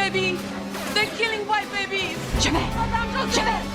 baby! They're killing white babies! Jamais! Jamais!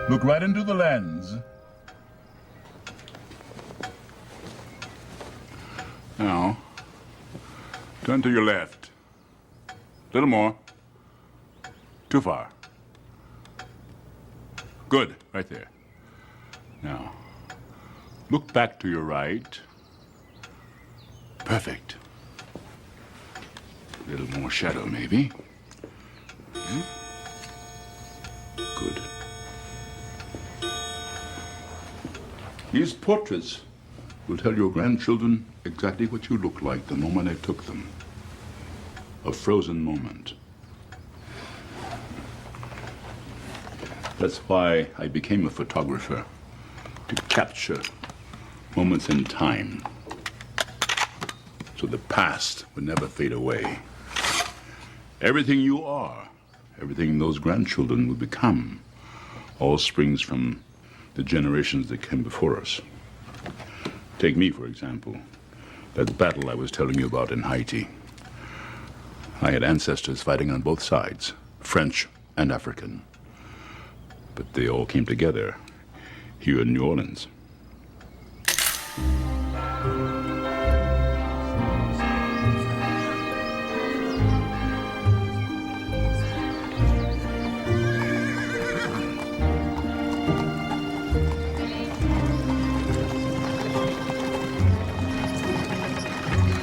Look right into the lens. Now, turn to your left. A little more. Too far. Good, right there. Now, look back to your right. Perfect. A little more shadow, maybe. Good. These portraits will tell your grandchildren exactly what you look like the moment I took them. A frozen moment. That's why I became a photographer, to capture moments in time, so the past would never fade away. Everything you are, everything those grandchildren will become, all springs from the generations that came before us. Take me, for example, that battle I was telling you about in Haiti. I had ancestors fighting on both sides, French and African. But they all came together here in New Orleans.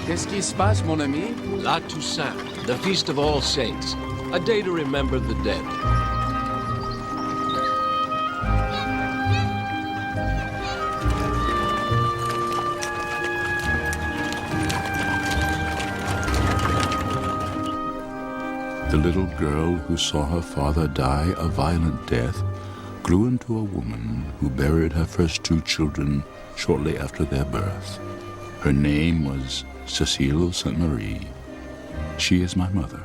Qu'est-ce qui se passe, mon ami? La Toussaint, the Feast of All Saints, a day to remember the dead. The little girl who saw her father die a violent death grew into a woman who buried her first two children shortly after their birth. Her name was Cécile Sainte-Marie. She is my mother.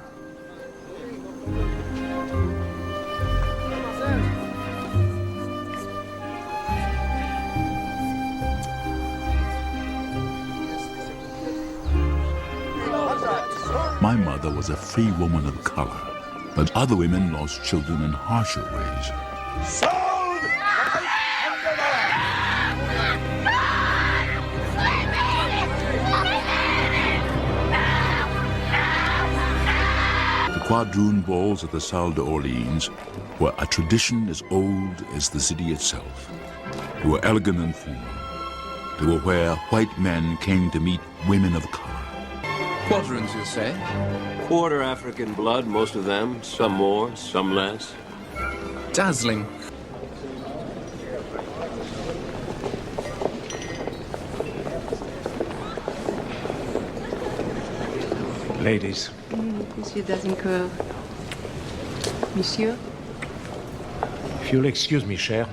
My mother was a free woman of color, but other women lost children in harsher ways. Quadroon balls at the Salle d'Orléans were a tradition as old as the city itself. They were elegant and formal. They were where white men came to meet women of color. Quadroons, you say? Quarter African blood, most of them. Some more, some less. Dazzling. Ladies. Monsieur Dazincourt. Monsieur? If you'll excuse me, cher,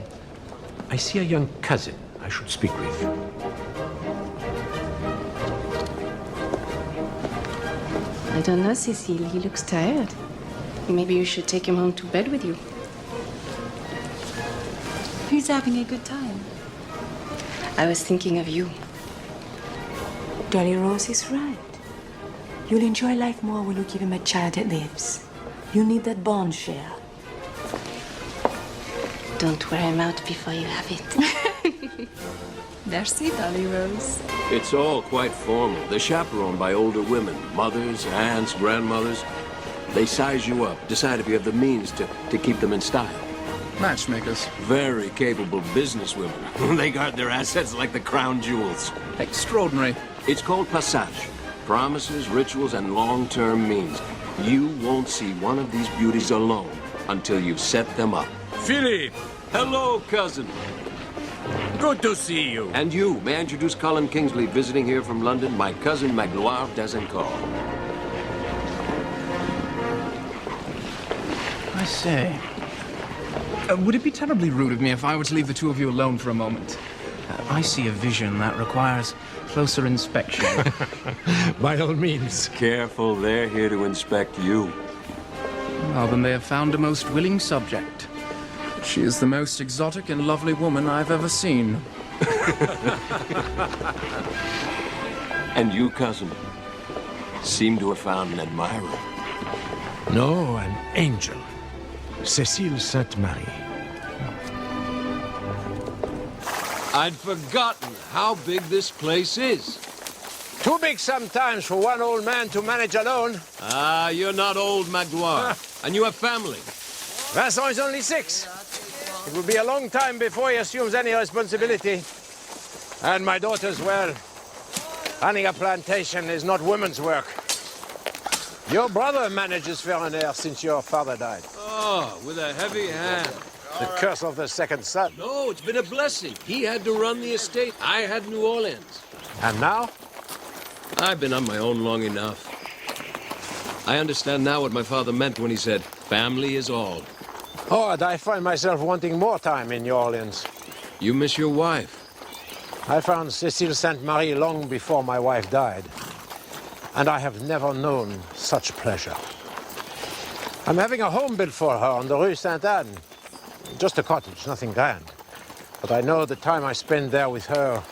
I see a young cousin I should speak with. I don't know, Cécile. He looks tired. Maybe you should take him home to bed with you. Who's having a good time? I was thinking of you. Dolly Rose is right. You'll enjoy life more when you give him a child that lives. You need that bond, cher. Don't wear him out before you have it. Merci, Dolly Rose. It's all quite formal. They're chaperoned by older women, mothers, aunts, grandmothers. They size you up, decide if you have the means to keep them in style. Matchmakers. Very capable businesswomen. They guard their assets like the crown jewels. Extraordinary. It's called passage. promises, rituals, and long-term means. You won't see one of these beauties alone until you've set them up. Philippe, Hello, cousin. good to see you. And you, may I introduce Colin Kingsley, visiting here from London, my cousin Magloire d'Azincourt. I say, would it be terribly rude of me if I were to leave the two of you alone for a moment? I see a vision that requires closer inspection. By all means. Careful, they're here to inspect you. Well, then they have found a most willing subject. She is the most exotic and lovely woman I've ever seen. And you, cousin, seem to have found an admirer. No, an angel. Cécile Sainte-Marie. I'd forgotten how big this place is. Too big sometimes for one old man to manage alone. Ah, you're not old, Magloire. And you have family. Vincent is only 6. It will be a long time before he assumes any responsibility. And my daughters, well, running a plantation is not women's work. Your brother manages Ferronaire since your father died. Oh, with a heavy hand. The curse of the second son. No, it's been a blessing. He had to run the estate. I had New Orleans. And now? I've been on my own long enough. I understand now what my father meant when he said, family is all. Oh, and I find myself wanting more time in New Orleans. You miss your wife. I found Cécile Sainte-Marie long before my wife died. And I have never known such pleasure. I'm having a home built for her on the Rue Sainte-Anne. Just a cottage, nothing grand. But I know the time I spend there with her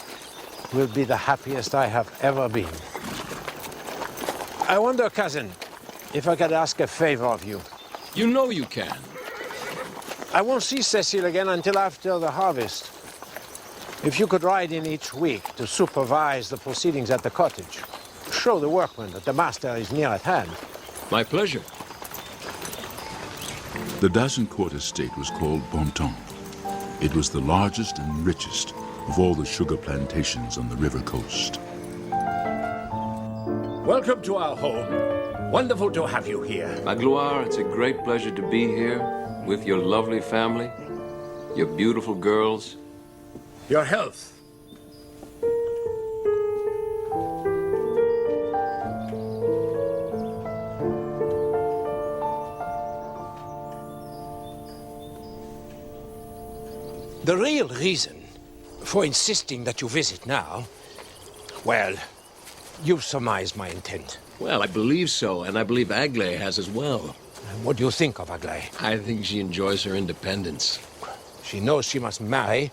will be the happiest I have ever been. I wonder, cousin, if I could ask a favor of you. You know you can. I won't see Cécile again until after the harvest. If you could ride in each week to supervise the proceedings at the cottage, show the workmen that the master is near at hand. My pleasure. The d'Azincourt estate was called Bonton. It was the largest and richest of all the sugar plantations on the river coast. Welcome to our home. Wonderful to have you here. Magloire, it's a great pleasure to be here with your lovely family, your beautiful girls. Your health. The real reason for insisting that you visit now, well, you've surmised my intent. Well, I believe so, and I believe Aglaé has as well. And what do you think of Aglaé? I think she enjoys her independence. She knows she must marry,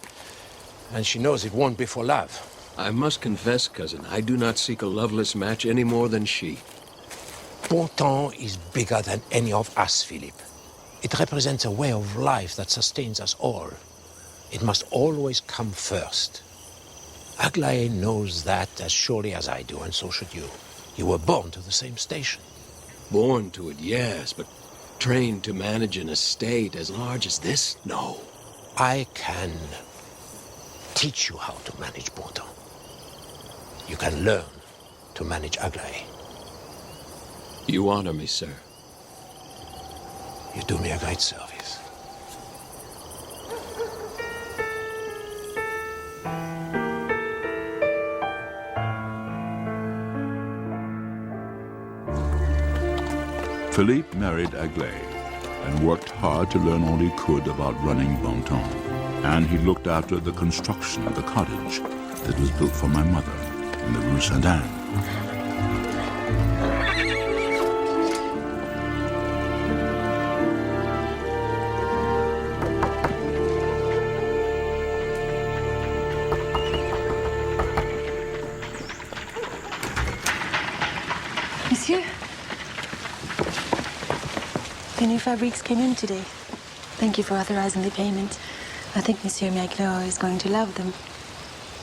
and she knows it won't be for love. I must confess, cousin, I do not seek a loveless match any more than she. Bonton is bigger than any of us, Philippe. It represents a way of life that sustains us all. It must always come first. Aglaé knows that as surely as I do, and so should you. You were born to the same station. Born to it, yes, but trained to manage an estate as large as this? No. I can teach you how to manage Bonton. You can learn to manage Aglaé. You honor me, sir. You do me a great service. Philippe married Aglaé and worked hard to learn all he could about running Bonton. And he looked after the construction of the cottage that was built for my mother in the Rue Sainte-Anne. Monsieur, the new fabrics came in today. Thank you for authorizing the payment. I think Monsieur Magloire is going to love them.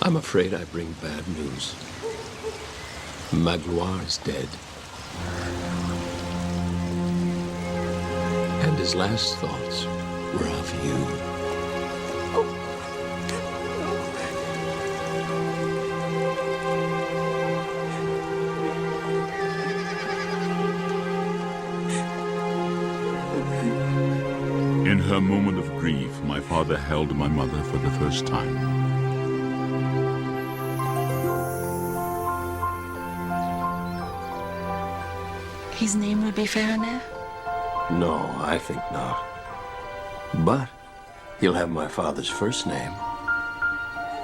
I'm afraid I bring bad news. Magloire is dead. And his last thoughts were of you. her moment of grief, my father held my mother for the first time. His name will be Ferronaire? No, I think not. But he'll have my father's first name,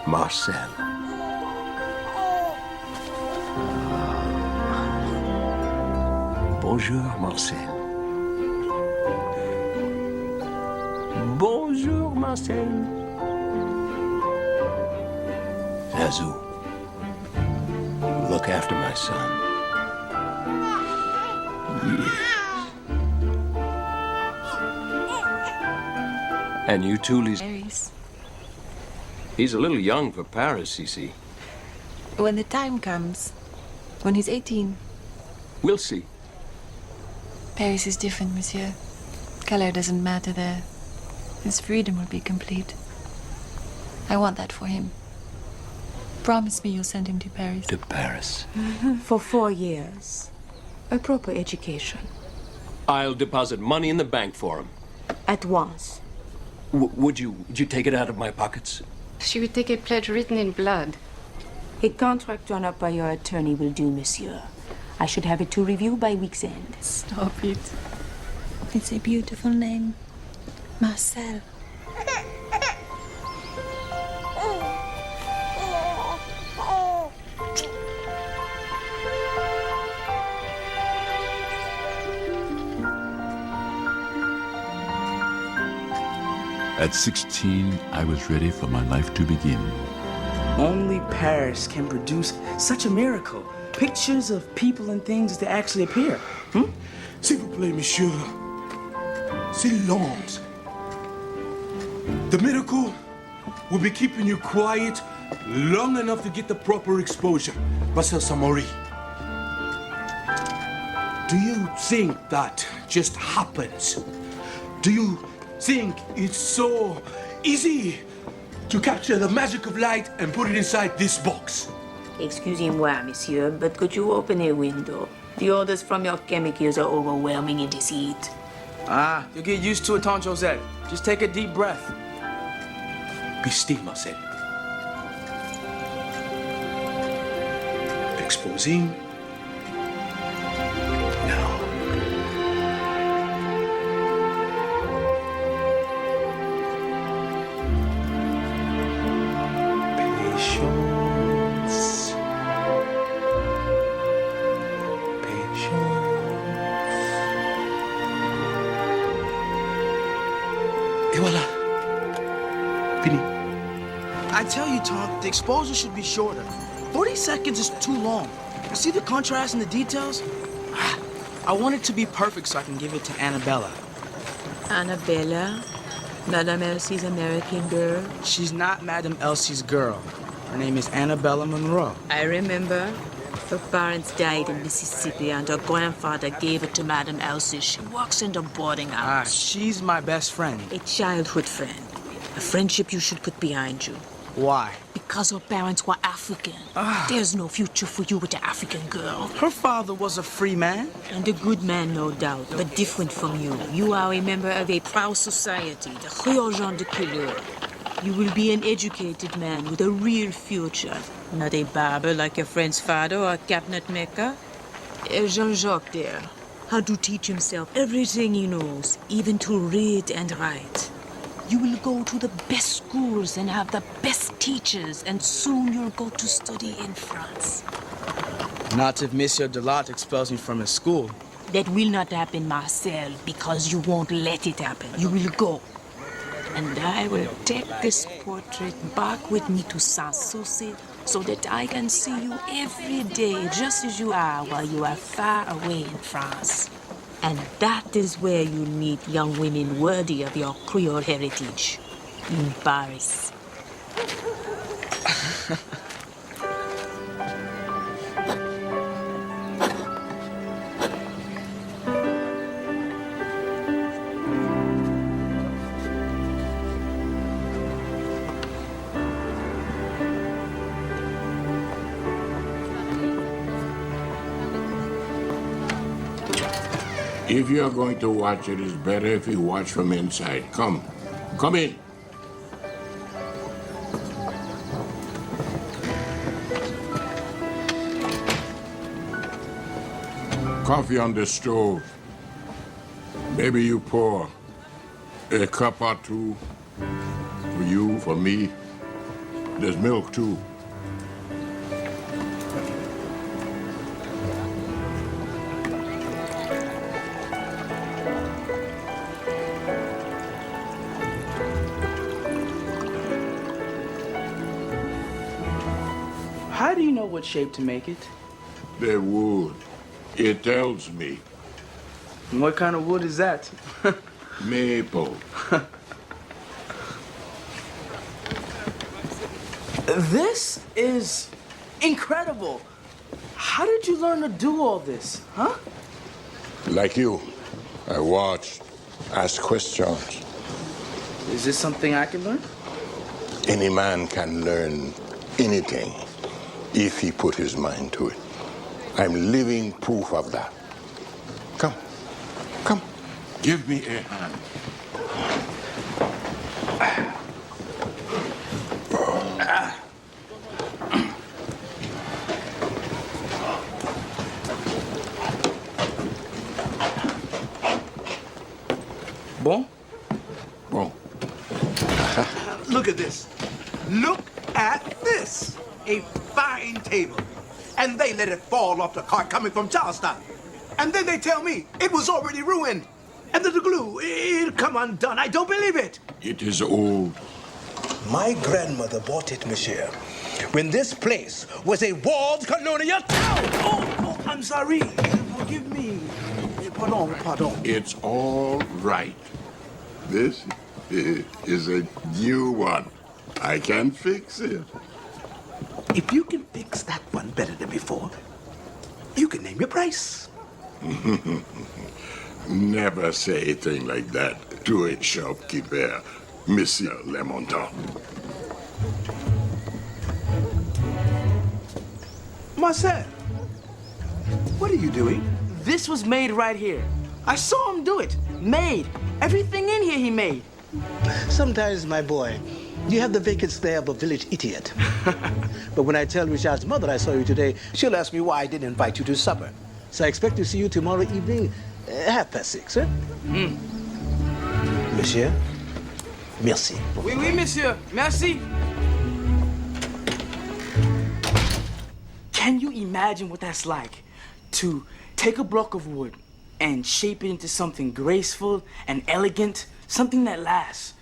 Marcel. Bonjour, Marcel. Bonjour, Marcel. Zazu, look after my son. Yes. And you too, Lisa. Paris. He's a little young for Paris, Cece. When the time comes, when he's 18. We'll see. Paris is different, monsieur. Color doesn't matter there. His freedom will be complete. I want that for him. Promise me you'll send him to Paris. To Paris. For 4 years. A proper education. I'll deposit money in the bank for him. At once. Would you take it out of my pockets? She would take a pledge written in blood. A contract drawn up by your attorney will do, monsieur. I should have it to review by week's end. Stop it. It's a beautiful name. Marcel. At 16, I was ready for my life to begin. Only Paris can produce such a miracle. Pictures of people and things that actually appear. S'il vous plaît, monsieur. Silence. The miracle will be keeping you quiet long enough to get the proper exposure. Marcel Samori. Do you think that just happens? Do you think it's so easy to capture the magic of light and put it inside this box? Excusez-moi, monsieur, but could you open a window? The odors from your chemicals are overwhelming in this heat. You'll get used to it, Tante Josette. Just take a deep breath. Be still, Marcel. Exposing. Now. Patience. Et voilà. Fini. I tell you, Tom, the exposure should be shorter. 40 seconds is too long. You see the contrast in the details? I want it to be perfect so I can give it to Annabella. Annabella? Madame Elsie's American girl? She's not Madame Elsie's girl. Her name is Annabella Monroe. I remember. Her parents died in Mississippi and her grandfather gave her to Madame Elsie. She works in the boarding house. She's my best friend. A childhood friend. A friendship you should put behind you. Why? Because her parents were African. There's no future for you with the African girl. Her father was a free man. And a good man, no doubt, but different from you. You are a member of a proud society, the Creole genre de couleur. You will be an educated man with a real future. Not a barber like your friend's father or a cabinet maker. Jean-Jacques there. How to teach himself everything he knows, even to read and write. You will go to the best schools and have the best teachers, and soon you'll go to study in France. Not if Monsieur Delat expels me from his school. That will not happen, Marcel, because you won't let it happen. You will go. And I will take this portrait back with me to Sans-Souci so that I can see you every day just as you are while you are far away in France. And that is where you meet young women worthy of your Creole heritage. In Paris. If you're going to watch, it is better if you watch from inside. Come. Come in. Coffee on the stove. Maybe you pour a cup or two for you, for me. There's milk, too. How do you know what shape to make it? The wood. It tells me. What kind of wood is that? Maple. This is incredible. How did you learn to do all this, huh? Like you. I watched, asked questions. Is this something I can learn? Any man can learn anything if he put his mind to it. I'm living proof of that. Come. Come. Give me a hand. Bon? Bon. Look at this. Look at this. A fine table. And they let it fall off the cart coming from Charleston. And then they tell me it was already ruined. And that the glue, it'll come undone. I don't believe it. It is old. My grandmother bought it, monsieur, when this place was a walled colonial town. Oh, I'm sorry. Forgive me. Pardon. It's all right. This is a new one. I can fix it. If you can fix that one better than before, you can name your price. Never say a thing like that to a shopkeeper, Monsieur Lemonton. Marcel, what are you doing? This was made right here. I saw him do it. Made. Everything in here he made. Sometimes, my boy, you have the vacant stare of a village idiot. But when I tell Ri'chard's mother I saw you today, she'll ask me why I didn't invite you to supper. So I expect to see you tomorrow evening, 6:30, huh? Monsieur, merci. Oui, monsieur. Merci. Can you imagine what that's like? To take a block of wood and shape it into something graceful and elegant, something that lasts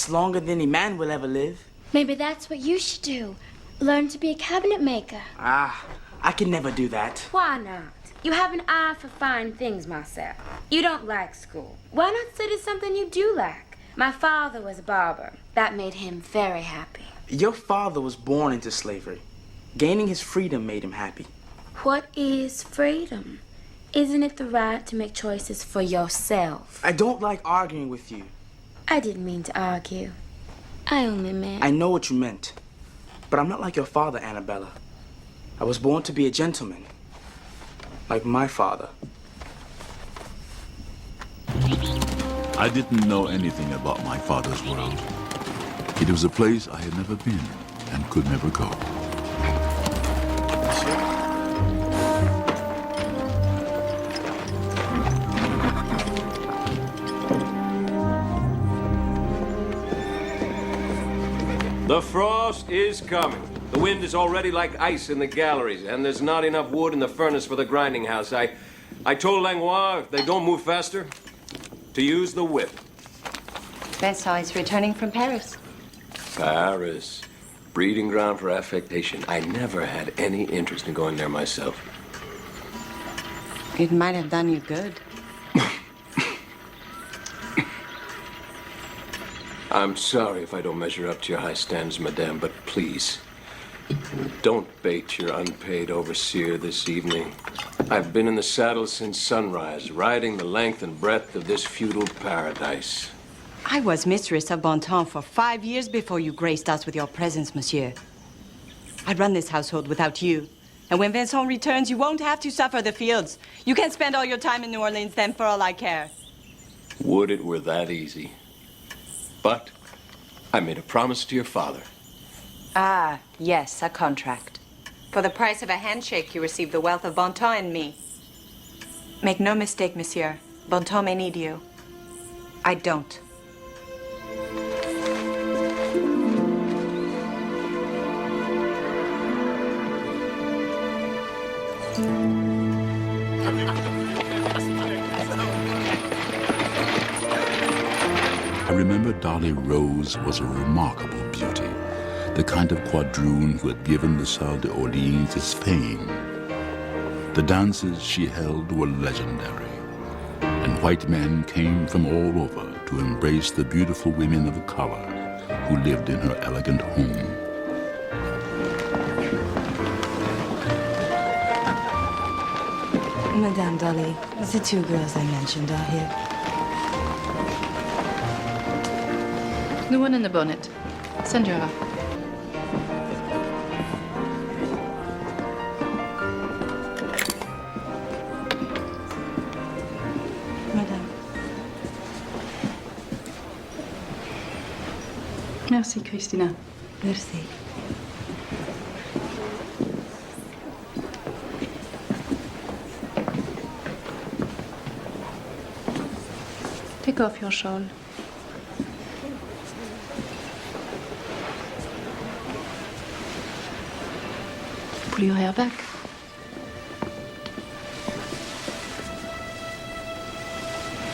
longer than a man will ever live. Maybe that's what you should do. Learn to be a cabinet maker. I can never do that. Why not? You have an eye for fine things, Marcel. You don't like school. Why not study something you do like? My father was a barber. That made him very happy. Your father was born into slavery. Gaining his freedom made him happy. What is freedom? Isn't it the right to make choices for yourself? I don't like arguing with you. I didn't mean to argue. I only meant... I know what you meant. But I'm not like your father, Annabella. I was born to be a gentleman. Like my father. I didn't know anything about my father's world. It was a place I had never been and could never go. The frost is coming. The wind is already like ice in the galleries, and there's not enough wood in the furnace for the grinding house. I told Langlois, if they don't move faster, to use the whip. Vincent is returning from Paris. Paris. Breeding ground for affectation. I never had any interest in going there myself. It might have done you good. I'm sorry if I don't measure up to your high standards, madame, but please, don't bait your unpaid overseer this evening. I've been in the saddle since sunrise, riding the length and breadth of this feudal paradise. I was mistress of Bontemps for 5 years before you graced us with your presence, monsieur. I'd run this household without you. And when Vincent returns, you won't have to suffer the fields. You can spend all your time in New Orleans then, for all I care. Would it were that easy. But I made a promise to your father. Ah, yes, a contract. For the price of a handshake, you receive the wealth of Bontemps and me. Make no mistake, monsieur. Bontemps may need you. I don't. I remember Dolly Rose was a remarkable beauty, the kind of quadroon who had given the Sœurs d'Orléans its fame. The dances she held were legendary, and white men came from all over to embrace the beautiful women of color who lived in her elegant home. Madame Dolly, the two girls I mentioned are here. The one in the bonnet. Send her up. Madame. Merci, Christina. Merci. Take off your shawl. Pull your hair back.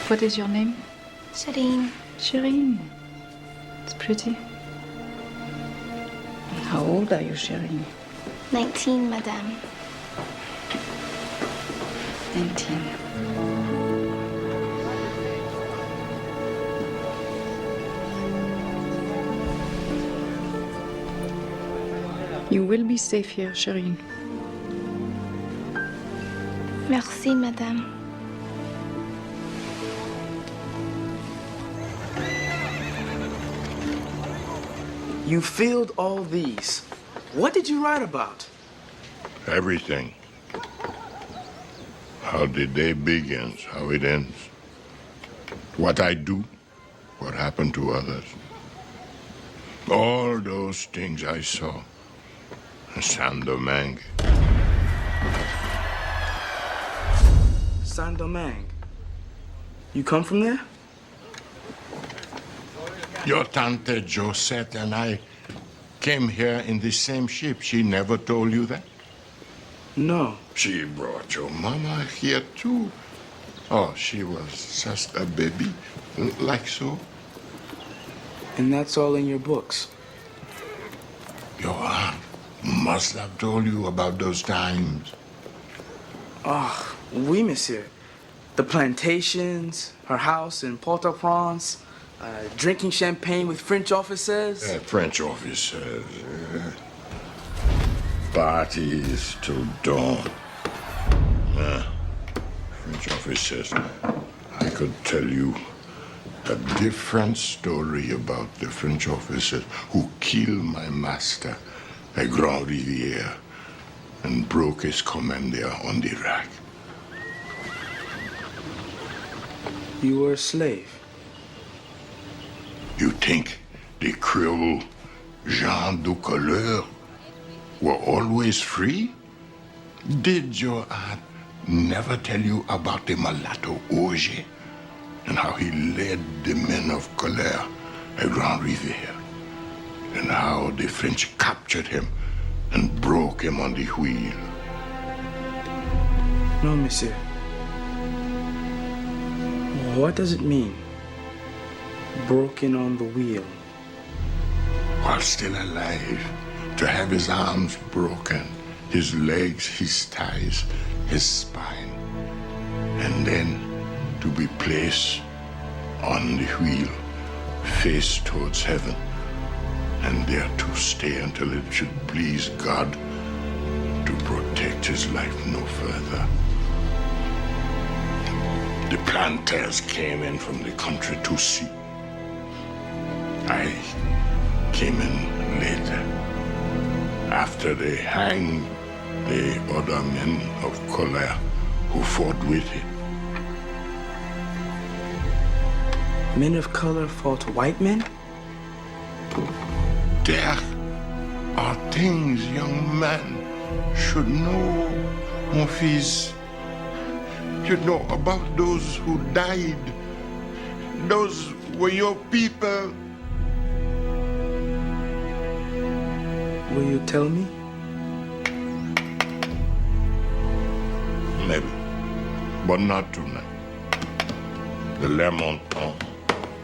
What is your name? Shireen. Shireen. It's pretty. How old are you, Shireen? 19, Madame. 19. You will be safe here, Shireen. Merci, Madame. You filled all these. What did you write about? Everything. How the day begins, how it ends. What I do, what happened to others. All those things I saw. Saint-Domingue. Saint-Domingue. You come from there? Your Tante Josette and I came here in the same ship. She never told you that? No. She brought your mama here, too. Oh, she was just a baby, like so. And that's all in your books? Your aunt must have told you about those times. Oh, oui, monsieur. The plantations, her house in Port-au-Prince, drinking champagne with French officers. French officers. Parties till dawn. French officers. I could tell you a different story about the French officers who killed my master at Grand Rivière and broke his commander on the rack. You were a slave? You think the Creole gens de couleur were always free? Did your aunt never tell you about the mulatto Auger and how he led the men of color at Grand Rivière and how the French captured him and broke him on the wheel? No, monsieur. What does it mean? Broken on the wheel. While still alive, to have his arms broken, his legs, his thighs, his spine, and then to be placed on the wheel, face towards heaven, and there to stay until it should please God to protect his life no further. The planters came in from the country to see. I came in later, after they hanged the other men of color who fought with it. Men of color fought white men? There are things young man should know, mon fils. You know about those who died. Those were your people. Will you tell me? Maybe, but not tonight. The Lermonton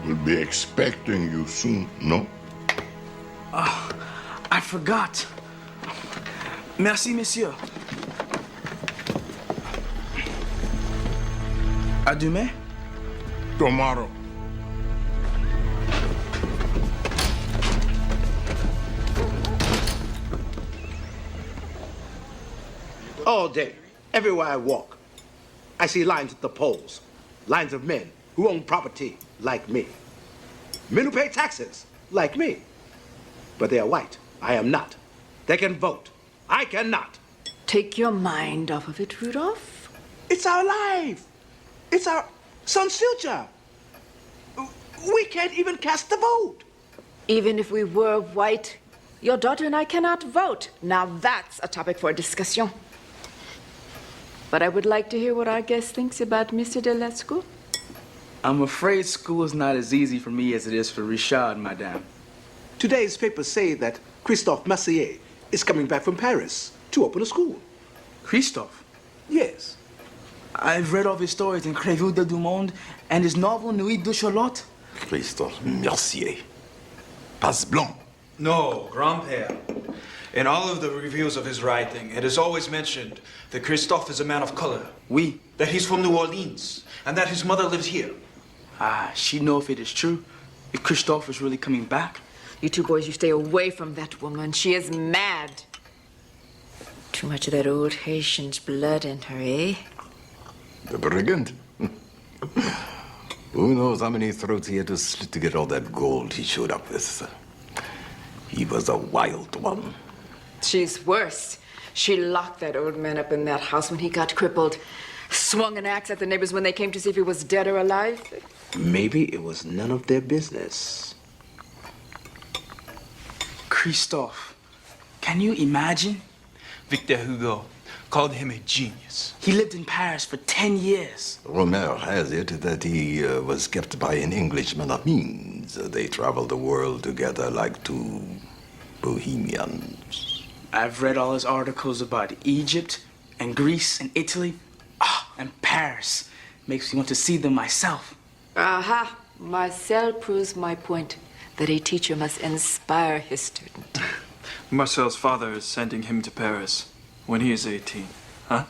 will be expecting you soon, no? I forgot. Merci, monsieur. À demain? Tomorrow. All day, everywhere I walk, I see lines at the polls. Lines of men who own property like me. Men who pay taxes like me. But they are white. I am not. They can vote. I cannot. Take your mind off of it, Rudolph. It's our life. It's our son's future. We can't even cast the vote. Even if we were white, your daughter and I cannot vote. Now that's a topic for discussion. But I would like to hear what our guest thinks about Mr. de Lescaut. I'm afraid school is not as easy for me as it is for Ri'chard, madame. Today's papers say that Christophe Massier is coming back from Paris to open a school. Christophe? Yes. I've read all his stories in Creole du Monde and his novel Nuit de Charlotte. Christophe Mercier. Passe blanc. No, grand-père. In all of the reviews of his writing, it is always mentioned that Christophe is a man of color. Oui. That he's from New Orleans, and that his mother lives here. She know if it is true, if Christophe is really coming back. You two boys, you stay away from that woman. She is mad. Too much of that old Haitian's blood in her, eh? The brigand. Who knows how many throats he had to slit to get all that gold he showed up with. He was a wild one. She's worse. She locked that old man up in that house when he got crippled. Swung an axe at the neighbors when they came to see if he was dead or alive. Maybe it was none of their business. Christophe, can you imagine? Victor Hugo called him a genius. He lived in Paris for 10 years. Rumor has it that he was kept by an Englishman of means. They traveled the world together like two bohemians. I've read all his articles about Egypt and Greece and Italy. And Paris. Makes me want to see them myself. Aha! Marcel proves my point that a teacher must inspire his student. Marcel's father is sending him to Paris when he is 18, huh?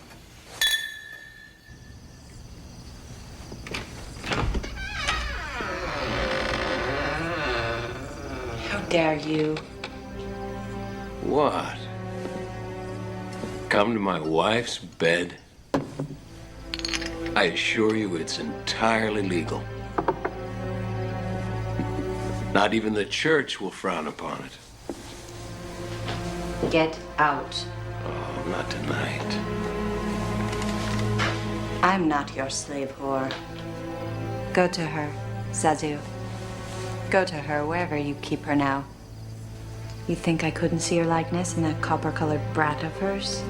How dare you? What? Come to my wife's bed? I assure you it's entirely legal. Not even the church will frown upon it. Get out. Oh, not tonight. I'm not your slave whore. Go to her, Zazu. Go to her wherever you keep her now. You think I couldn't see your likeness in that copper-colored brat of hers?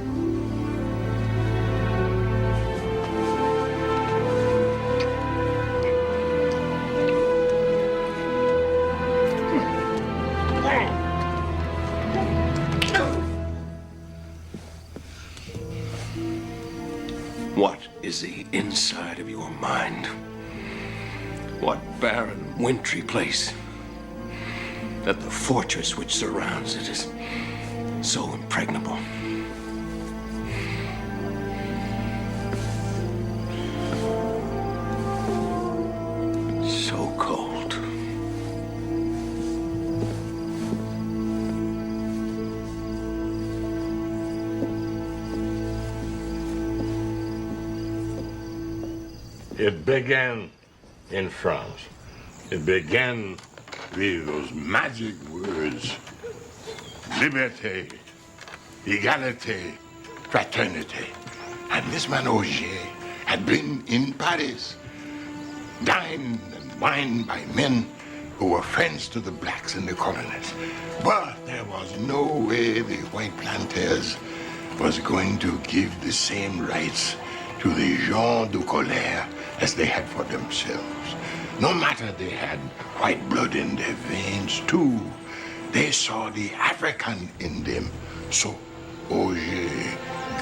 What is the inside of your mind? What barren, wintry place that the fortress which surrounds it is so impregnable? So cold. It began in France. It began with those magic words: liberté, égalité, fraternity. And this man Auger had been in Paris, dined and wined by men who were friends to the blacks in the colonies. But there was no way the white planters was going to give the same rights to the gens de colère as they had for themselves. No matter they had white blood in their veins too, they saw the African in them. So Auger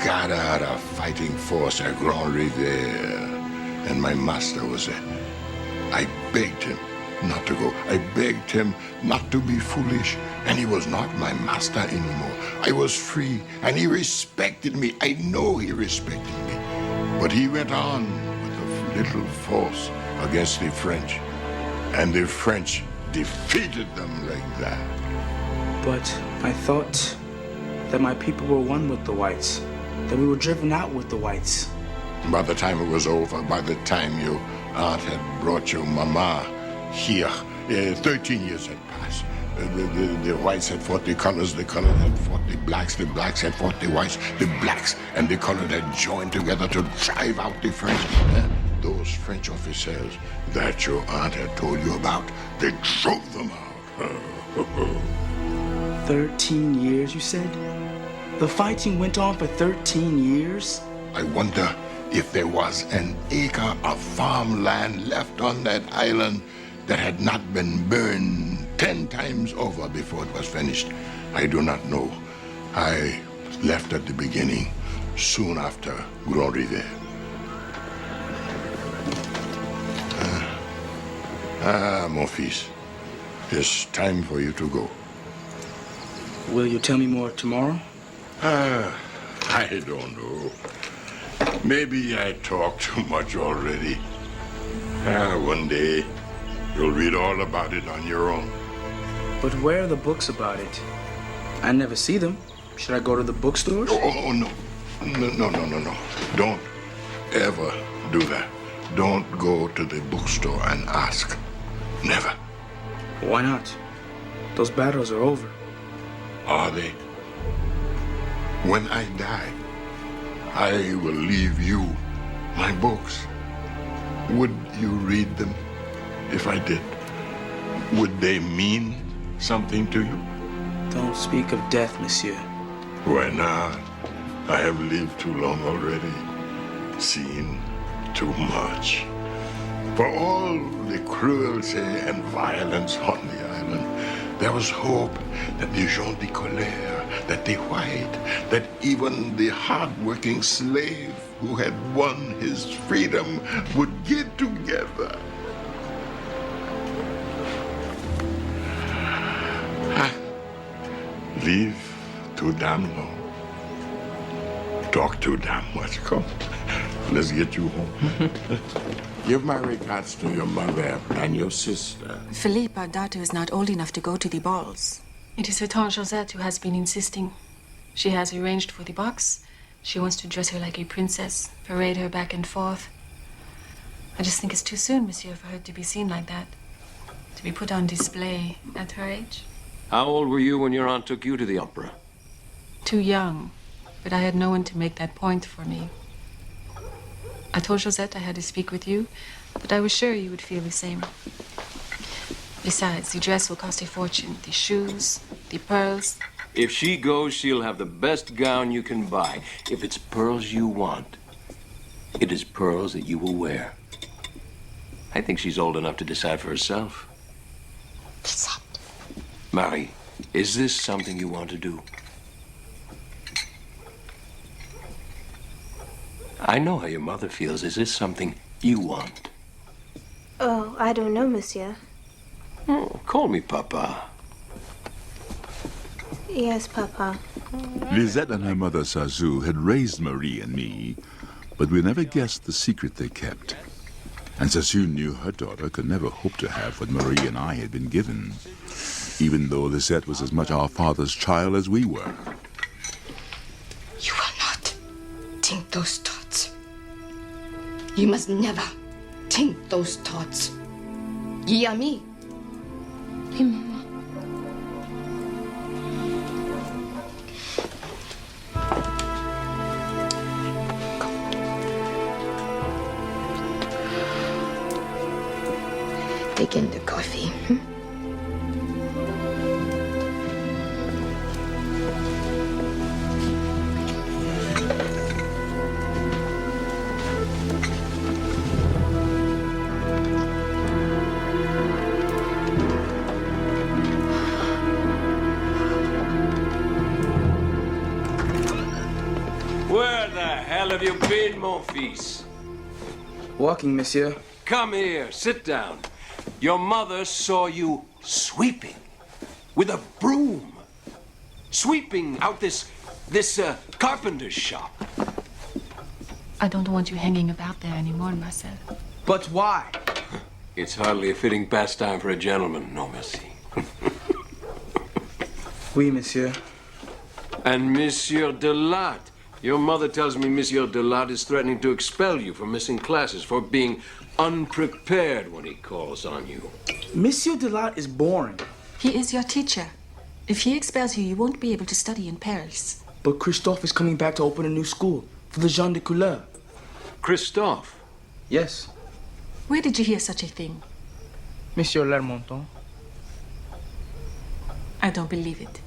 gathered a fighting force at Grand Rivière, and my master was there. I begged him not to go. I begged him not to be foolish, and he was not my master anymore. I was free, and he respected me. I know he respected me. But he went on with a little force against the French, and the French defeated them like that. But I thought that my people were one with the whites, that we were driven out with the whites. By the time it was over, by the time your aunt had brought your mama here, 13 years had passed. The whites had fought the colors had fought the blacks had fought the whites, the blacks and the colored had joined together to drive out the French. Those French officers that your aunt had told you about, they drove them out. 13 years, you said? The fighting went on for 13 years? I wonder if there was an acre of farmland left on that island that had not been burned 10 times over before it was finished. I do not know. I left at the beginning, soon after Grand Rivière. Mon fils, it's time for you to go. Will you tell me more tomorrow? I don't know. Maybe I talked too much already. One day, you'll read all about it on your own. But where are the books about it? I never see them. Should I go to the bookstores? Oh, no. No. Don't ever do that. Don't go to the bookstore and ask. Never. Why not? Those battles are over. Are they? When I die, I will leave you my books. Would you read them if I did? Would they mean something to you? Don't speak of death, monsieur. Why not? I have lived too long already, seen too much. For all the cruelty and violence on the island, there was hope that the gens de colère, that the white, that even the hard-working slave who had won his freedom would get together. Live too damn long. Talk too damn much. Come, let's get you home. Give my regards to your mother and your sister. Philippe, our daughter, is not old enough to go to the balls. It is her Tante Josette who has been insisting. She has arranged for the box. She wants to dress her like a princess, parade her back and forth. I just think it's too soon, monsieur, for her to be seen like that. To be put on display at her age. How old were you when your aunt took you to the opera? Too young, but I had no one to make that point for me. I told Josette I had to speak with you, but I was sure you would feel the same. Besides, the dress will cost a fortune. The shoes, the pearls. If she goes, she'll have the best gown you can buy. If it's pearls you want, it is pearls that you will wear. I think she's old enough to decide for herself. Marie, is this something you want to do? I know how your mother feels. Is this something you want? Oh, I don't know, monsieur. Oh, call me Papa. Yes, Papa. Lisette and her mother Sazou had raised Marie and me, but we never guessed the secret they kept. And Sazou knew her daughter could never hope to have what Marie and I had been given, even though Lisette was as much our father's child as we were. You will not think those thoughts. You must never think those thoughts. Ye are me. Oui, maman. taking the coffee. Hmm? Where the hell have you been, mon fils? Walking, monsieur. Come here, sit down. Your mother saw you sweeping with a broom. Sweeping out this carpenter's shop. I don't want you hanging about there anymore, Marcel. But why? It's hardly a fitting pastime for a gentleman, no merci. Oui, monsieur. And Monsieur Delatte. Your mother tells me Monsieur Delatte is threatening to expel you for missing classes, for being unprepared when he calls on you. Monsieur Delatte is boring. He is your teacher. If he expels you, you won't be able to study in Paris. But Christophe is coming back to open a new school for the gens de couleur. Christophe? Yes. Where did you hear such a thing? Monsieur Lermonton. I don't believe it.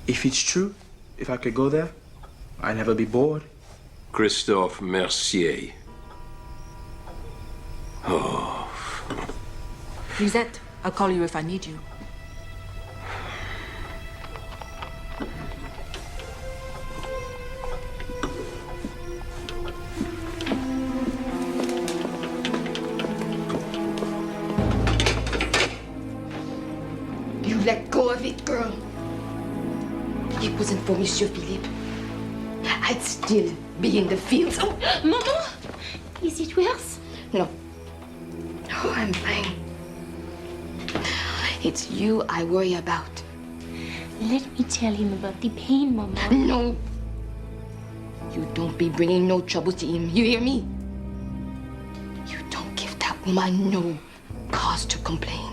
If it's true, if I could go there, I'd never be bored. Christophe Mercier. Oh. Lisette, I'll call you if I need you. You let go of it, girl. It wasn't for Monsieur Philippe. I'd still be in the fields. Oh, Maman! Is it worse? No. Oh, I'm fine. It's you I worry about. Let me tell him about the pain, Mama. No. You don't be bringing no trouble to him. You hear me? You don't give that woman no cause to complain.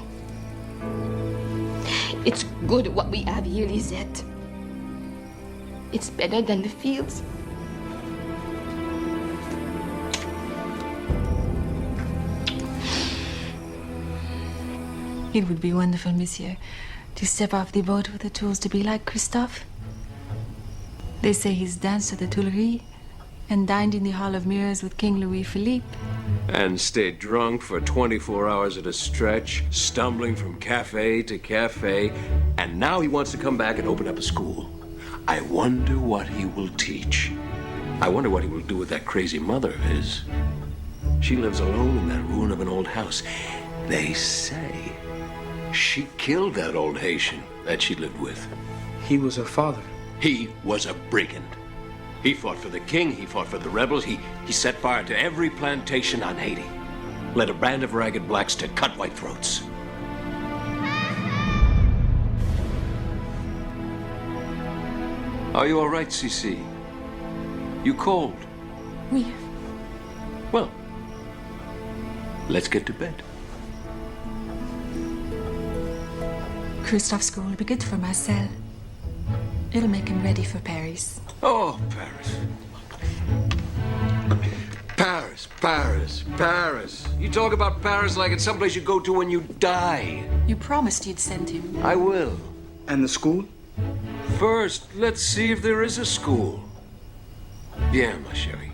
It's good what we have here, Lisette. It's better than the fields. It would be wonderful, monsieur, to step off the boat with the tools to be like Christophe. They say he's danced at the Tuileries and dined in the Hall of Mirrors with King Louis Philippe. And stayed drunk for 24 hours at a stretch, stumbling from cafe to cafe, and now he wants to come back and open up a school. I wonder what he will teach. I wonder what he will do with that crazy mother of his. She lives alone in that ruin of an old house. They say she killed that old Haitian that she lived with. He was her father. He was a brigand. He fought for the king, he fought for the rebels, he set fire to every plantation on Haiti. Led a band of ragged blacks to cut white throats. Are you all right, Cece? You cold? Oui. Well, let's get to bed. Christophe's school will be good for Marcel. It'll make him ready for Paris. Oh, Paris. Paris, Paris, Paris. You talk about Paris like it's someplace you go to when you die. You promised you'd send him. I will. And the school? First, let's see if there is a school. Bien, ma chérie.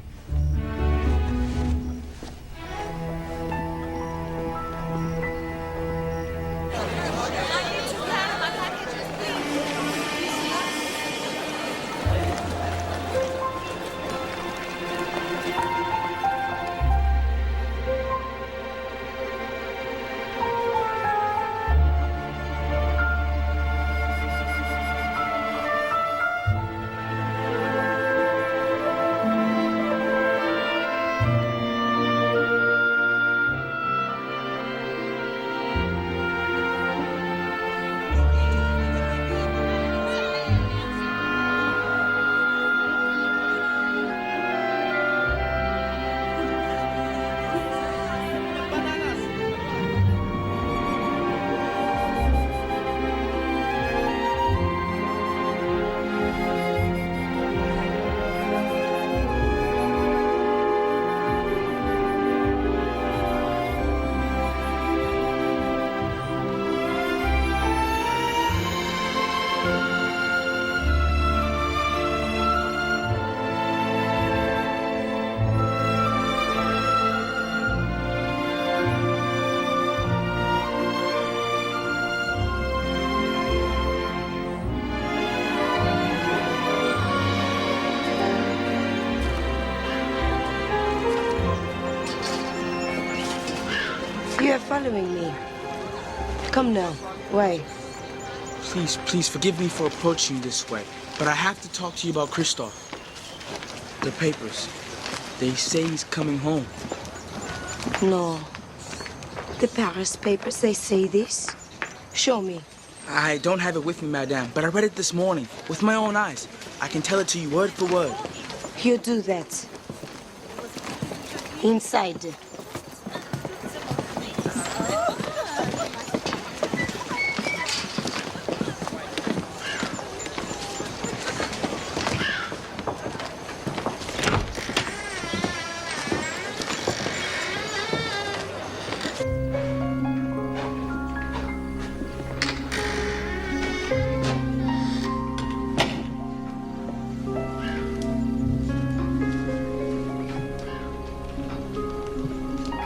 You're following me. Come now. Why? Please forgive me for approaching you this way, but I have to talk to you about Christophe. The papers. They say he's coming home. No. The Paris papers, they say this. Show me. I don't have it with me, madame, but I read it this morning with my own eyes. I can tell it to you word for word. You do that. Inside.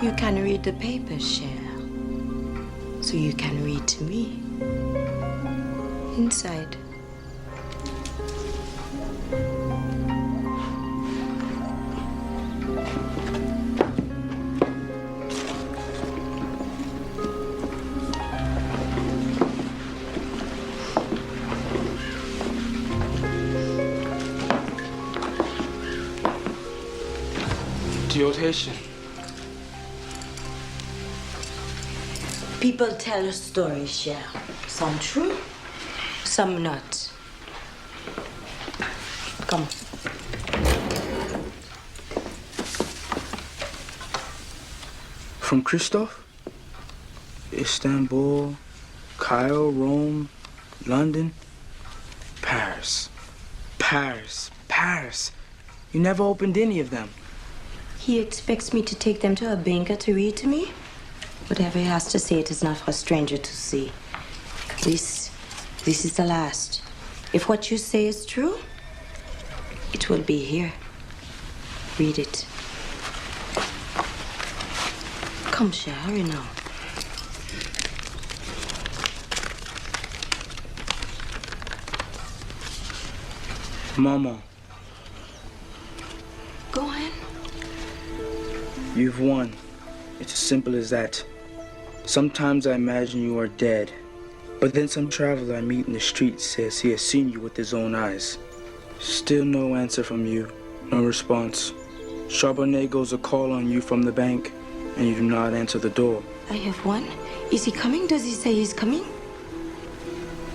You can read the papers, Cher. So you can read to me. Inside. Deotation. People tell stories, Cher. Some true, some not. Come. From Christophe? Istanbul, Cairo, Rome, London, Paris. Paris, Paris. You never opened any of them. He expects me to take them to a banker to read to me? Whatever he has to say, it is not for a stranger to see. This is the last. If what you say is true, it will be here. Read it. Come, Cher, hurry now. Mama. Go on. You've won. It's as simple as that. Sometimes I imagine you are dead, but then some traveler I meet in the street says he has seen you with his own eyes. Still no answer from you, no response. Charbonnet goes a call on you from the bank, and you do not answer the door. I have won. Is he coming? Does he say he's coming?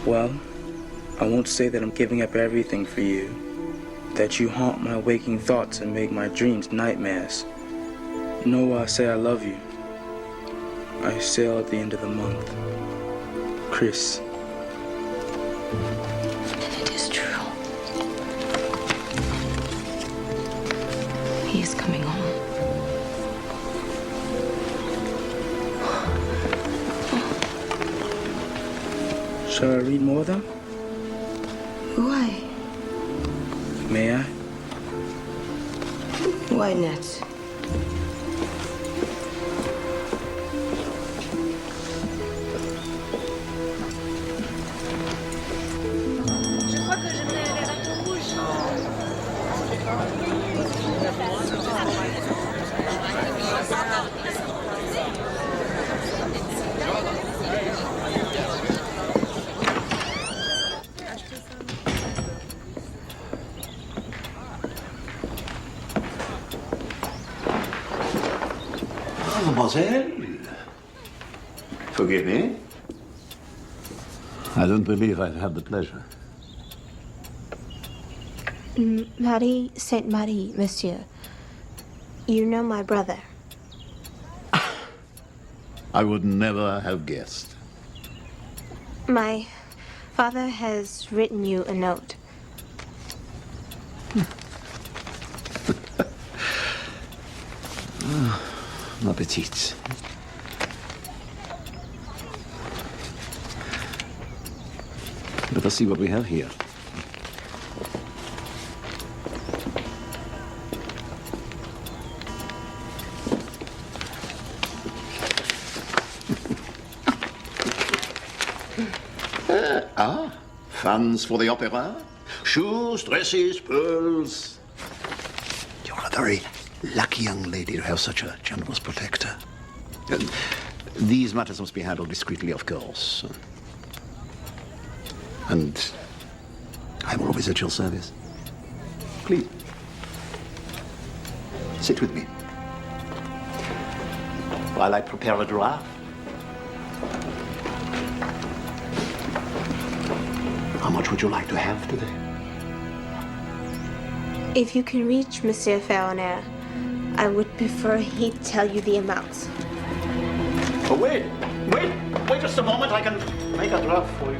Well, I won't say that I'm giving up everything for you, that you haunt my waking thoughts and make my dreams nightmares. No, I say I love you. I sail at the end of the month. Chris. And it is true. He is coming home. Shall I read more of them? Why? May I? Why not? Mademoiselle, forgive me. I don't believe I'd have the pleasure. Marie Saint Marie, monsieur. You know my brother. I would never have guessed. My father has written you a note. Ma petite. Let us see what we have here. Funds for the opera? Shoes, dresses, pearls. You're a very lucky young lady to have such a generous protector. These matters must be handled discreetly, of course. And I'm always at your service. Please, sit with me while I prepare a draft. How much would you like to have today? If you can reach Monsieur Ferronaire, I would prefer he tell you the amounts. Oh, wait just a moment. I can make a draft for you.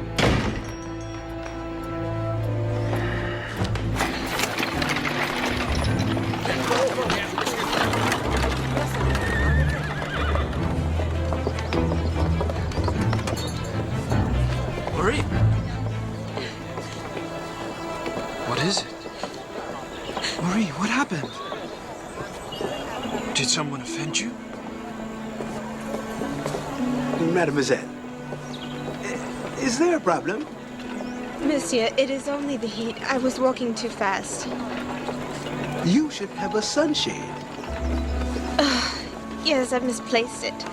Marie? What is it? Marie, what happened? Did someone offend you? Mademoiselle, is there a problem? Monsieur, it is only the heat. I was walking too fast. You should have a sunshade. Yes, I misplaced it.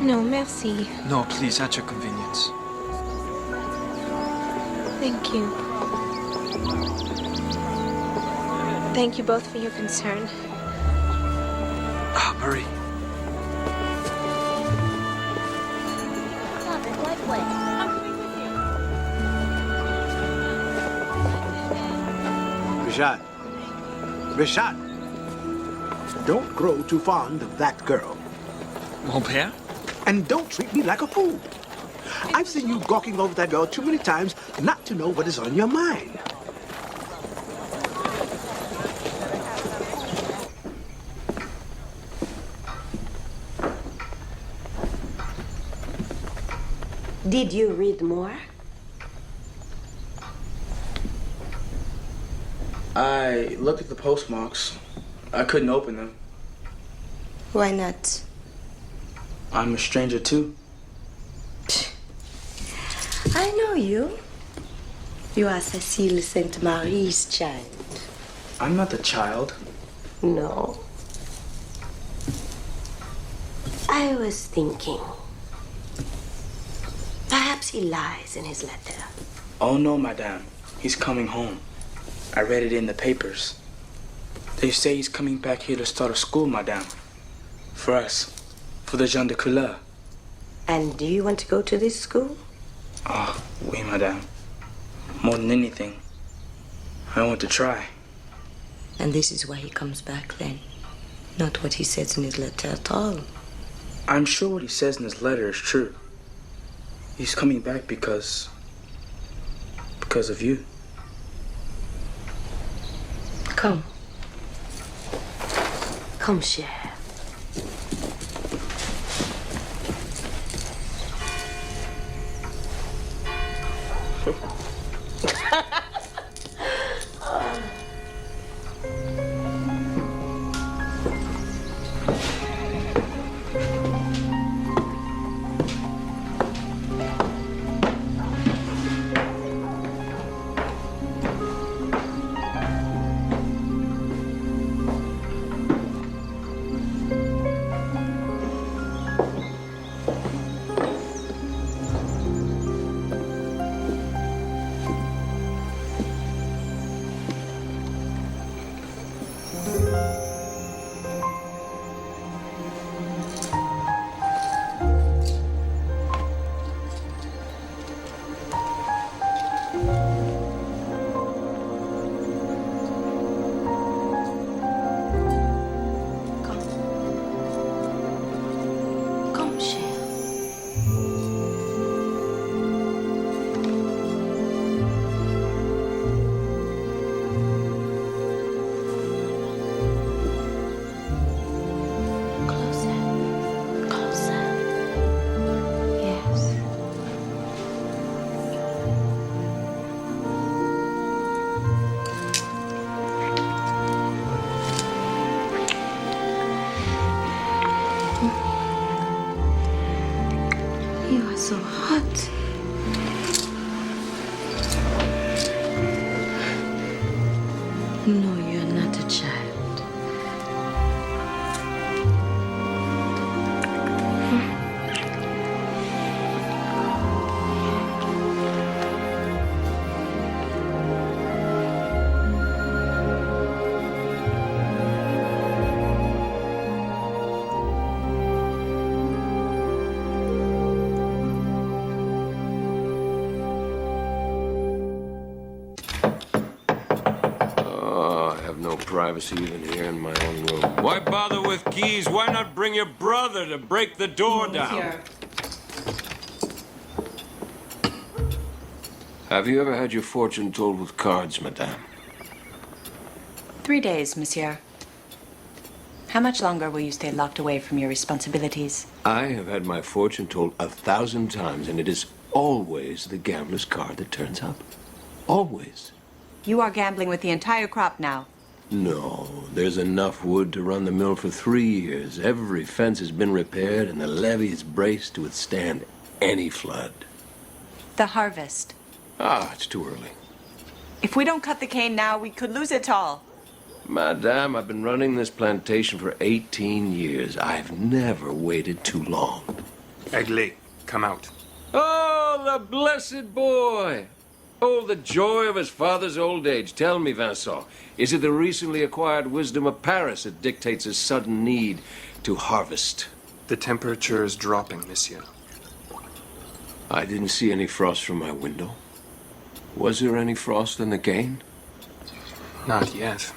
No, merci. No, please, at your convenience. Thank you. Thank you both for your concern. Ah, Marie. Ri'chard. Ri'chard. Don't grow too fond of that girl. Mon père? And don't treat me like a fool. I've seen you gawking over that girl too many times not to know what is on your mind. Did you read more? I looked at the postmarks. I couldn't open them. Why not? I'm a stranger too. I know you. You are Cecile Saint Marie's child. I'm not the child. No. I was thinking. Perhaps he lies in his letter. Oh no, madame. He's coming home. I read it in the papers. They say he's coming back here to start a school, madame. For us. For the gens de couleur. And do you want to go to this school? Ah, oui, madame. More than anything, I want to try. And this is why he comes back then. Not what he says in his letter at all. I'm sure what he says in his letter is true. He's coming back because of you. Come. Come, cher. So hot. No, you're not a child. no privacy even here in my own room. Why bother with keys? Why not bring your brother to break the door down? Have you ever had your fortune told with cards, madame? 3 days, monsieur. How much longer will you stay locked away from your responsibilities? I have had my fortune told 1,000 times, and it is always the gambler's card that turns up. Always. You are gambling with the entire crop now. No, there's enough wood to run the mill for 3 years. Every fence has been repaired, and the levee is braced to withstand any flood. The harvest. Ah, it's too early. If we don't cut the cane now, we could lose it all. Madame, I've been running this plantation for 18 years. I've never waited too long. Egley, come out. Oh, the blessed boy! Oh, the joy of his father's old age. Tell me, Vincent, is it the recently acquired wisdom of Paris that dictates his sudden need to harvest? The temperature is dropping, monsieur. I didn't see any frost from my window. Was there any frost in the cane? Not yet.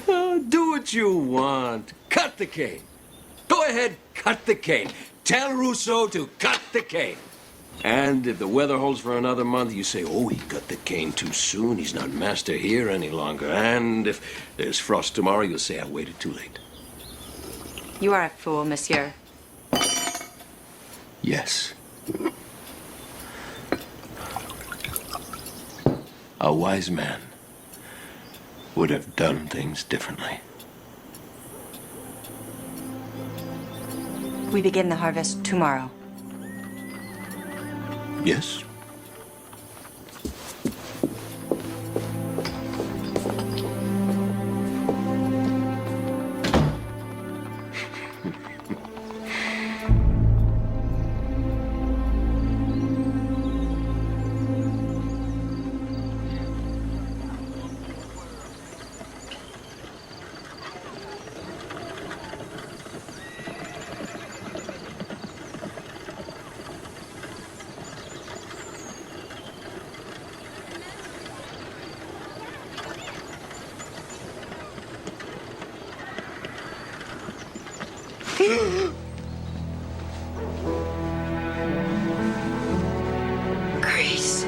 Oh, do what you want. Cut the cane. Go ahead, cut the cane. Tell Rousseau to cut the cane. And if the weather holds for another month, you say, oh, he cut the cane too soon. He's not master here any longer. And if there's frost tomorrow, you'll say, I waited too late. You are a fool, monsieur. Yes. A wise man would have done things differently. We begin the harvest tomorrow. Yes? Grace.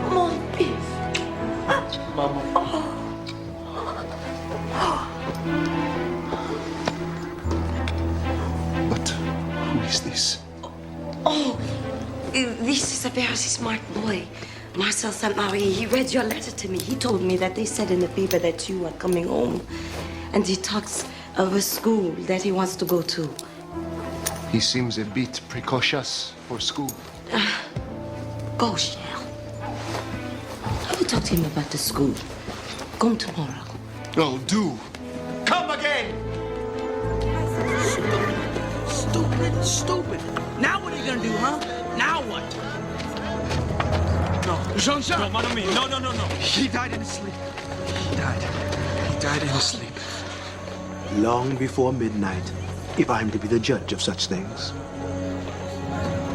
Mon fils. Maman. But who is this? Oh, this is a very smart boy. Marcel Saint-Marie, he read your letter to me. He told me that they said in the paper that you are coming home. And he talks of a school that he wants to go to. He seems a bit precocious for school. Go, Shell. I will talk to him about the school. Come tomorrow. Oh, do. Come again! Stupid. Now what are you gonna do, huh? Now what? No, Jean-Jacques! No, mon ami, no. He died in his sleep. He died in his sleep. Long before midnight, if I'm to be the judge of such things.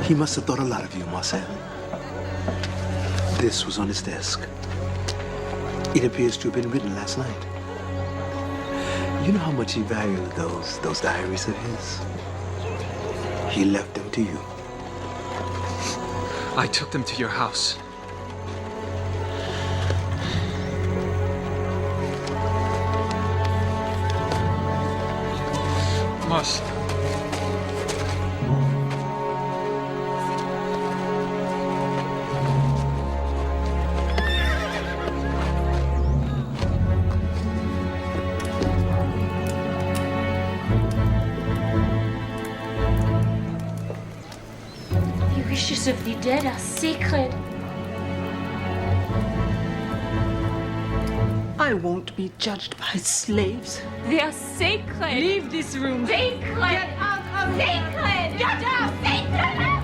He must have thought a lot of you, Marcel. This was on his desk. It appears to have been written last night. You know how much he valued those diaries of his? He left them to you. I took them to your house. Must. The wishes of the dead are sacred. I won't be judged by slaves. They are sacred. Leave this room. Sacred. Get out of here. Sacred. Get out. Sacred.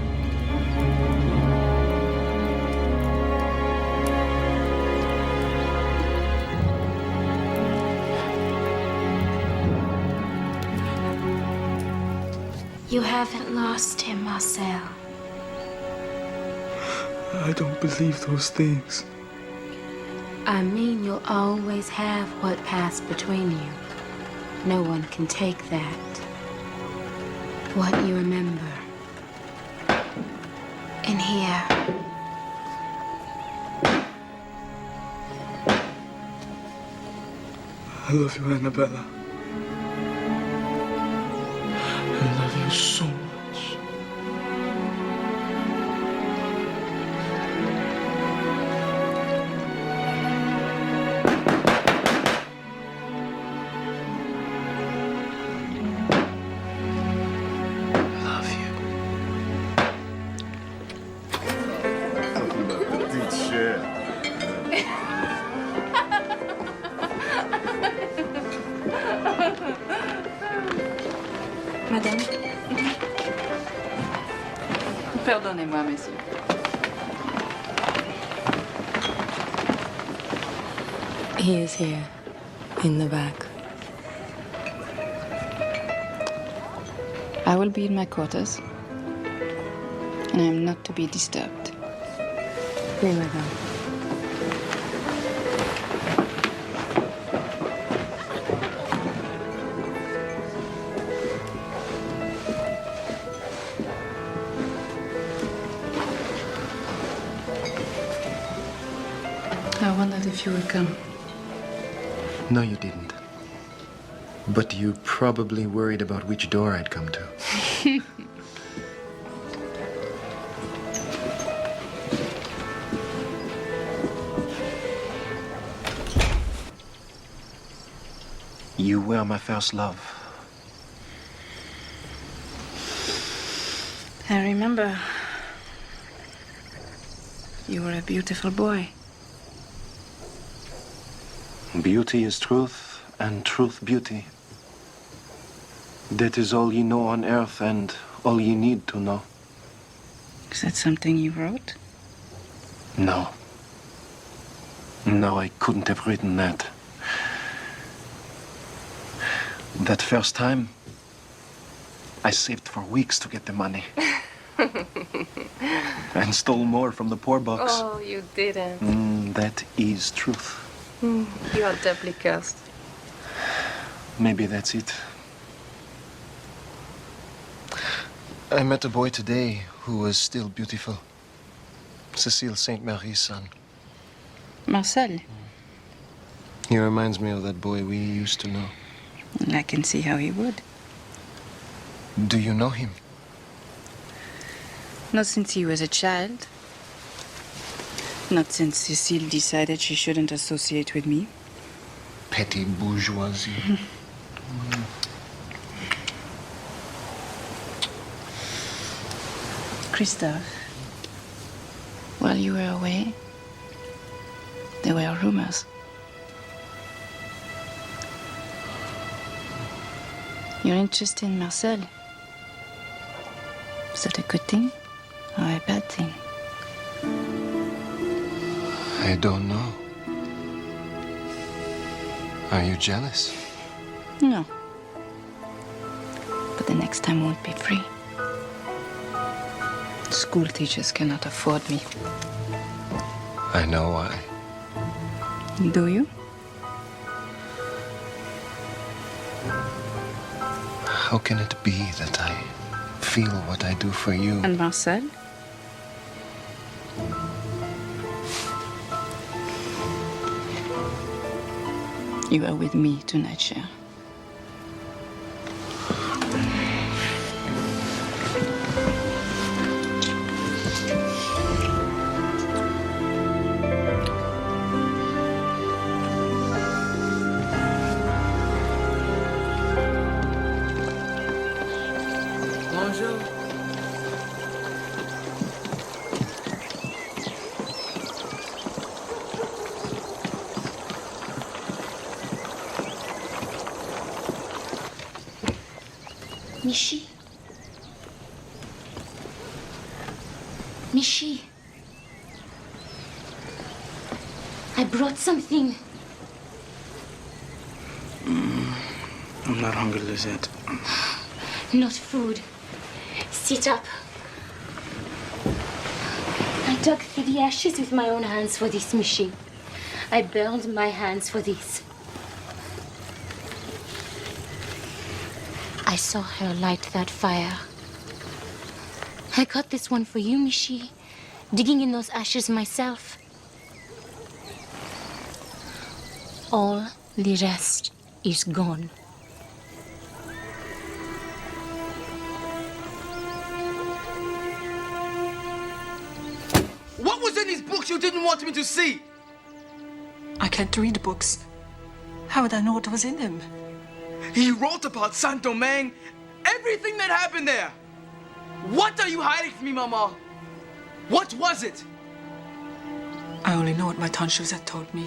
You haven't lost him, Marcel. I don't believe those things. I mean, you'll always have what passed between you. No one can take that. What you remember. In here. I love you, Annabella. I love you so much. Madame. Pardonnez-moi, monsieur. He is here, in the back. I will be in my quarters, and I am not to be disturbed. Oui, madame. I wondered if you would come. No, you didn't. But you probably worried about which door I'd come to. You were my first love. I remember. You were a beautiful boy. Beauty is truth, and truth beauty. That is all you know on earth and all you need to know. Is that something you wrote? No. No, I couldn't have written that. That first time, I saved for weeks to get the money. And stole more from the poor box. Oh, you didn't. That is truth. You are doubly cursed. Maybe that's it. I met a boy today who was still beautiful. Cecile St. Marie's son. Marcel? He reminds me of that boy we used to know. I can see how he would. Do you know him? Not since he was a child. Not since Cecile decided she shouldn't associate with me. Petty bourgeoisie. Christophe, while you were away, there were rumors. You're interested in Marcel. Is that a good thing or a bad thing? I don't know. Are you jealous? No. But the next time won't be free. School teachers cannot afford me. I know why. Do you? How can it be that I feel what I do for you? And Marcel? You are with me tonight, cher. Bonjour. Michi. Michi. I brought something. I'm not hungry, Lizette. Not food. Sit up. I dug through the ashes with my own hands for this, Michi. I burned my hands for this. I saw her light that fire. I got this one for you, Michi. Digging in those ashes myself. All the rest is gone. What was in these books you didn't want me to see? I can't read books. How would I know what was in them? He wrote about Saint-Domingue, everything that happened there. What are you hiding from me, Mama? What was it? I only know what my tante Josette told me.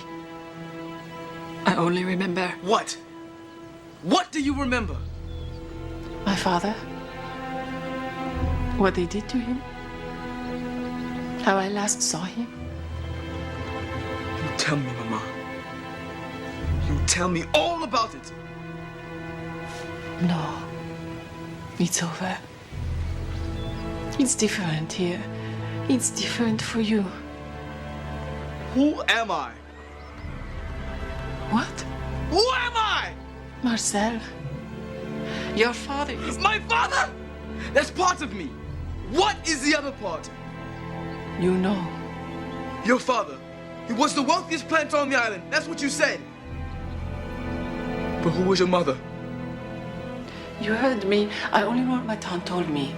I only remember... What? What do you remember? My father. What they did to him. How I last saw him. You tell me, Mama. You tell me all about it. No. It's over. It's different here. It's different for you. Who am I? What? Who am I? Marcel. Your father is... My father? That's part of me. What is the other part? You know. Your father. He was the wealthiest planter on the island. That's what you said. But who was your mother? You heard me. I only know what my tante told me.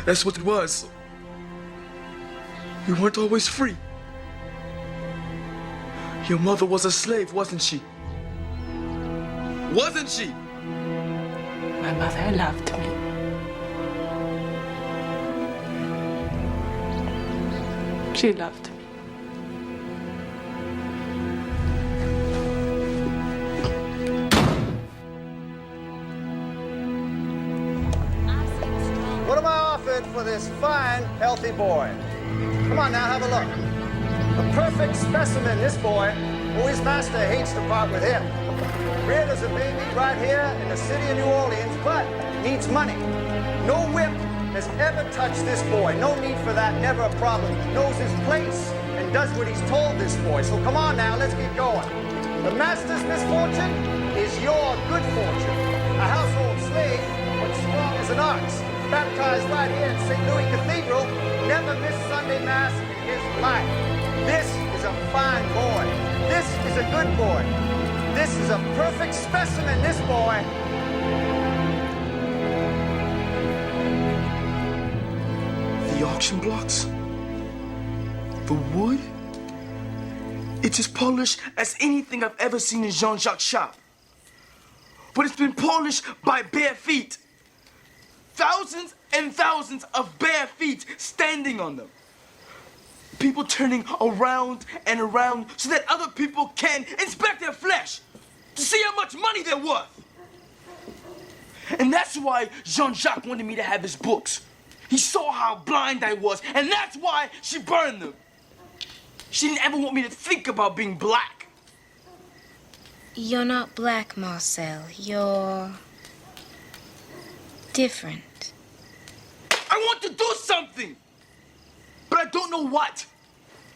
That's what it was. You weren't always free. Your mother was a slave, wasn't she? Wasn't she? My mother loved me. She loved me. What am I offered for this fine, healthy boy? Come on now, have a look. A perfect specimen, this boy, who his master hates to part with him. Reared as a baby right here in the city of New Orleans, but needs money. No whip has ever touched this boy. No need for that, never a problem. Knows his place and does what he's told, this boy. So come on now, let's get going. The master's misfortune is your good fortune. A household slave, but strong as an ox. Baptized right here in St. Louis Cathedral, never missed Sunday Mass in his life. This is a fine boy. This is a good boy. This is a perfect specimen, this boy. The auction blocks? The wood? It's as polished as anything I've ever seen in Jean-Jacques' shop. But it's been polished by bare feet. Thousands and thousands of bare feet standing on them. People turning around and around so that other people can inspect their flesh to see how much money they're worth. And that's why Jean-Jacques wanted me to have his books. He saw how blind I was, and that's why she burned them. She didn't ever want me to think about being black. You're not black, Marcel. You're different. I want to do something, but I don't know what.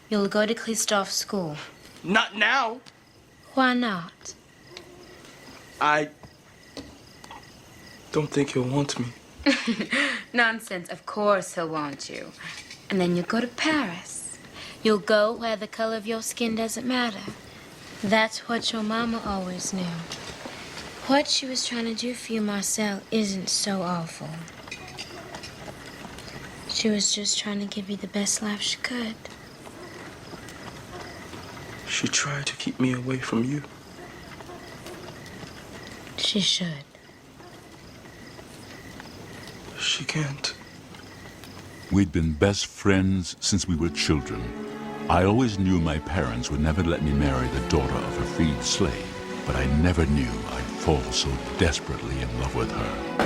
You'll go to Christophe's school. Not now. Why not? I don't think he'll want me. Nonsense. Of course he'll want you. And then you'll go to Paris. You'll go where the color of your skin doesn't matter. That's what your mama always knew. What she was trying to do for you, Marcel, isn't so awful. She was just trying to give you the best life she could. She tried to keep me away from you. She should. She can't. We'd been best friends since we were children. I always knew my parents would never let me marry the daughter of a freed slave, but I never knew I'd fall so desperately in love with her.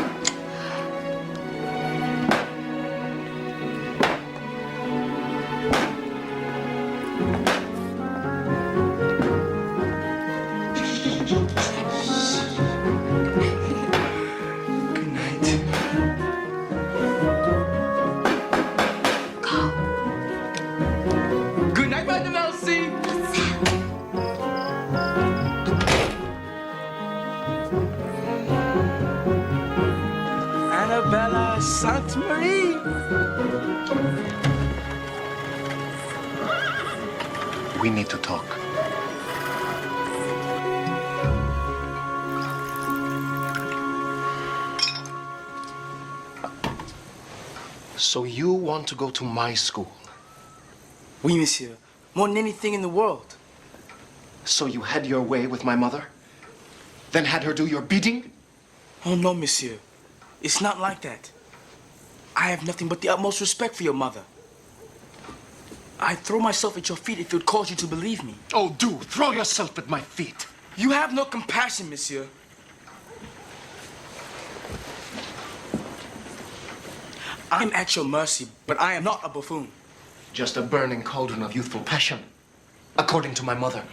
We need to talk. So you want to go to my school? Oui, monsieur. More than anything in the world. So you had your way with my mother? Then had her do your bidding? Oh, no, monsieur. It's not like that. I have nothing but the utmost respect for your mother. I'd throw myself at your feet if it would cause you to believe me. Oh, do throw yourself at my feet. You have no compassion, monsieur. I'm at your mercy, but I am not a buffoon. Just a burning cauldron of youthful passion, according to my mother.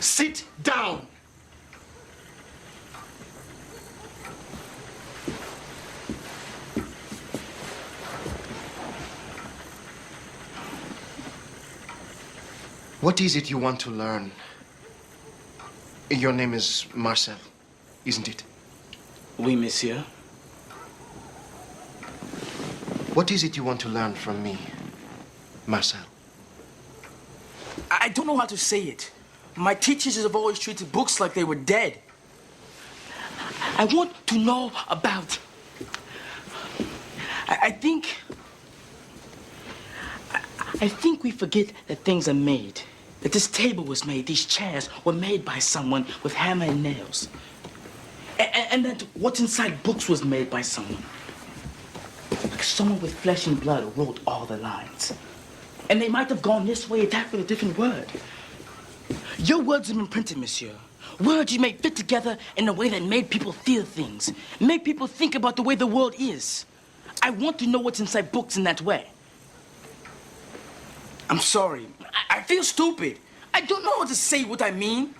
Sit down! What is it you want to learn? Your name is Marcel, isn't it? Oui, monsieur. What is it you want to learn from me, Marcel? I don't know how to say it. My teachers have always treated books like they were dead. I want to know about... I think we forget that things are made. That this table was made, these chairs were made by someone with hammer and nails. And that what's inside books was made by someone. Like someone with flesh and blood wrote all the lines. And they might have gone this way or that with a different word. Your words have been printed, monsieur. Words you made fit together in a way that made people feel things. Made people think about the way the world is. I want to know what's inside books in that way. I'm sorry. I feel stupid. I don't know how to say what I mean.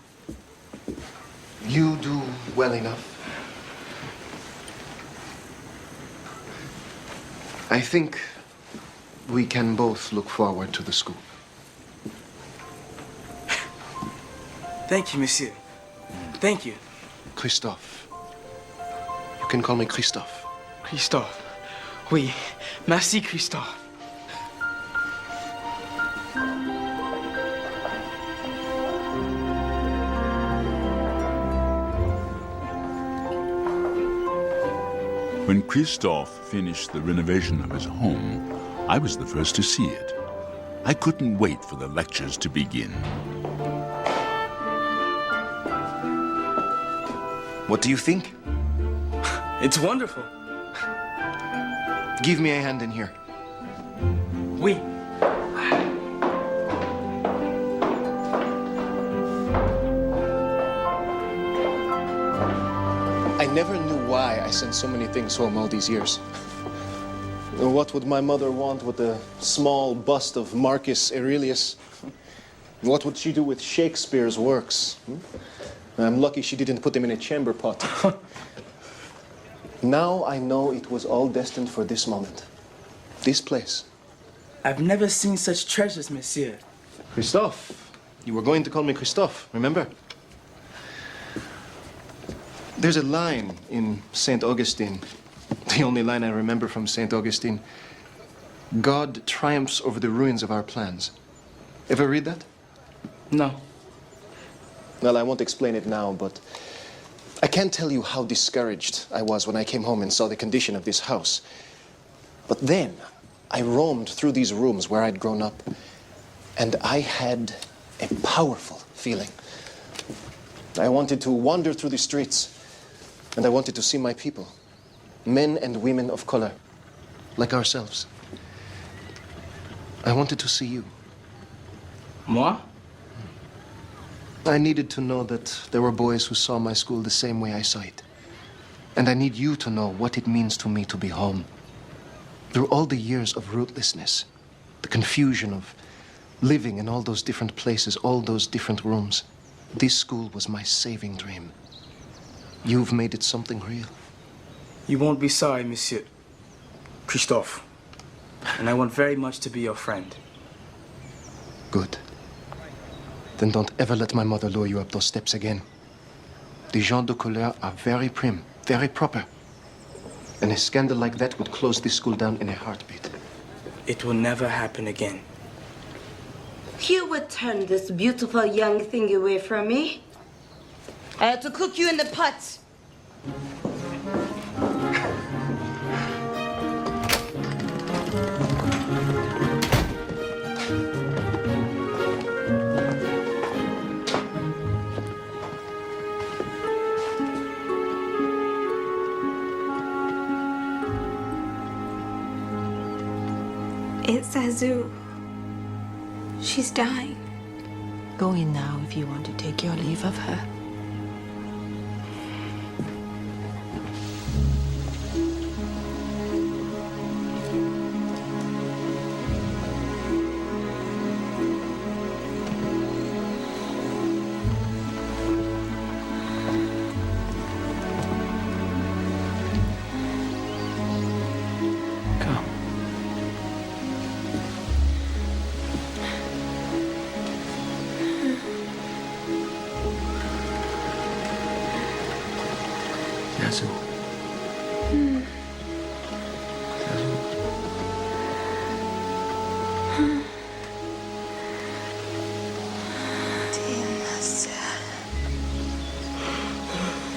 You do well enough. I think we can both look forward to the school. Thank you, monsieur. Thank you. Christophe. You can call me Christophe. Christophe. Oui. Merci, Christophe. When Christophe finished the renovation of his home, I was the first to see it. I couldn't wait for the lectures to begin. What do you think? It's wonderful. Give me a hand in here. Oui. I never knew why I sent so many things home all these years. What would my mother want with a small bust of Marcus Aurelius? What would she do with Shakespeare's works? I'm lucky she didn't put them in a chamber pot. Now I know it was all destined for this moment. This place. I've never seen such treasures, monsieur. Christophe. You were going to call me Christophe, remember? There's a line in St. Augustine, the only line I remember from St. Augustine. God triumphs over the ruins of our plans. Ever read that? No. Well, I won't explain it now, but I can't tell you how discouraged I was when I came home and saw the condition of this house. But then I roamed through these rooms where I'd grown up, and I had a powerful feeling. I wanted to wander through the streets, and I wanted to see my people, men and women of color, like ourselves. I wanted to see you. Moi? I needed to know that there were boys who saw my school the same way I saw it. And I need you to know what it means to me to be home. Through all the years of rootlessness, the confusion of living in all those different places, all those different rooms, this school was my saving dream. You've made it something real. You won't be sorry, monsieur. Christophe. And I want very much to be your friend. Good. Then don't ever let my mother lure you up those steps again. The gens de couleur are very prim, very proper. And a scandal like that would close this school down in a heartbeat. It will never happen again. You would turn this beautiful young thing away from me. I had to cook you in the pot. It's Azu. She's dying. Go in now if you want to take your leave of her.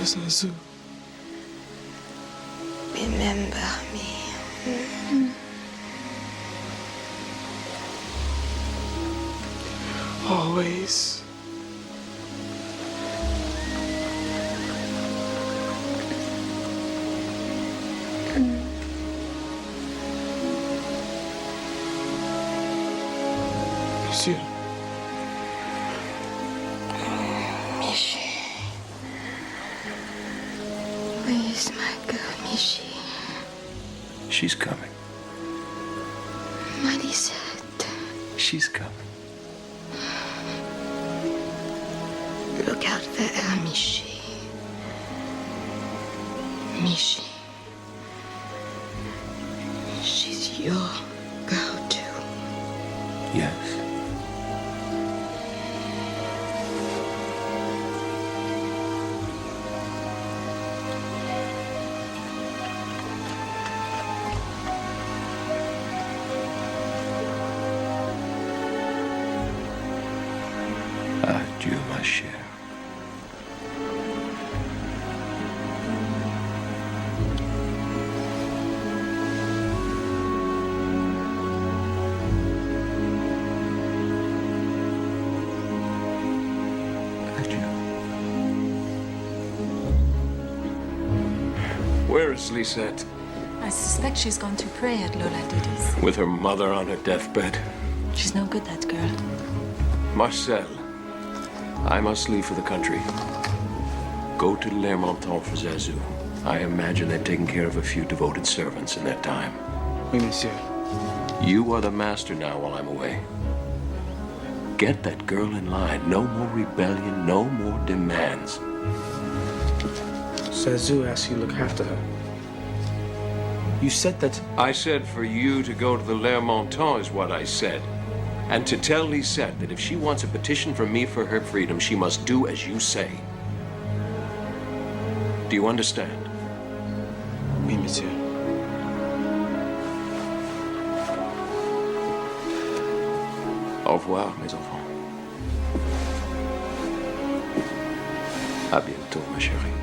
Jasmine. Azu. Remember me. Always. Monsieur. Michi. Where's my girl, Michi? She's coming. What is it? She's coming. Look out for her, Michi. Michi. She's your girl, too. Yes. Adieu, ma chère. Where is Lisette? I suspect she's gone to pray at Lola Didi's. With her mother on her deathbed. She's no good, that girl. Marcel, I must leave for the country. Go to Lermonton for Zazu. I imagine they've taken care of a few devoted servants in that time. Oui, monsieur. You are the master now while I'm away. Get that girl in line. No more rebellion, no more demands. Zazu asked you to look after her. You said that... I said for you to go to the Lermonton is what I said. And to tell Lisette that if she wants a petition from me for her freedom, she must do as you say. Do you understand? Oui, monsieur. Au revoir, mes enfants. À bientôt, ma chérie.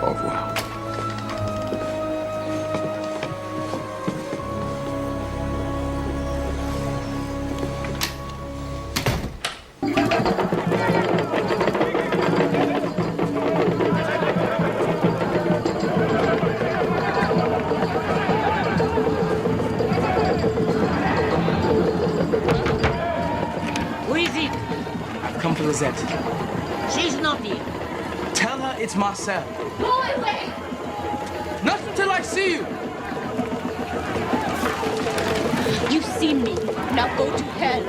Au revoir. Who is it? I've come for Lisette. She's not here. Tell her it's Marcel. Go away! Not until I see you! You've seen me. Now go to hell.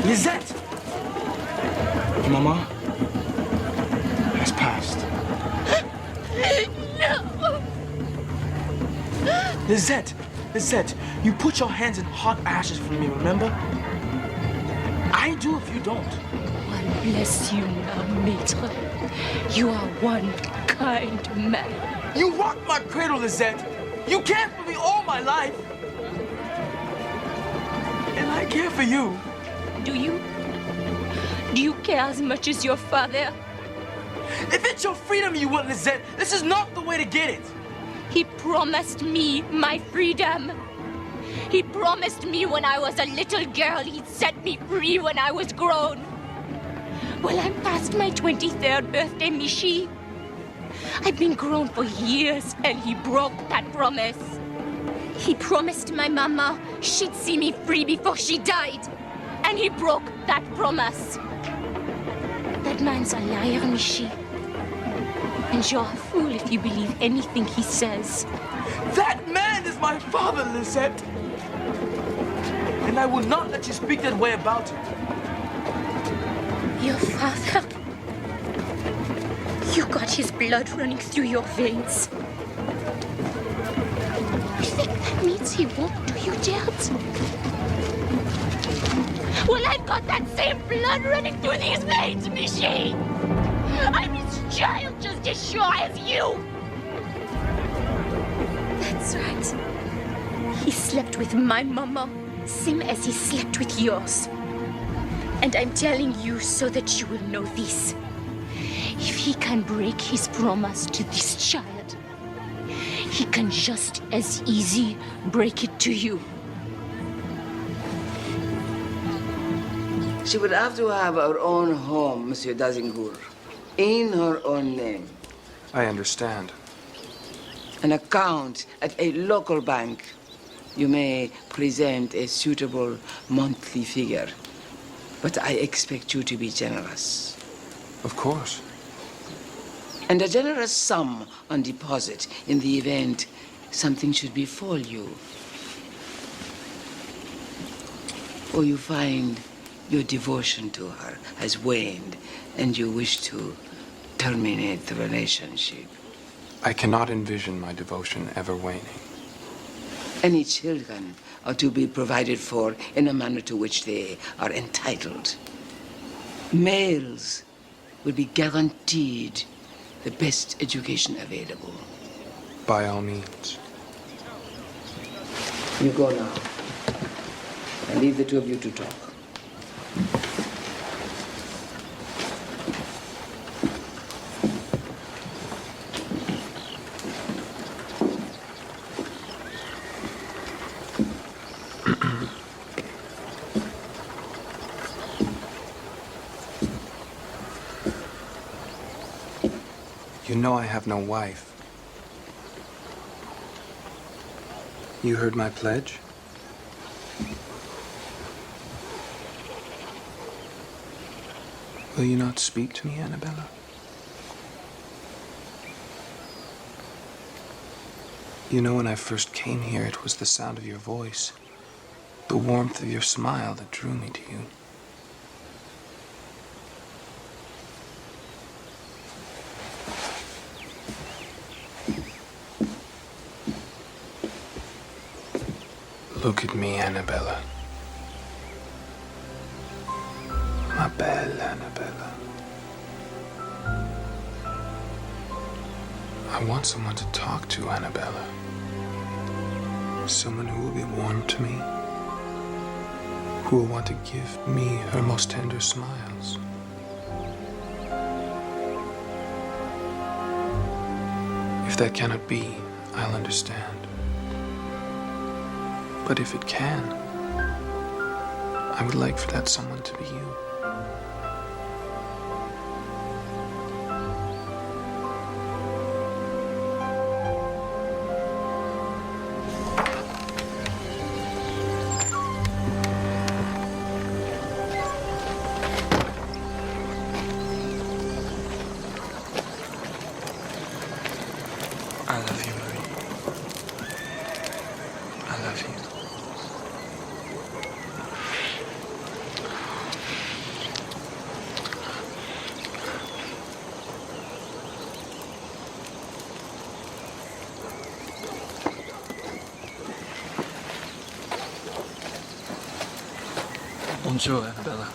Lisette! Mama has passed. Lisette, you put your hands in hot ashes for me, remember? I do if you don't. One bless you now, maître. You are one kind man. You rocked my cradle, Lisette. You cared for me all my life. And I care for you. Do you? Do you care as much as your father? If it's your freedom you want, Lisette, this is not the way to get it. He promised me my freedom. He promised me when I was a little girl he'd set me free when I was grown. Well, I'm past my 23rd birthday, Michi. I've been grown for years, and he broke that promise. He promised my mama she'd see me free before she died, and he broke that promise. That man's a liar, Michi. And you're a fool if you believe anything he says. That man is my father, Lisette. And I will not let you speak that way about him. Your father? You got his blood running through your veins. You think that means he won't do you dirt? Well, I've got that same blood running through these veins, Michi! I'm his child just as sure as you! That's right. He slept with my mama, same as he slept with yours. And I'm telling you so that you will know this. If he can break his promise to this child, he can just as easy break it to you. She would have to have her own home, Monsieur Dazingour, in her own name. I understand. An account at a local bank. You may present a suitable monthly figure, but I expect you to be generous. Of course. And a generous sum on deposit in the event something should befall you. Or you find your devotion to her has waned and you wish to terminate the relationship. I cannot envision my devotion ever waning. Any children are to be provided for in a manner to which they are entitled. Males will be guaranteed the best education available. By all means. You go now. I leave the two of you to talk. You know I have no wife. You heard my pledge? Will you not speak to me, Annabella? You know, when I first came here, it was the sound of your voice, the warmth of your smile that drew me to you. Look at me, Annabella. Ma belle Annabella. I want someone to talk to, Annabella. Someone who will be warm to me, who will want to give me her most tender smiles. If that cannot be, I'll understand. But if it can, I would like for that someone to be you. I love you, Marie. I love you. Bonjour, Annabella.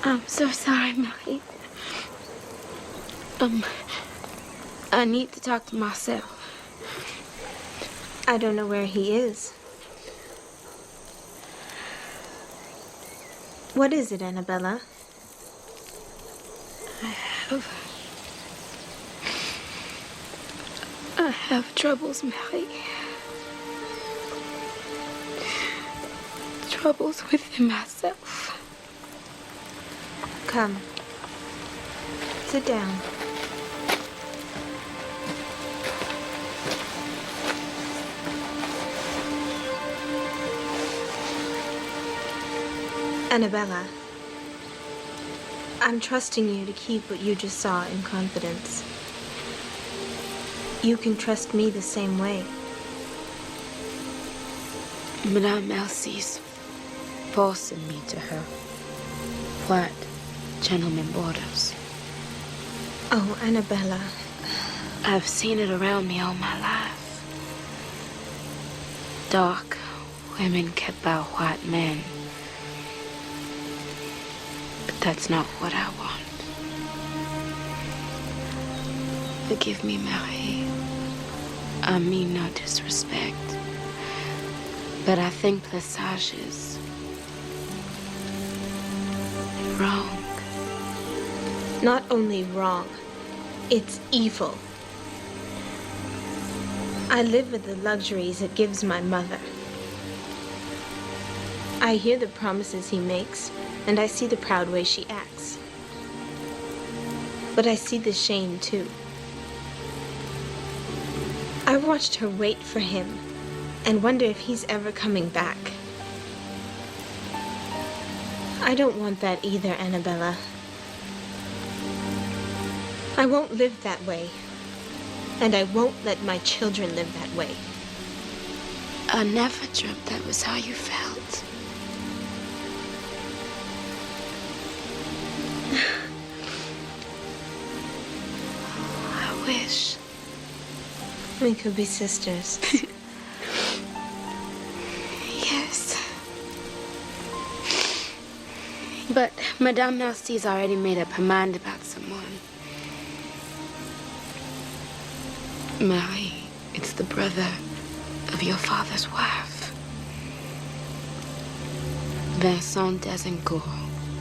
I'm so sorry, Marie. I need to talk to Marcel. I don't know where he is. What is it, Annabella? I have troubles, Marie. Troubles within myself. Come. Sit down. Annabella, I'm trusting you to keep what you just saw in confidence. You can trust me the same way. Madame Elsie's forcing me to her. White gentlemen boarders. Oh, Annabella. I've seen it around me all my life. Dark women kept by white men. But that's not what I want. Forgive me, Marie. I mean no disrespect. But I think Lesage is wrong. Not only wrong, it's evil. I live with the luxuries it gives my mother. I hear the promises he makes, and I see the proud way she acts. But I see the shame, too. I watched her wait for him and wonder if he's ever coming back. I don't want that either, Annabella. I won't live that way. And I won't let my children live that way. I never dreamt that was how you felt. I wish we could be sisters. Yes. But Madame Nastie's already made up her mind about someone. Marie, it's the brother of your father's wife. Vincent Desincourt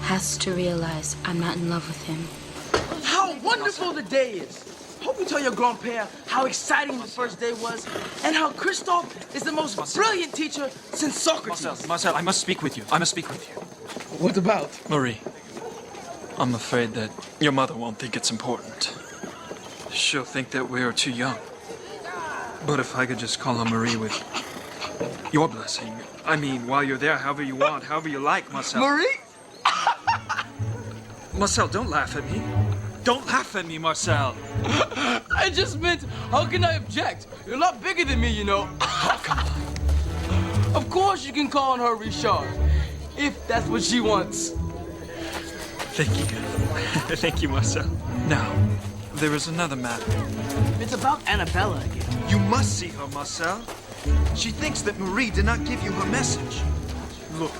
has to realize I'm not in love with him. How wonderful the day is! Hope you tell your grandpère how exciting the first day was, and how Christophe is the most brilliant teacher since Socrates. Marcel, I must speak with you. I must speak with you. What about? Marie, I'm afraid that your mother won't think it's important. She'll think that we are too young. But if I could just call her Marie with your blessing. I mean, while you're there, however you want, however you like, Marcel. Marie? Marcel, don't laugh at me. Don't laugh at me, Marcel. I just meant, how can I object? You're a lot bigger than me, you know. Oh, come on. Of course you can call on her Ri'chard, if that's what she wants. Thank you. Thank you, Marcel. Now, there is another matter. It's about Annabella again. You must see her, Marcel. She thinks that Marie did not give you her message. Look,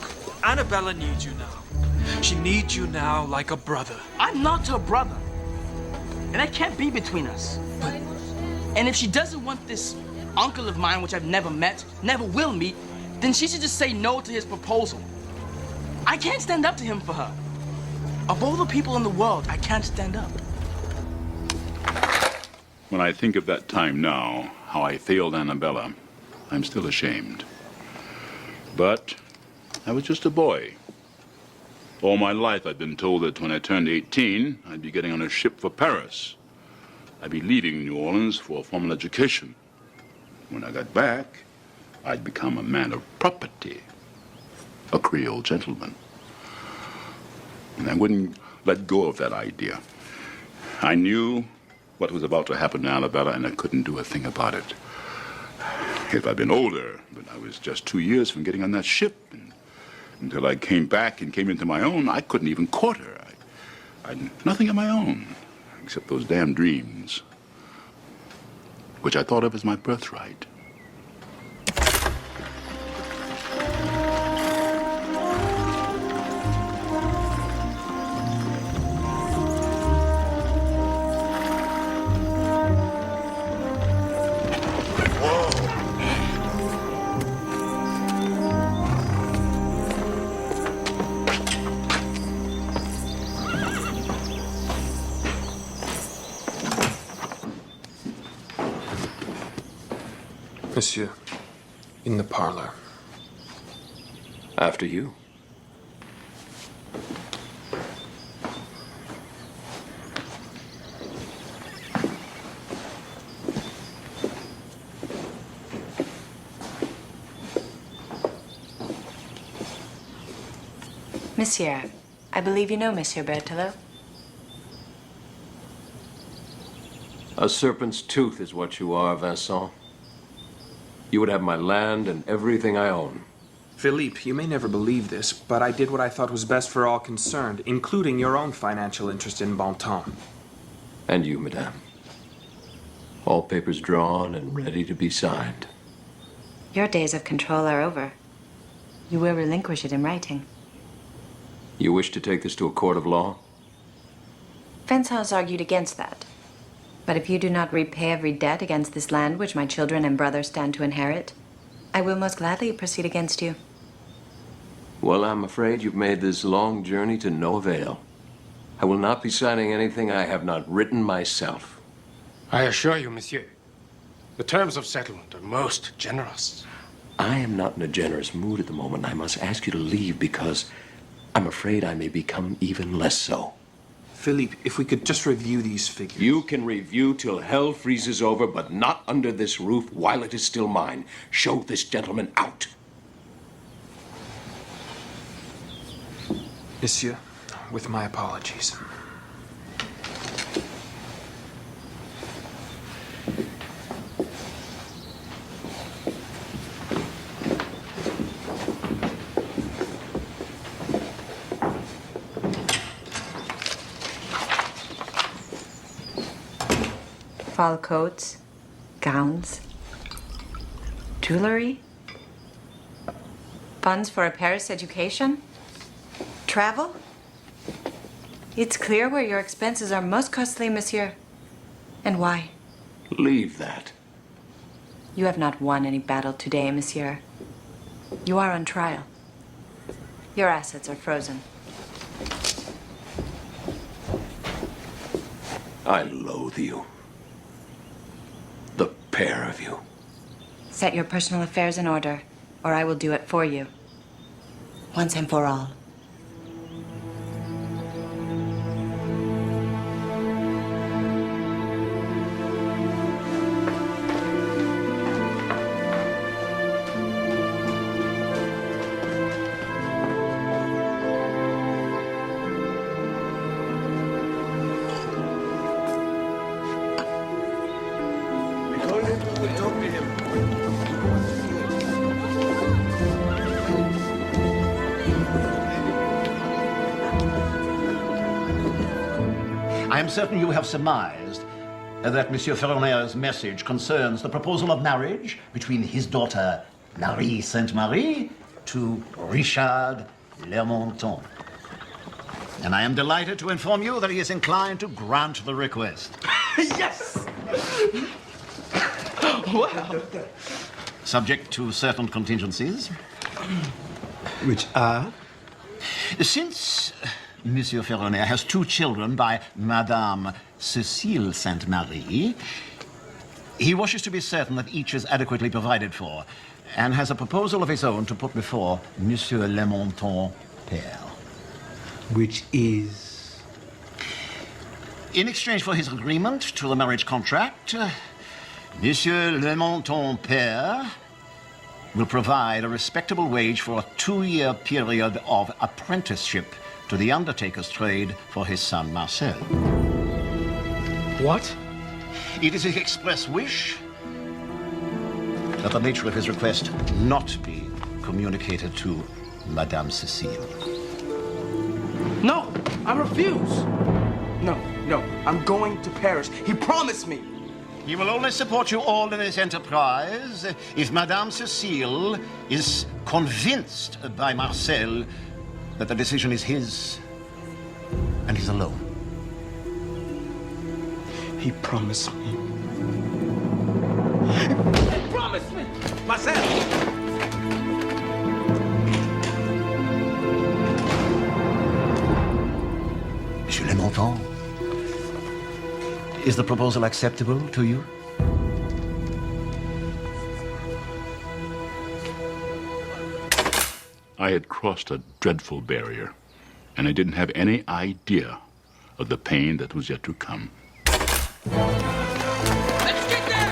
Annabella needs you now. She needs you now like a brother. I'm not her brother. And that can't be between us. But... And if she doesn't want this uncle of mine, which I've never met, never will meet, then she should just say no to his proposal. I can't stand up to him for her. Of all the people in the world, I can't stand up. When I think of that time now, how I failed Annabella, I'm still ashamed. But I was just a boy. All my life I'd been told that when I turned 18, I'd be getting on a ship for Paris. I'd be leaving New Orleans for a formal education. When I got back, I'd become a man of property, a Creole gentleman. And I wouldn't let go of that idea. I knew what was about to happen to Annabella, and I couldn't do a thing about it. if I'd been older, but I was just 2 years from getting on that ship. And until I came back and came into my own, I couldn't even court her. I had nothing of my own, except those damn dreams, which I thought of as my birthright. Monsieur, in the parlor. After you. Monsieur, I believe you know Monsieur Berthelot. A serpent's tooth is what you are, Vincent. You would have my land and everything I own. Philippe, you may never believe this, but I did what I thought was best for all concerned, including your own financial interest in Bontemps. And you, madame. All papers drawn and ready to be signed. Your days of control are over. You will relinquish it in writing. You wish to take this to a court of law? Vincent has argued against that. But if you do not repay every debt against this land which my children and brother stand to inherit, I will most gladly proceed against you. Well, I'm afraid you've made this long journey to no avail. I will not be signing anything I have not written myself. I assure you, monsieur, the terms of settlement are most generous. I am not in a generous mood at the moment. I must ask you to leave because I'm afraid I may become even less so. Philippe, if we could just review these figures. You can review till hell freezes over, but not under this roof while it is still mine. Show this gentleman out. Monsieur, with my apologies. Fall coats, gowns, jewelry, funds for a Paris education, travel. It's clear where your expenses are most costly, monsieur. And why? Leave that. You have not won any battle today, monsieur. You are on trial. Your assets are frozen. I loathe you. The pair of you. Set your personal affairs in order, or I will do it for you. Once and for all. I am certain you have surmised that Monsieur Ferronner's message concerns the proposal of marriage between his daughter, Marie Sainte-Marie, to Ri'chard Lermonton. And I am delighted to inform you that he is inclined to grant the request. Yes! Wow. Subject to certain contingencies. Which are? Since Monsieur Ferronner has 2 children by Madame Cécile Sainte-Marie, he wishes to be certain that each is adequately provided for, and has a proposal of his own to put before Monsieur Lermonton père. Which is? In exchange for his agreement to the marriage contract, Monsieur Lermonton père will provide a respectable wage for a 2-year period of apprenticeship to the undertaker's trade for his son Marcel. What? It is his express wish that the nature of his request not be communicated to Madame Cécile. No, I refuse. No, I'm going to Paris. He promised me. He will only support you all in this enterprise if Madame Cécile is convinced by Marcel that the decision is his and his alone. He promised me. He promised me! Marcel! Monsieur le Montant, is the proposal acceptable to you? I had crossed a dreadful barrier, and I didn't have any idea of the pain that was yet to come. Let's get there!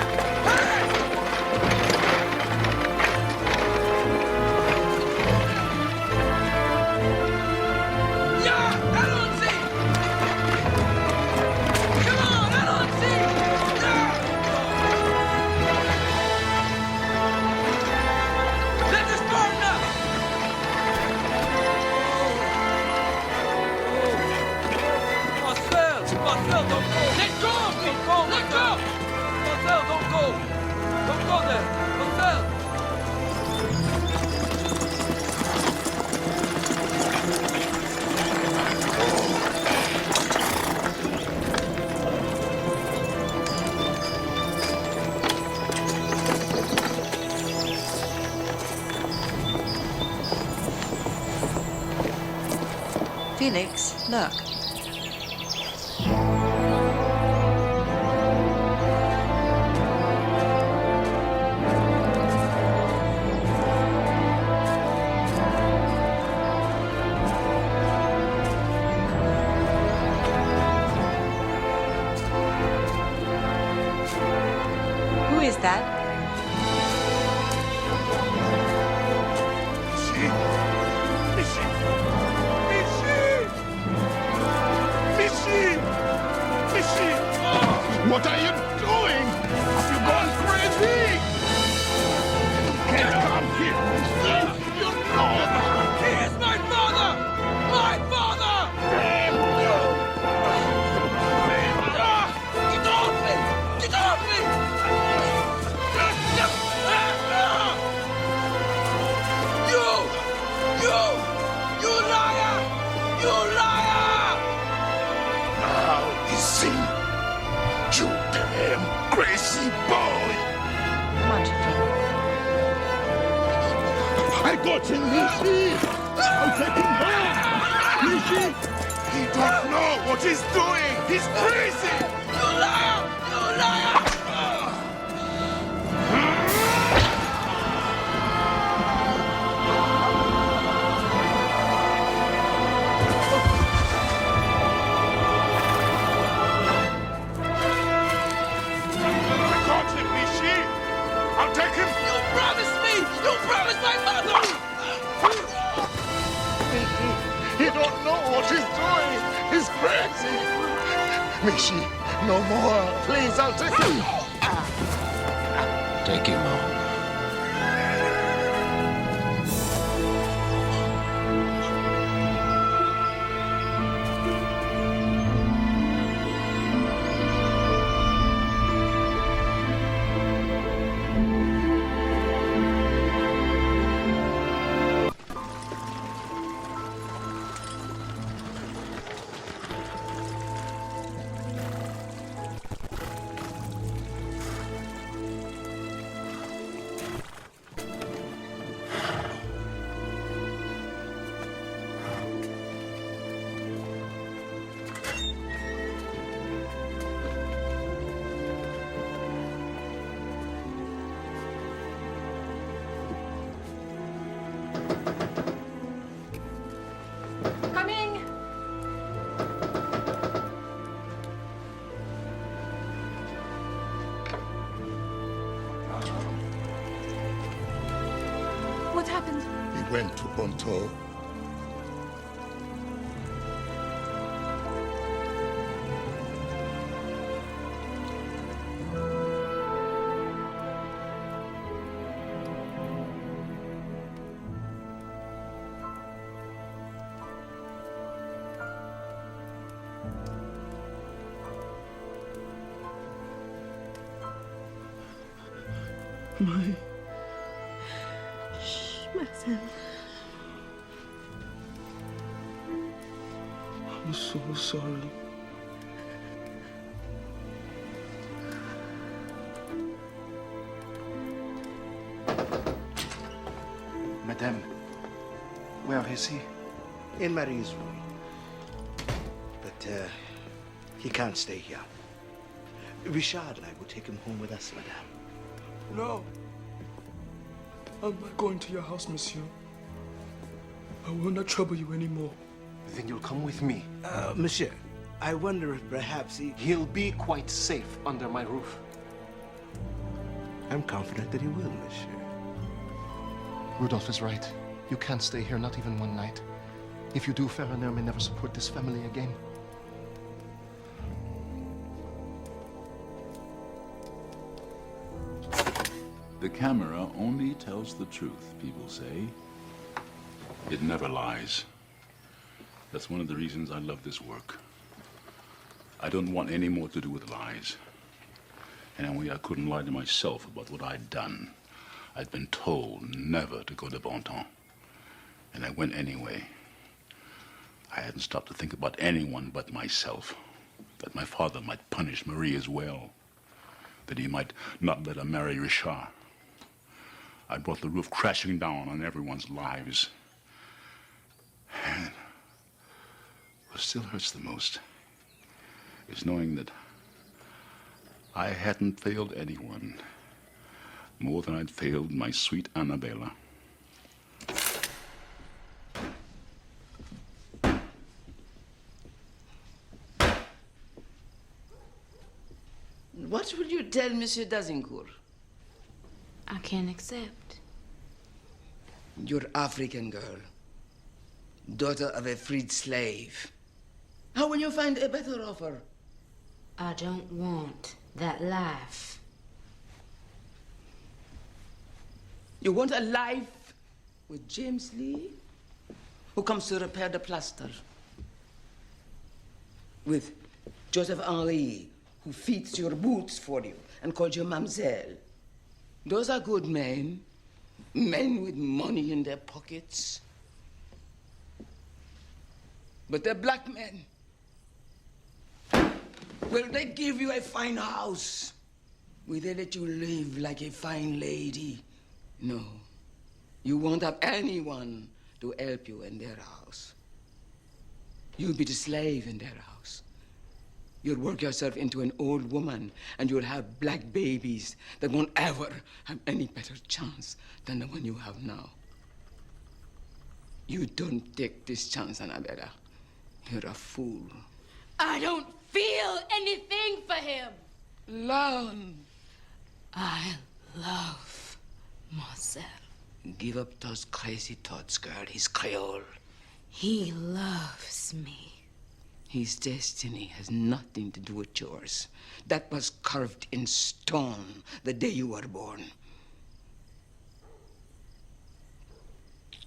Felix, look. Who is that? What are you doing? Have you gone crazy? You can't come here. You know that. He is my father! My father! Damn you! Get off me! Get off me! You liar! You liar! Now you see. You damn crazy boy! Come on, Children. I got him, Michi! I'll take him home! Michi! He don't know what he's doing! He's crazy! You liar! You liar! I'll take him! You promised me! You promised my mother! He don't know what he's doing! He's crazy! Michi, no more! Please, I'll take him! Take him home. What happened? He went to Bonto. Shh, Marcel. I'm so sorry. Madame, where is he? In Marie's room. But he can't stay here. Ri'chard and I will take him home with us, madame. No. I'm not going to your house, monsieur. I will not trouble you anymore. Then you'll come with me. Monsieur, I wonder if perhaps He'll be quite safe under my roof. I'm confident that he will, monsieur. Rudolph is right. You can't stay here, not even one night. If you do, Ferronaire may never support this family again. The camera only tells the truth, people say. It never lies. That's one of the reasons I love this work. I don't want any more to do with lies. And I couldn't lie to myself about what I'd done. I'd been told never to go to Bonton. And I went anyway. I hadn't stopped to think about anyone but myself. That my father might punish Marie as well. That he might not let her marry Ri'chard. I brought the roof crashing down on everyone's lives. And what still hurts the most is knowing that I hadn't failed anyone more than I'd failed my sweet Annabella. What will you tell Monsieur d'Azincourt? I can't accept. You're African girl, daughter of a freed slave. How will you find a better offer? I don't want that life. You want a life with James Lee, who comes to repair the plaster? With Joseph Henri, who feeds your boots for you and calls you Mademoiselle? Those are good men. Men with money in their pockets. But they're black men. Will they give you a fine house? Will they let you live like a fine lady? No. You won't have anyone to help you in their house. You'll be the slave in their house. You'll work yourself into an old woman, and you'll have black babies that won't ever have any better chance than the one you have now. You don't take this chance, Annabella. You're a fool. I don't feel anything for him. Learn. I love Marcel. Give up those crazy thoughts, girl. He's Creole. He loves me. His destiny has nothing to do with yours. That was carved in stone the day you were born.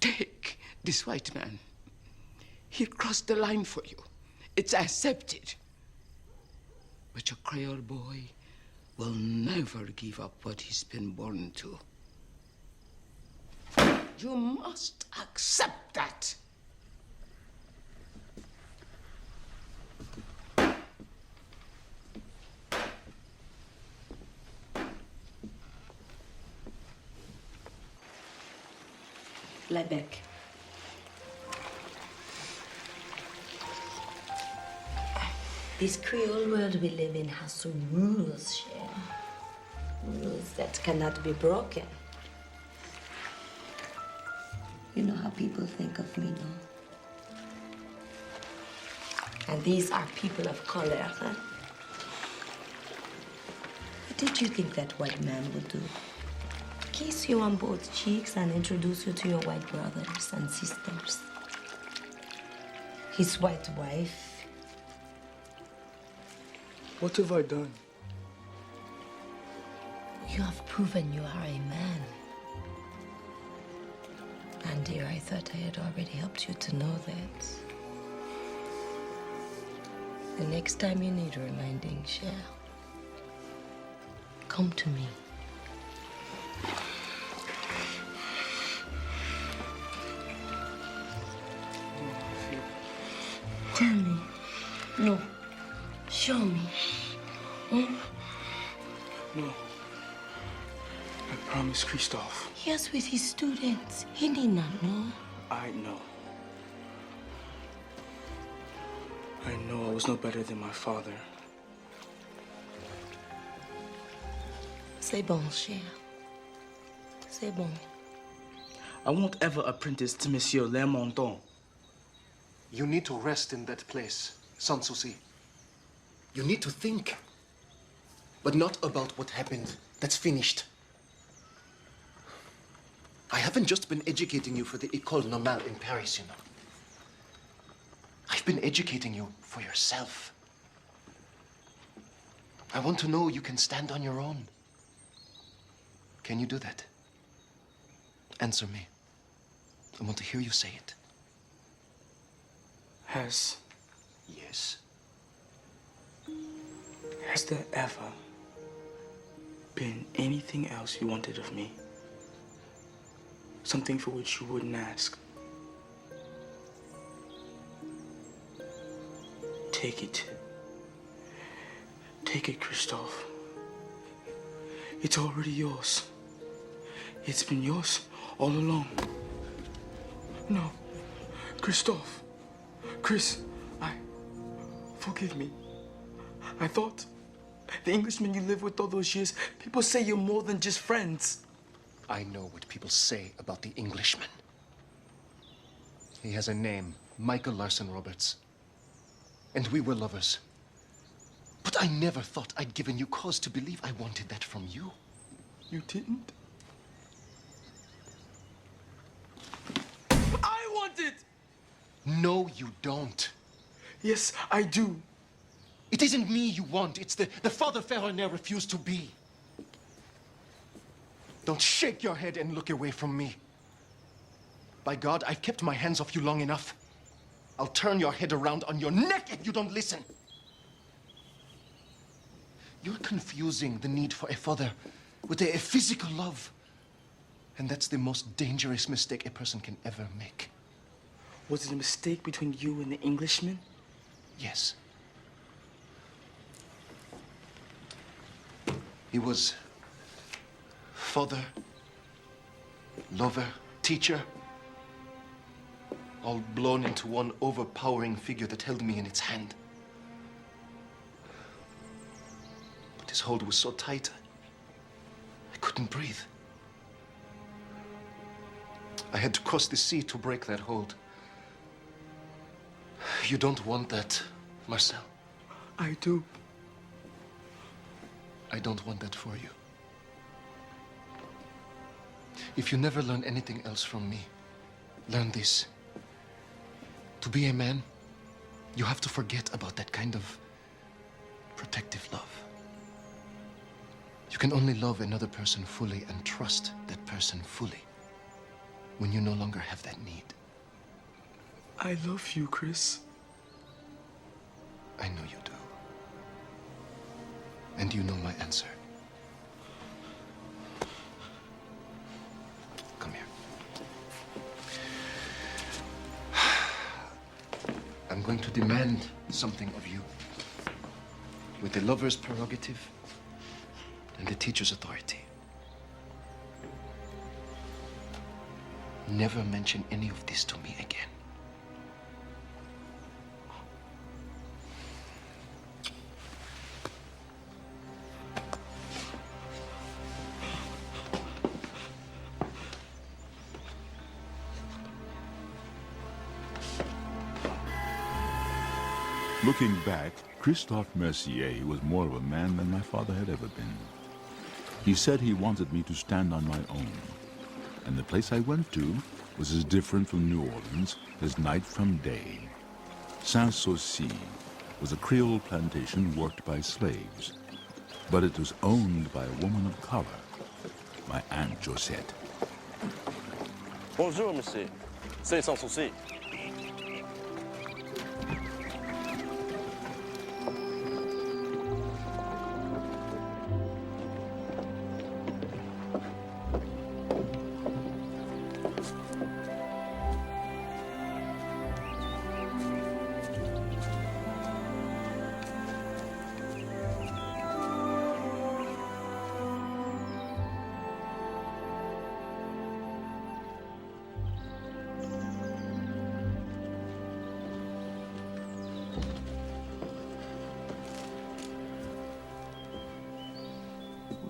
Take this white man. He crossed the line for you. It's accepted. But your Creole boy will never give up what he's been born to. You must accept that. Lebec. This Creole world we live in has some rules, Cher. Rules that cannot be broken. You know how people think of me, no? And these are people of color, huh? What did you think that white man would do? Kiss you on both cheeks and introduce you to your white brothers and sisters. His white wife. What have I done? You have proven you are a man. And dear, I thought I had already helped you to know that. The next time you need reminding, Cher, come to me. Tell me. No. Show me. Hmm? No. I promise, Christophe. He was with his students. He did not know. I know. I know I was no better than my father. C'est bon, cher. C'est bon. I won't ever apprentice to Monsieur Lermonton. You need to rest in that place, sans souci. You need to think. But not about what happened. That's finished. I haven't just been educating you for the École Normale in Paris, you know. I've been educating you for yourself. I want to know you can stand on your own. Can you do that? Answer me. I want to hear you say it. Has there ever been anything else you wanted of me? Something for which you wouldn't ask? Take it. Take it, Christophe. It's already yours. It's been yours all along. No. Christophe. Chris, forgive me. I thought the Englishman you lived with all those years, people say you're more than just friends. I know what people say about the Englishman. He has a name, Michael Larson Roberts. And we were lovers. But I never thought I'd given you cause to believe I wanted that from you. You didn't? I want it! No, you don't. Yes, I do. It isn't me you want. It's the Father Ferronaire refused to be. Don't shake your head and look away from me. By God, I've kept my hands off you long enough. I'll turn your head around on your neck if you don't listen. You're confusing the need for a father with a physical love. And that's the most dangerous mistake a person can ever make. Was it a mistake between you and the Englishman? Yes. He was father, lover, teacher, all blown into one overpowering figure that held me in its hand. But his hold was so tight, I couldn't breathe. I had to cross the sea to break that hold. You don't want that, Marcel. I do. I don't want that for you. If you never learn anything else from me, learn this. To be a man, you have to forget about that kind of protective love. You can only love another person fully and trust that person fully when you no longer have that need. I love you, Chris. I know you do. And you know my answer. Come here. I'm going to demand something of you. With the lover's prerogative and the teacher's authority. Never mention any of this to me again. Looking back, Christophe Mercier was more of a man than my father had ever been. He said he wanted me to stand on my own. And the place I went to was as different from New Orleans as night from day. Saint-Saucy was a Creole plantation worked by slaves. But it was owned by a woman of color, my Aunt Josette. Bonjour, monsieur. C'est Saint-Saucy.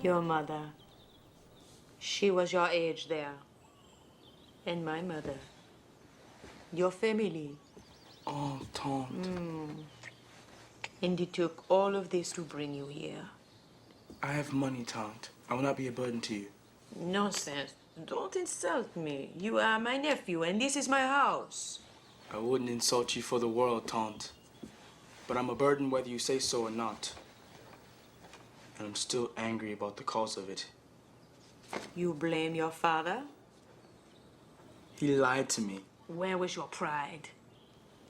Your mother. She was your age there. And my mother. Your family. Oh, Tante. And it took all of this to bring you here. I have money, Tante. I will not be a burden to you. Nonsense. Don't insult me. You are my nephew, and this is my house. I wouldn't insult you for the world, Tante. But I'm a burden whether you say so or not. And I'm still angry about the cause of it. You blame your father? He lied to me. Where was your pride?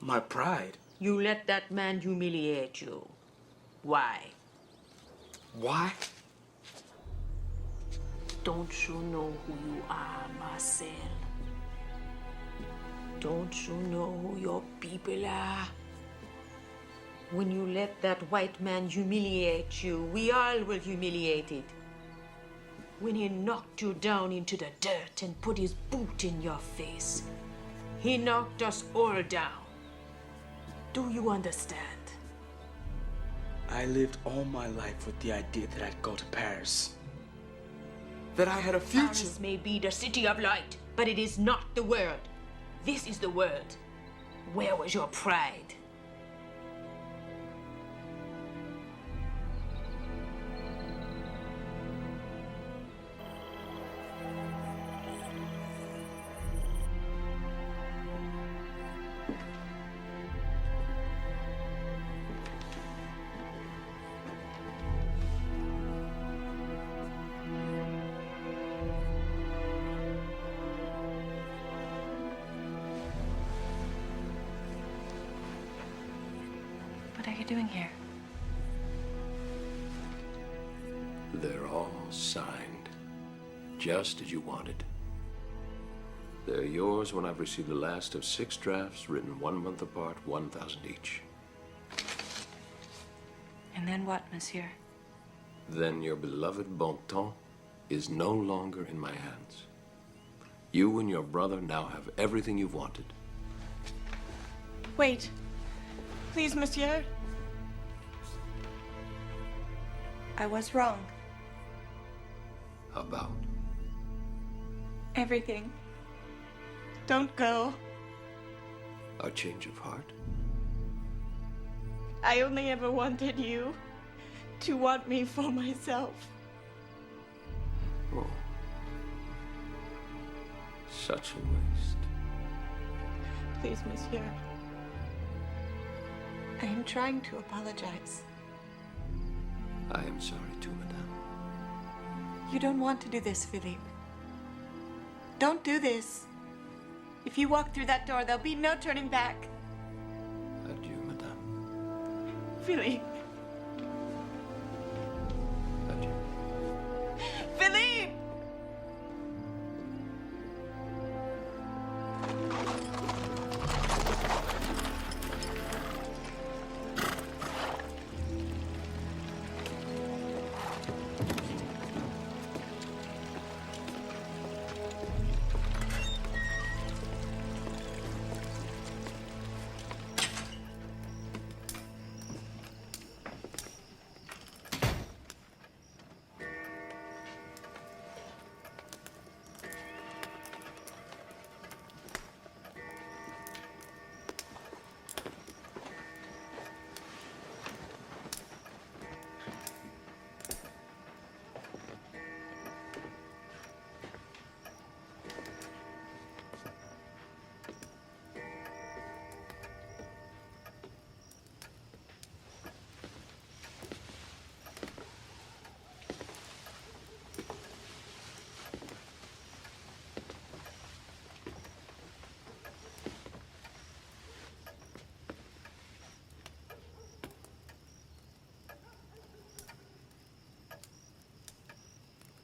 My pride? You let that man humiliate you. Why? Why? Don't you know who you are, Marcel? Don't you know who your people are? When you let that white man humiliate you, we all were humiliated. When he knocked you down into the dirt and put his boot in your face, he knocked us all down. Do you understand? I lived all my life with the idea that I'd go to Paris. That I had a future. Paris may be the city of light, but it is not the world. This is the world. Where was your pride? What are you doing here? They're all signed, just as you wanted. They're yours when I've received the last of 6 drafts, written 1 month apart, 1,000 each. And then what, monsieur? Then your beloved Bontemps is no longer in my hands. You and your brother now have everything you've wanted. Wait. Please, monsieur. I was wrong. About? Everything. Don't go. A change of heart? I only ever wanted you to want me for myself. Oh. Such a waste. Please, monsieur. I am trying to apologize. I am sorry too, madame. You don't want to do this, Philippe. Don't do this. If you walk through that door, there'll be no turning back. Adieu, madame. Philippe. Adieu. Philippe!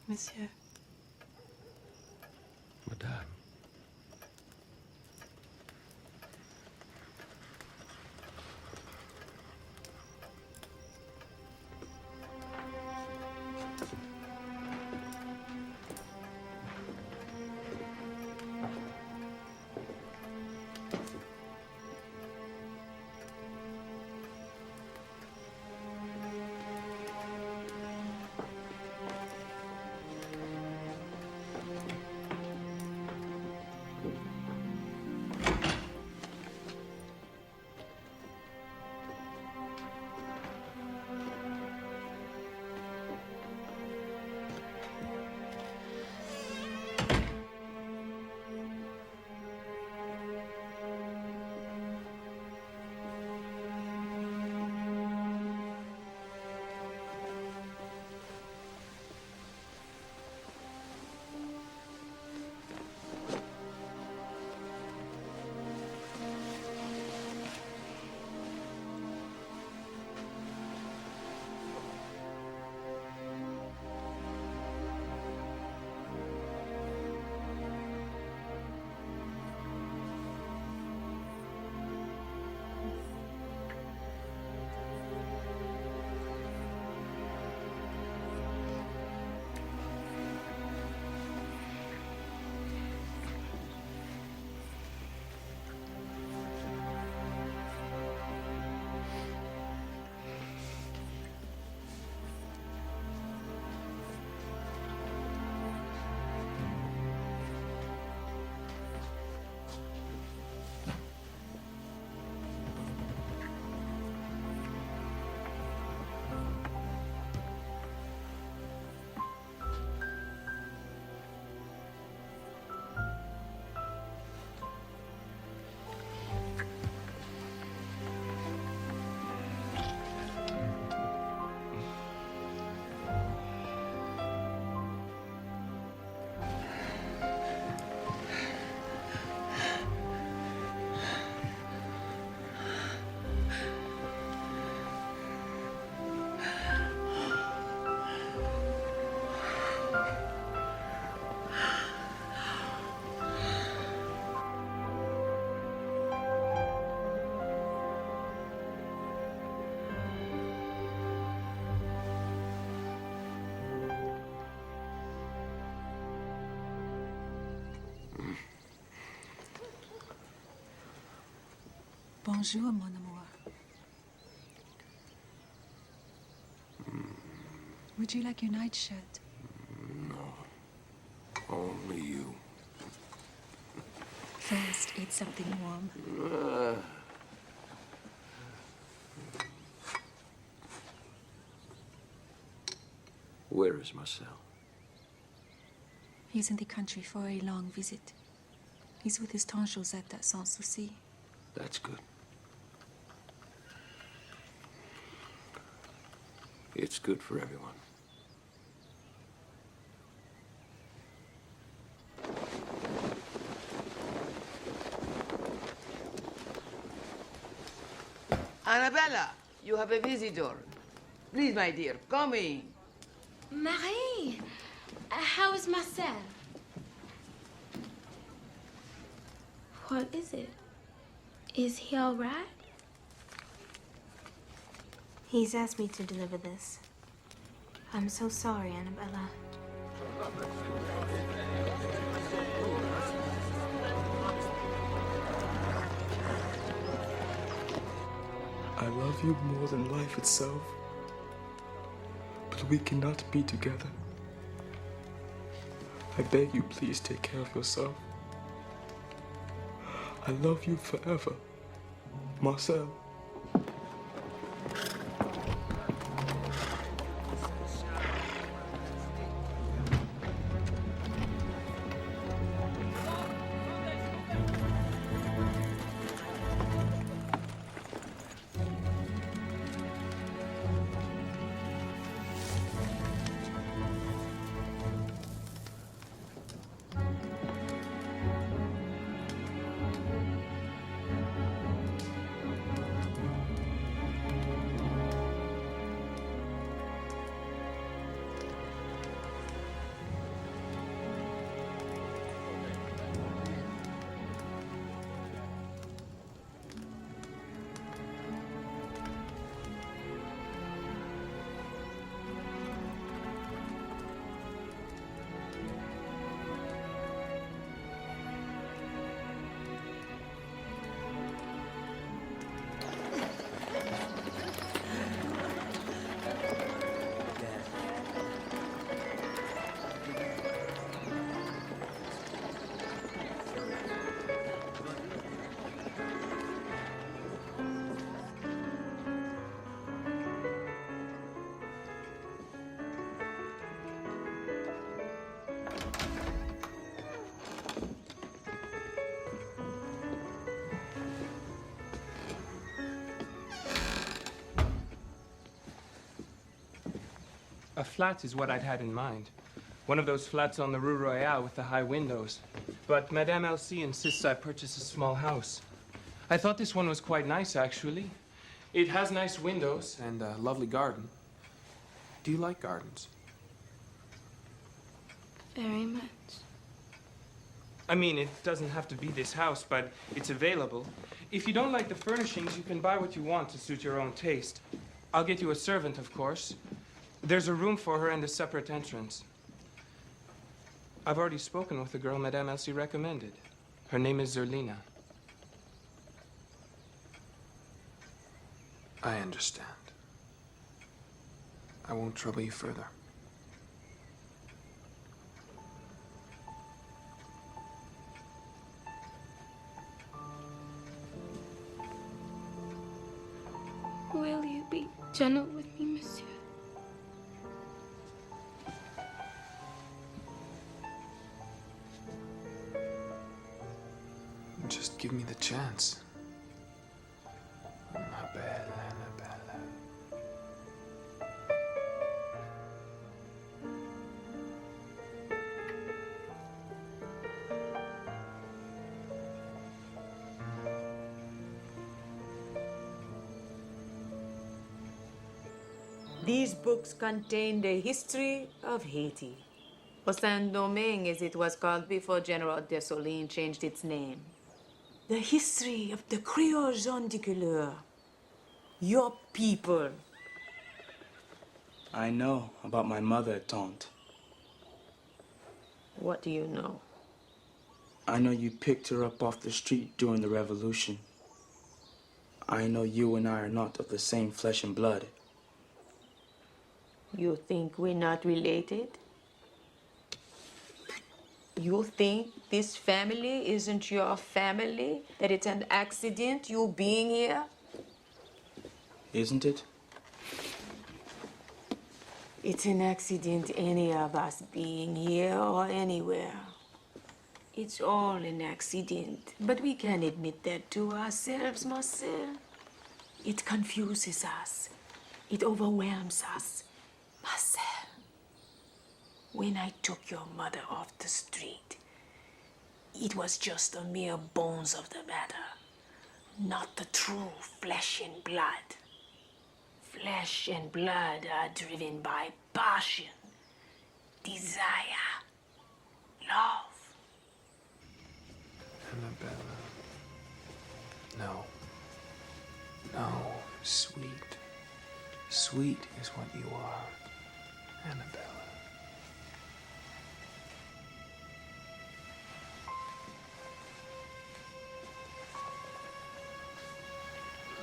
Monsieur. Madame. Bonjour, mon amour. Would you like your nightshirt? No. Only you. First, eat something warm. Where is Marcel? He's in the country for a long visit. He's with his tante Josette at Sans Souci. That's good. It's good for everyone. Annabella, you have a visitor. Please, my dear, come in. Marie, how is Marcel? What is it? Is he all right? He's asked me to deliver this. I'm so sorry, Annabella. I love you more than life itself, but we cannot be together. I beg you, please take care of yourself. I love you forever, Marcel. A flat is what I'd had in mind. One of those flats on the Rue Royale with the high windows. But Madame Elsie insists I purchase a small house. I thought this one was quite nice, actually. It has nice windows and a lovely garden. Do you like gardens? Very much. I mean, it doesn't have to be this house, but it's available. If you don't like the furnishings, you can buy what you want to suit your own taste. I'll get you a servant, of course. There's a room for her and a separate entrance. I've already spoken with the girl Madame Elsie recommended. Her name is Zerlina. I understand. I won't trouble you further. Will you be gentle with me, monsieur? Just give me the chance. Ma belle, ma belle. These books contain the history of Haiti, or Saint-Domingue as it was called before General Dessalines changed its name. The history of the Creole gens de couleur, your people. I know about my mother, Tante. What do you know? I know you picked her up off the street during the revolution. I know you and I are not of the same flesh and blood. You think we're not related? You think this family isn't your family? That it's an accident you being here? Isn't it? It's an accident any of us being here or anywhere. It's all an accident, but we can't admit that to ourselves, Marcel. It confuses us. It overwhelms us. Marcel, when I took your mother off the street, it was just the mere bones of the matter, not the true flesh and blood. Flesh and blood are driven by passion, desire, love. Annabella. No. No, sweet. Sweet is what you are, Annabella.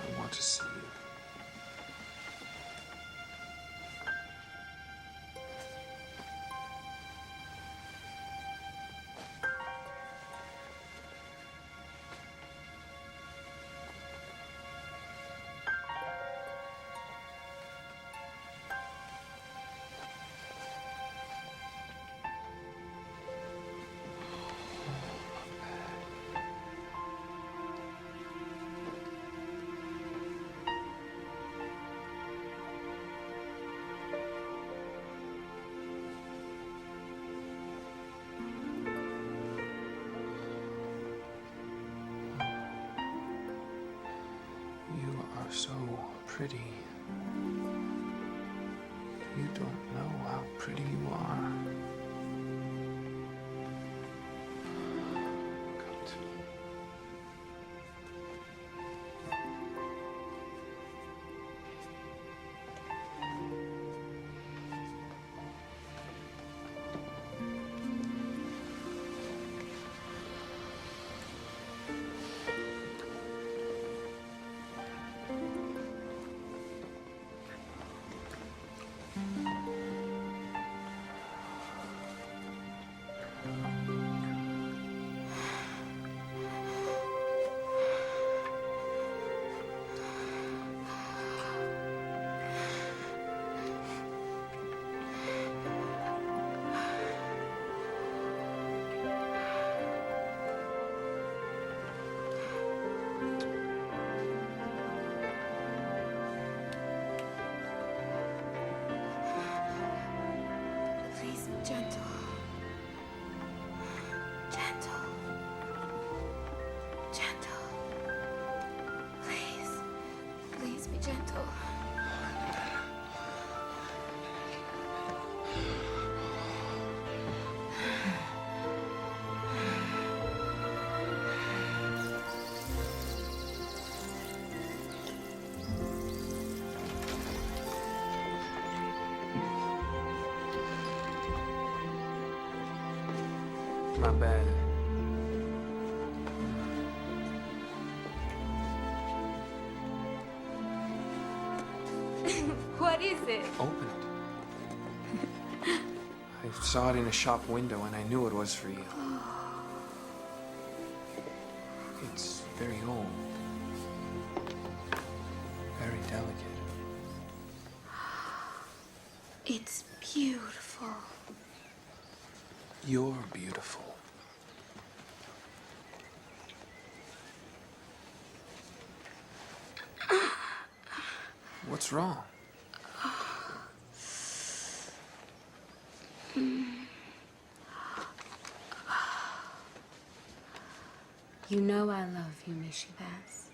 I want to see you. So pretty. You don't know how pretty you are. Come to me. Gentle. Gentle. Gentle. Please. Please be gentle. My bad. What is it? Open it. I saw it in a shop window and I knew it was for you. It's very old. Very delicate. It's beautiful. You're beautiful. What's wrong? You know I love you, Miniseries.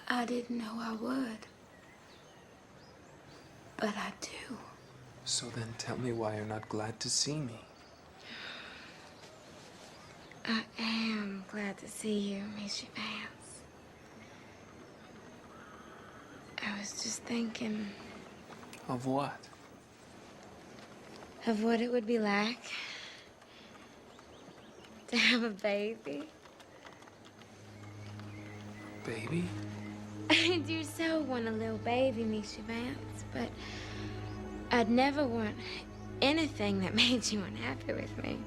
I didn't know I would. But I do. So then tell me why you're not glad to see me. I am glad to see you, Miniseries. I was just thinking Of what? of what it would be like to have a baby. baby? I do so want a little baby, Monsieur Vance, but I'd never want anything that made you unhappy with me.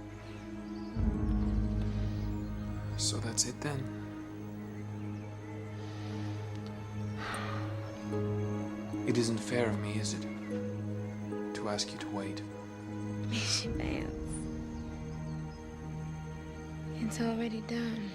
So that's it then? It isn't fair of me, is it? To ask you to wait. Monsieur Vance. It's already done.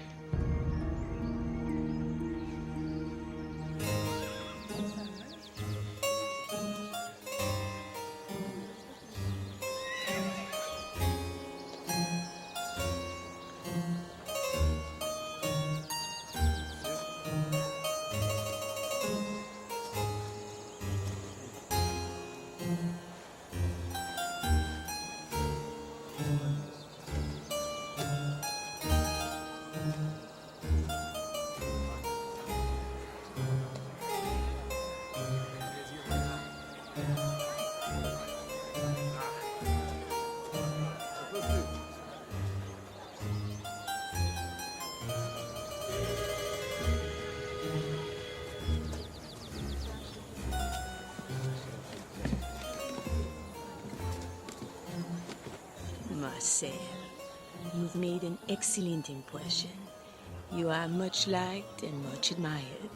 Marcel, you've made an excellent impression. You are much liked and much admired.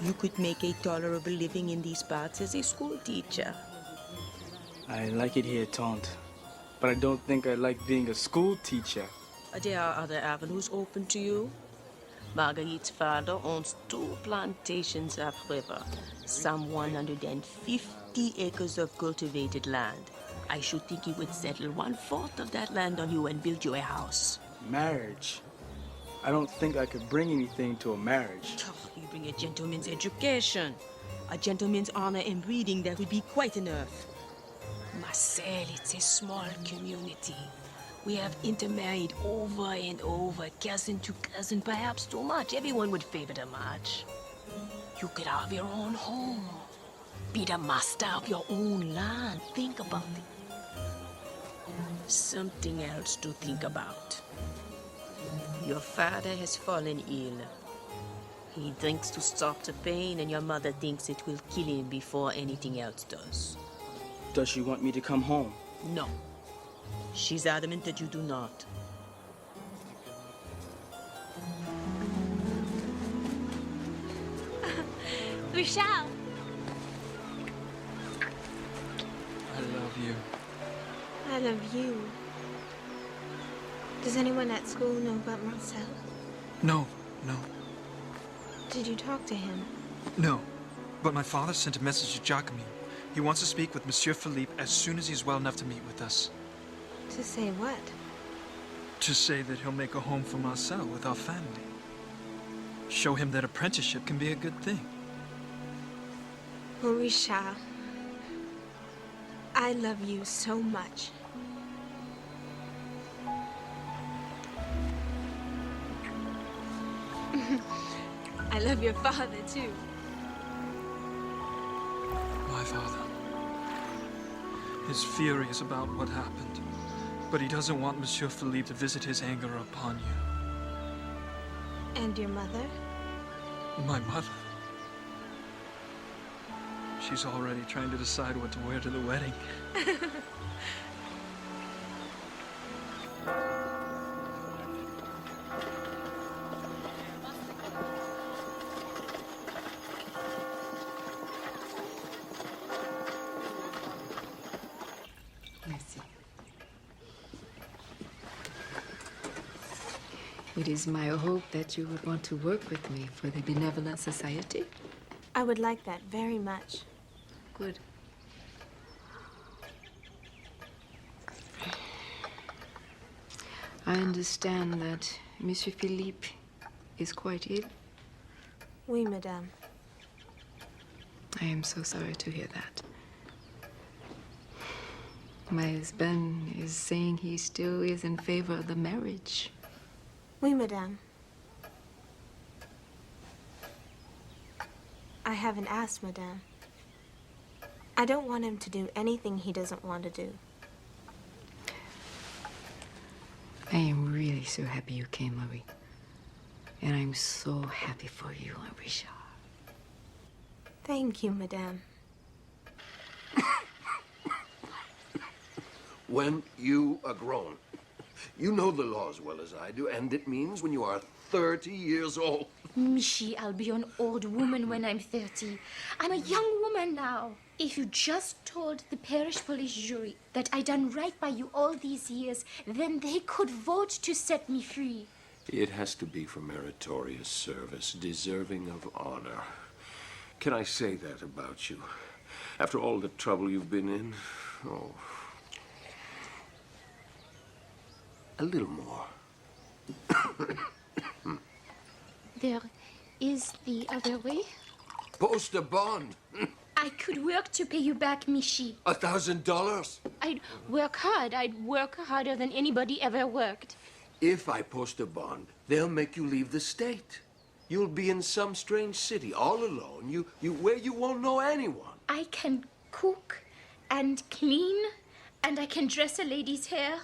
You could make a tolerable living in these parts as a school teacher. I like it here, Tante, but I don't think I like being a school teacher. There are other avenues open to you. Marguerite's father owns 2 plantations upriver, some 150 acres of cultivated land. I should think he would settle 1/4 of that land on you and build you a house. Marriage? I don't think I could bring anything to a marriage. You bring a gentleman's education, a gentleman's honor and breeding, that would be quite enough. Marcel, it's a small community. We have intermarried over and over, cousin to cousin, perhaps too much. Everyone would favor the match. You could have your own home, be the master of your own land. Think about it. Something else to think about. Your father has fallen ill. He drinks to stop the pain, and your mother thinks it will kill him before anything else does. Does she want me to come home? No. She's adamant that you do not. Ri'chard! I love you. I love you. Does anyone at school know about Marcel? No. Did you talk to him? No. But my father sent a message to Jasmine. He wants to speak with Monsieur Philippe as soon as he's well enough to meet with us. To say what? To say that he'll make a home for Marcel with our family. Show him that apprenticeship can be a good thing. Oh, Ri'chard, I love you so much. I love your father, too. My father. He's furious about what happened, but he doesn't want Monsieur Philippe to visit his anger upon you. And your mother? My mother? She's already trying to decide what to wear to the wedding. It is my hope that you would want to work with me for the Benevolent Society. I would like that very much. Good. I understand that Monsieur Philippe is quite ill. Oui, madame. I am so sorry to hear that. My husband is saying he still is in favor of the marriage. Oui, madame. I haven't asked, madame. I don't want him to do anything he doesn't want to do. I am really so happy you came, Marie. And I'm so happy for you, Ri'chard. Thank you, Madame. When you are grown, you know the law as well as I do, and it means when you are 30 years old. Michi, I'll be an old woman when I'm 30. I'm a young woman now. If you just told the parish police jury that I done right by you all these years, then they could vote to set me free. It has to be for meritorious service, deserving of honor. Can I say that about you? After all the trouble you've been in? Oh. A little more. There is the other way. Post a bond. I could work to pay you back, Michi. $1,000? I'd work hard. I'd work harder than anybody ever worked. If I post a bond, they'll make you leave the state. You'll be in some strange city, all alone, where you won't know anyone. I can cook and clean, and I can dress a lady's hair.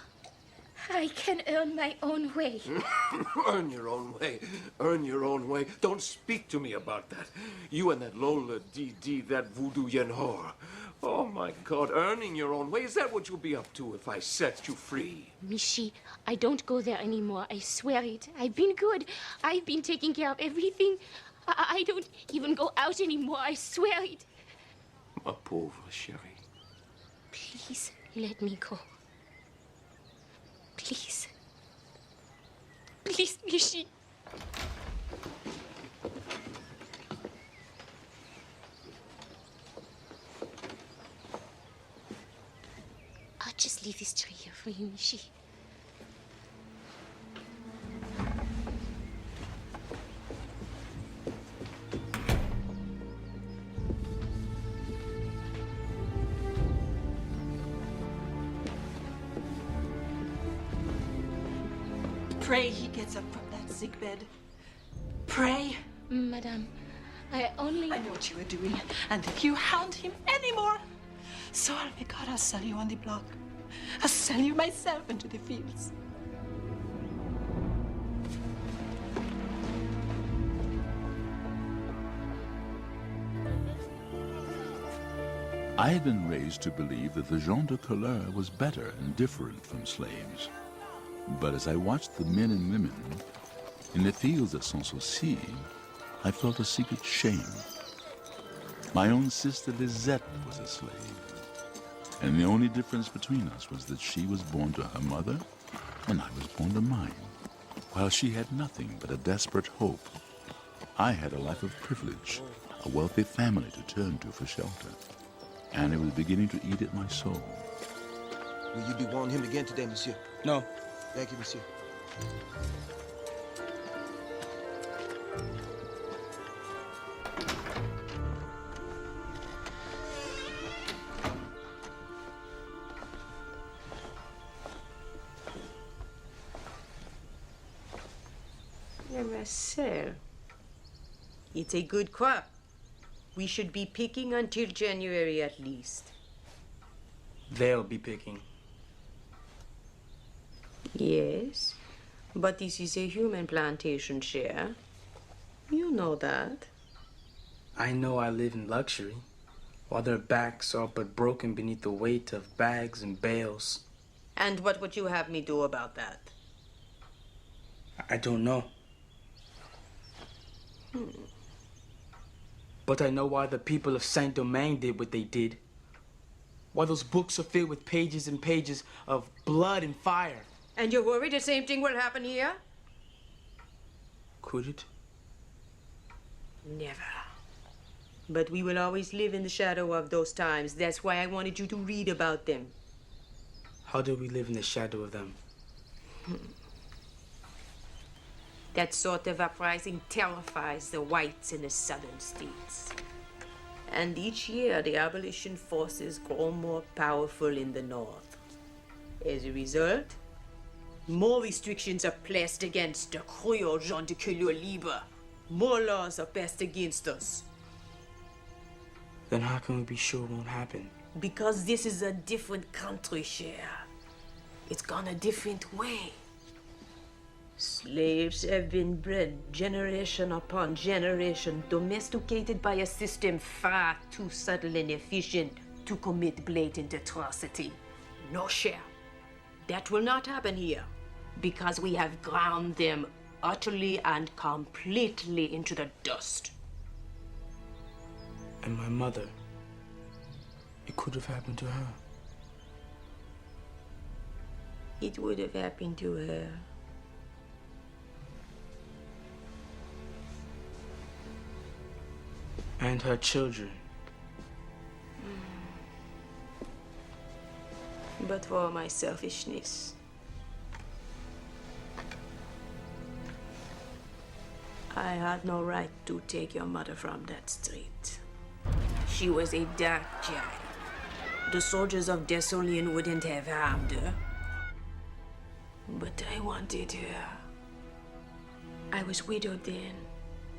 I can earn my own way. Earn your own way. Earn your own way. Don't speak to me about that. You and that Lola Dee, that voodoo yen whore. Oh, my God. Earning your own way. Is that what you'll be up to if I set you free? Michi, I don't go there anymore. I swear it. I've been good. I've been taking care of everything. I don't even go out anymore. I swear it. Ma pauvre chérie. Please let me go. Please. Please, Michi. I'll just leave this tree here for you, Michi. Pray he gets up from that sickbed. Pray. Madame, I know what you are doing. And if you hound him anymore, so help me God, I'll sell you on the block. I'll sell you myself into the fields. I had been raised to believe that the gens de couleur was better and different from slaves. But as I watched the men and women in the fields of Sans-Souci, I felt a secret shame. My own sister Lisette was a slave, and the only difference between us was that she was born to her mother and I was born to mine. While she had nothing but a desperate hope, I had a life of privilege, a wealthy family to turn to for shelter, and it was beginning to eat at my soul. Will you be wanting him again today, monsieur? No. Thank you, monsieur. Marcel, it's a good crop. We should be picking until January at least. They'll be picking. Yes, but this is a human plantation share. You know that. I know I live in luxury, while their backs are but broken beneath the weight of bags and bales. And what would you have me do about that? I don't know. But I know why the people of Saint-Domingue did what they did. Why those books are filled with pages and pages of blood and fire. And you're worried the same thing will happen here? Could it? Never. But we will always live in the shadow of those times. That's why I wanted you to read about them. How do we live in the shadow of them? That sort of uprising terrifies the whites in the southern states. And each year, the abolition forces grow more powerful in the north. As a result, more restrictions are placed against the Creole gens de couleur libre. More laws are passed against us. Then how can we be sure it won't happen? Because this is a different country, Cher. It's gone a different way. Slaves have been bred generation upon generation, domesticated by a system far too subtle and efficient to commit blatant atrocity. No, cher. That will not happen here, because we have ground them utterly and completely into the dust. And my mother, it could have happened to her. It would have happened to her. And her children. But for my selfishness, I had no right to take your mother from that street. She was a dark child. The soldiers of Desolane wouldn't have harmed her. But I wanted her. I was widowed then,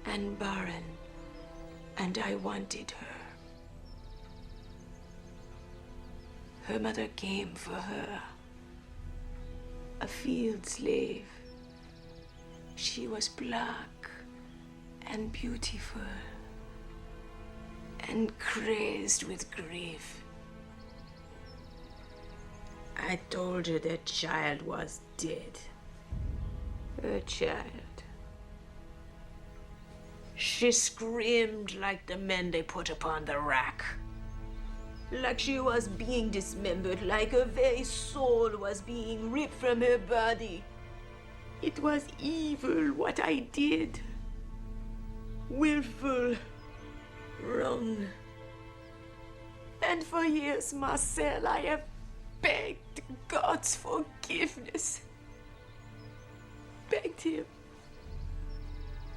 and barren, and I wanted her. Her mother came for her, a field slave. She was black and beautiful and crazed with grief. I told her that child was dead. Her child. She screamed like the men they put upon the rack. Like she was being dismembered, like her very soul was being ripped from her body. It was evil what I did. Willful. Wrong. And for years, Marcel, I have begged God's forgiveness. Begged him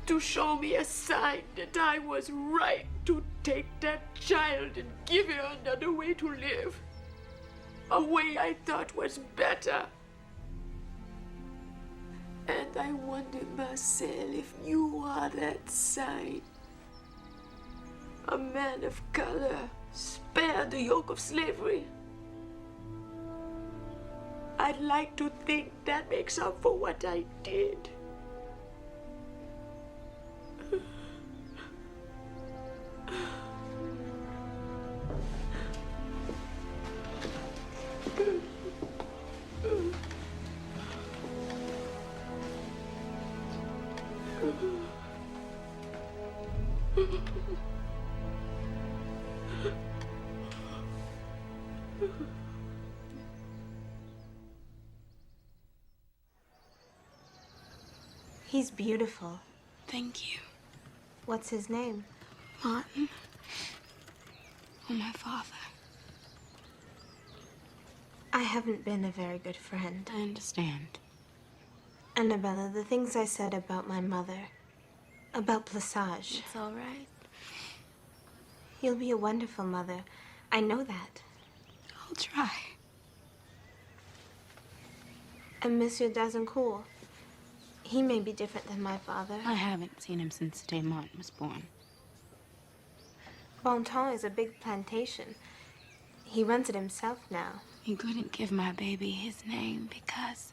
to show me a sign that I was right to take that child and give her another way to live. A way I thought was better. And I wonder, Marcel, if you are that sign. A man of color, spared the yoke of slavery. I'd like to think that makes up for what I did. He's beautiful. Thank you. What's his name? Martin. Oh, my father. I haven't been a very good friend. I understand. Annabella, the things I said about my mother, about Plassage. It's all right. You'll be a wonderful mother. I know that. I'll try. And Monsieur Dazencourt, he may be different than my father. I haven't seen him since the day Martin was born. Bontemps is a big plantation. He runs it himself now. He couldn't give my baby his name because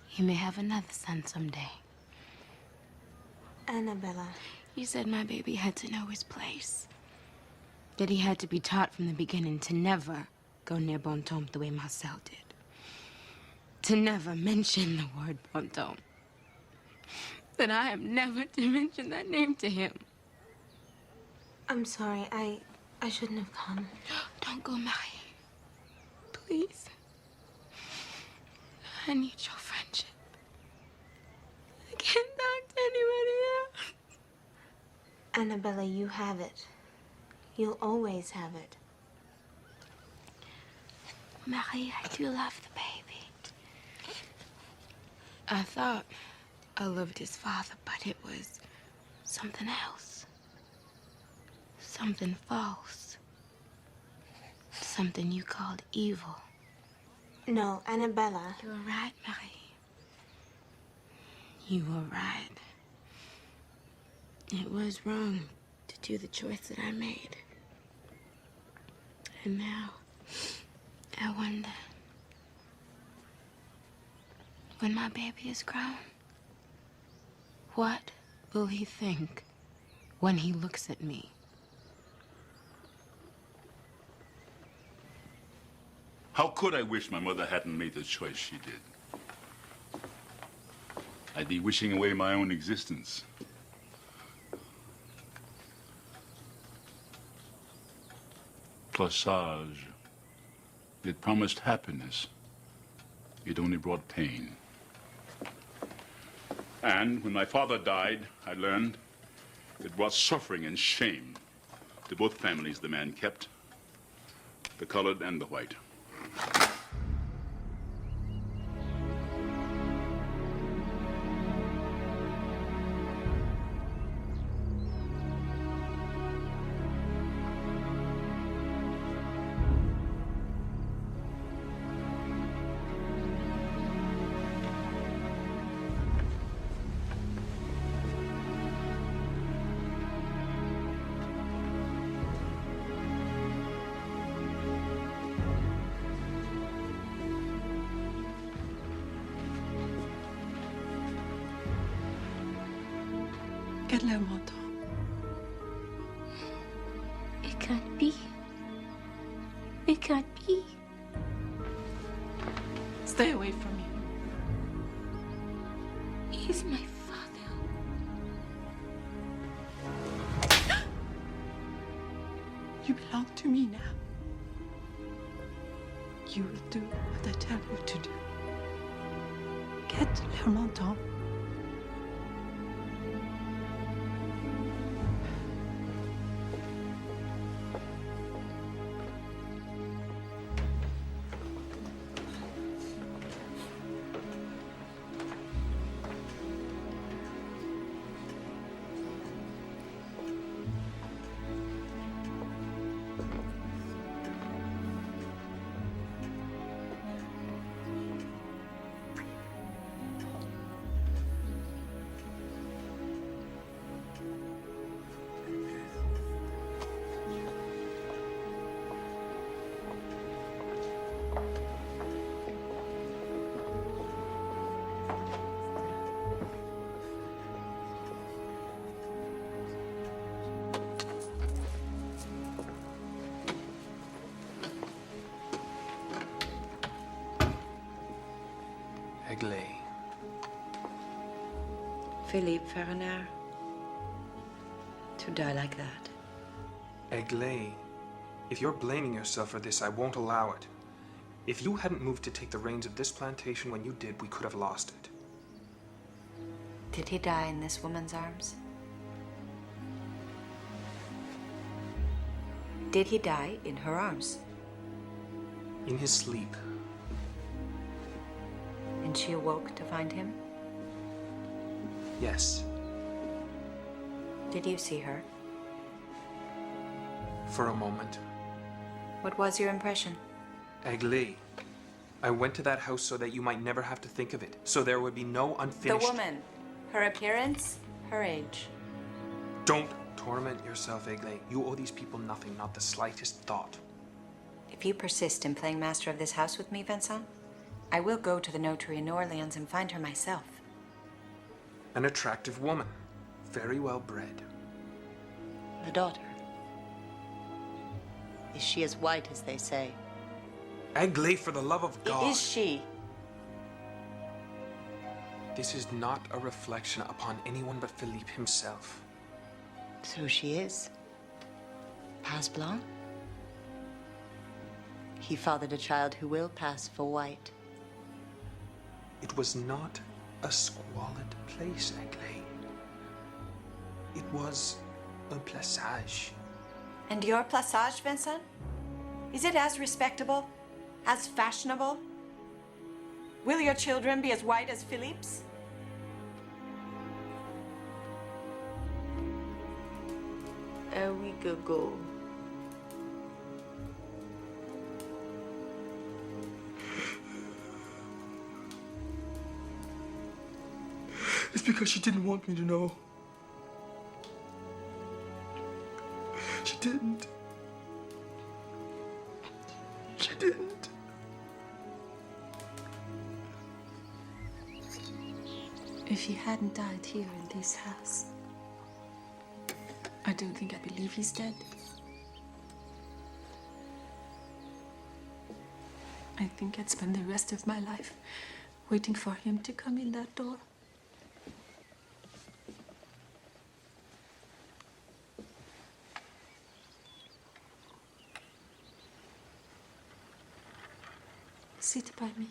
he may have another son someday. Annabella. You said my baby had to know his place. That he had to be taught from the beginning to never go near Bontemps the way Marcel did. To never mention the word Bontemps. That I am never to mention that name to him. I'm sorry. I shouldn't have come. Don't go, Marie. Please. I need your friendship. I can't talk to anybody else. Annabella, you have it. You'll always have it. Marie, I do love the baby. I thought I loved his father, but it was something else. Something false. Something you called evil. No, Annabella. You were right, Marie. You were right. It was wrong to do the choice that I made. And now, I wonder, when my baby is grown, What will he think when he looks at me? How could I wish my mother hadn't made the choice she did? I'd be wishing away my own existence. Corsage. It promised happiness. It only brought pain. And when my father died, I learned it brought suffering and shame to both families the man kept, the colored and the white. Qu'elle m'entend. It can't be. It can't be. Stay away from me. He's my father. You belong to me now. You will do what I tell you to do. Qu'elle m'entend. Eglay. Philippe Ferrenaire. To die like that. Eglay, if you're blaming yourself for this, I won't allow it. If you hadn't moved to take the reins of this plantation when you did, we could have lost it. Did he die in this woman's arms? Did he die in her arms? In his sleep. And she awoke to find him? Yes. Did you see her? For a moment. What was your impression? Eglay, I went to that house so that you might never have to think of it, so there would be no unfinished... The woman, her appearance, her age. Don't torment yourself, Eglay. You owe these people nothing, not the slightest thought. If you persist in playing master of this house with me, Vincent, I will go to the notary in New Orleans and find her myself. An attractive woman, very well bred. The daughter. Is she as white as they say? Eglay, for the love of God. Is she? This is not a reflection upon anyone but Philippe himself. So she is. Passe blanc? He fathered a child who will pass for white. It was not a squalid place, Eglay. It was a plaçage. And your plaçage, Vincent? Is it as respectable? As fashionable? Will your children be as white as Philippe's? A week ago. It's because she didn't want me to know. She didn't. She If he hadn't died here in this house, I don't think I believe he's dead. I think I'd spend the rest of my life waiting for him to come in that door. Sit by me.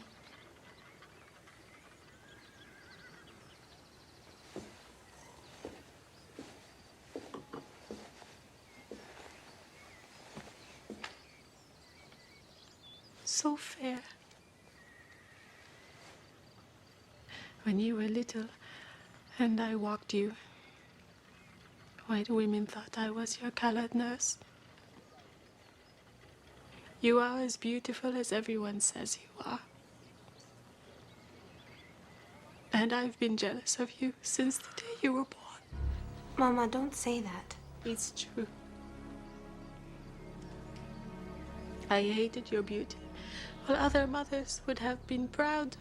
So fair. When you were little and I walked you, white women thought I was your colored nurse. You are as beautiful as everyone says you are. And I've been jealous of you since the day you were born. Mama, don't say that. It's true. I hated your beauty, while other mothers would have been proud.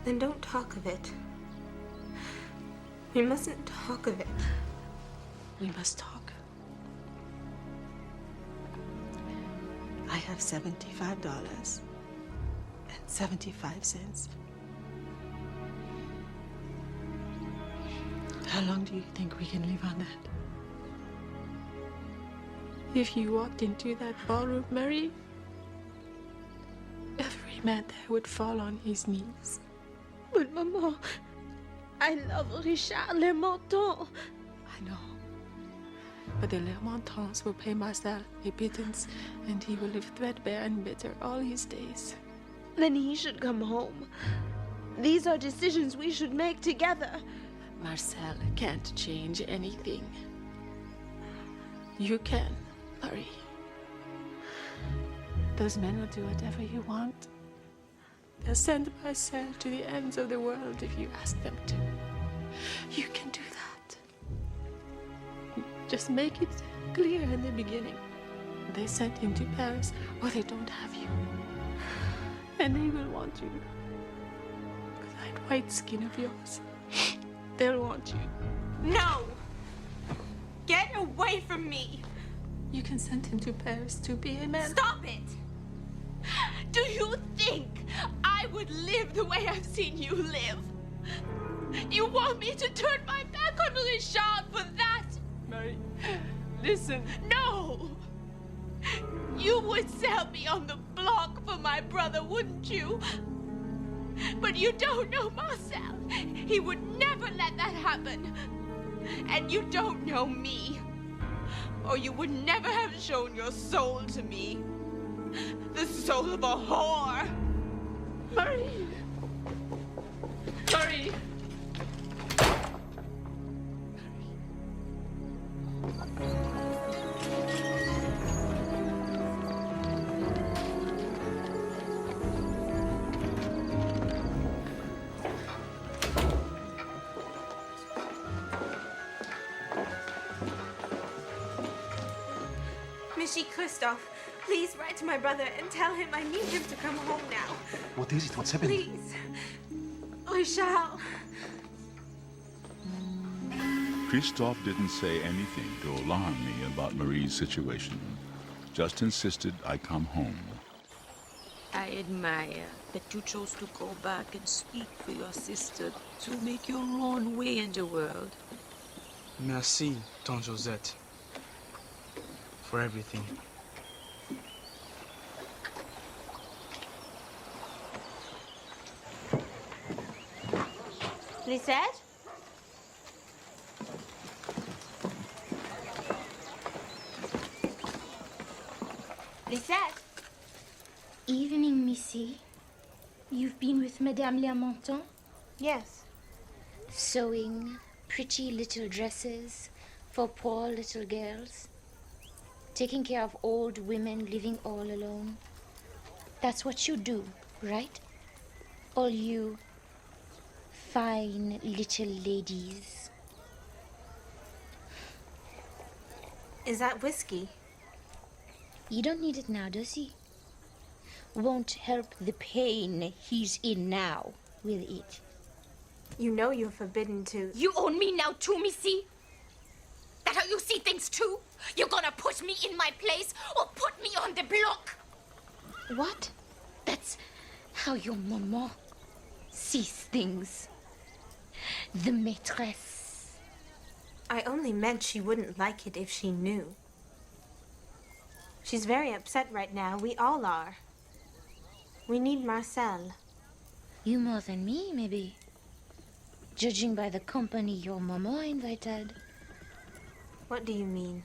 Then don't talk of it. We mustn't talk of it. We must talk. I have $75.75. How long do you think we can live on that? If you walked into that ballroom, Marie, every man there would fall on his knees. But Maman, I love Ri'chard Lermontant. I know. But the Lermontants will pay Marcel a pittance, and he will live threadbare and bitter all his days. Then he should come home. These are decisions we should make together. Marcel can't change anything. You can, Marie. Those men will do whatever you want. They'll send Marcel to the ends of the world if you ask them to. You can do that. Just make it clear in the beginning. They sent him to Paris, or they don't have you. And they will want you. With that white skin of yours, they'll want you. No! Get away from me! You can send him to Paris to be a man. Stop it! Do you think I would live the way I've seen you live? You want me to turn my back on Ri'chard for that? Marie, listen. No! You would sell me on the block for my brother, wouldn't you? But you don't know Marcel. He would never let that happen. And you don't know me. Or you would never have shown your soul to me. The soul of a whore. Marie! Marie! Monsieur Christophe, please write to my brother and tell him I need him to come home now. What is it? What's happening? Please. Ri'chard. Christophe didn't say anything to alarm me about Marie's situation. Just insisted I come home. I admire that you chose to go back and speak for your sister to make your own way in the world. Merci, Tante Josette, for everything. Lisette? Lisette? Evening, Missy. You've been with Madame Lermontant? Yes. Sewing pretty little dresses for poor little girls. Taking care of old women living all alone. That's what you do, right? All you fine little ladies. Is that whiskey? You don't need it now, does he? Won't help the pain he's in now with it. You know you're forbidden to... You own me now too, missy? That how you see things too? You're gonna put me in my place or put me on the block? What? That's how your maman sees things. The maîtresse. I only meant she wouldn't like it if she knew. She's very upset right now. We all are. We need Marcel. You more than me, maybe. Judging by the company your maman invited. What do you mean?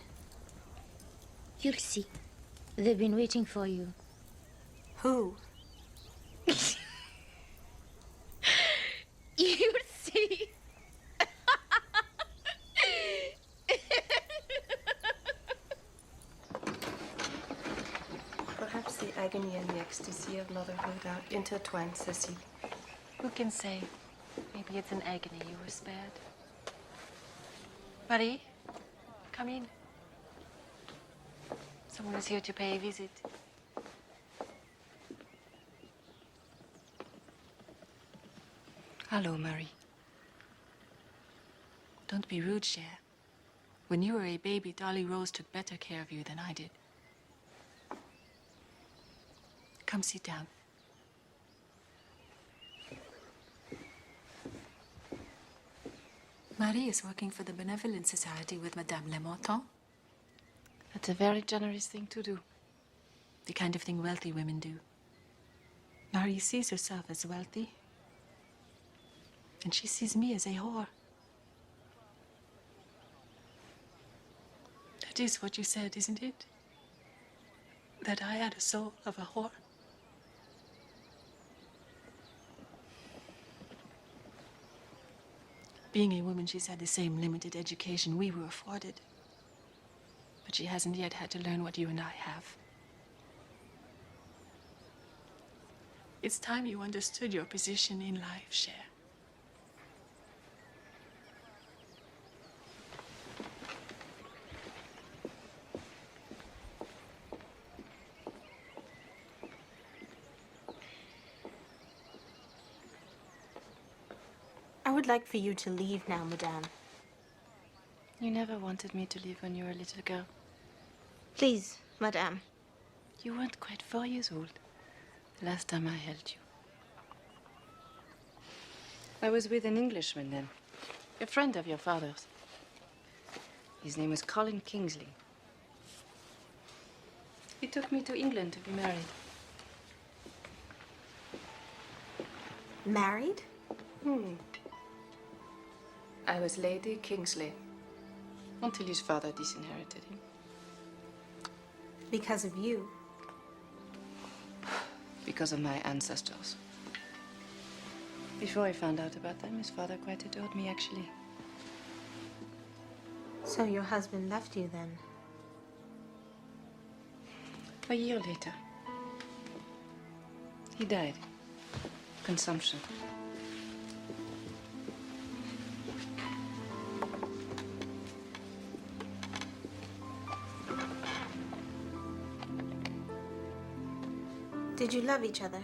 You'll see. They've been waiting for you. Who? You'll see. Perhaps the agony and the ecstasy of motherhood are intertwined, Cecile. Who can say? Maybe it's an agony you were spared. Marie, come in. Someone is here to pay a visit. Hello, Marie. Don't be rude, Cher. When you were a baby, Dolly Rose took better care of you than I did. Come sit down. Marie is working for the Benevolent Society with Madame Lamontant. That's a very generous thing to do. The kind of thing wealthy women do. Marie sees herself as wealthy. And she sees me as a whore. That is what you said, isn't it? That I had a soul of a whore. Being a woman, she's had the same limited education we were afforded. But she hasn't yet had to learn what you and I have. It's time you understood your position in life, Cher. I would like for you to leave now, Madame. You never wanted me to leave when you were a little girl. Please, Madame. You weren't quite 4 years old the last time I held you. I was with an Englishman then, a friend of your father's. His name was Colin Kingsley. He took me to England to be married. Married? I was Lady Kingsley until his father disinherited him. Because of you? Because of my ancestors. Before I found out about them, his father quite adored me, actually. So your husband left you then? A year later, he died. Consumption. Did you love each other?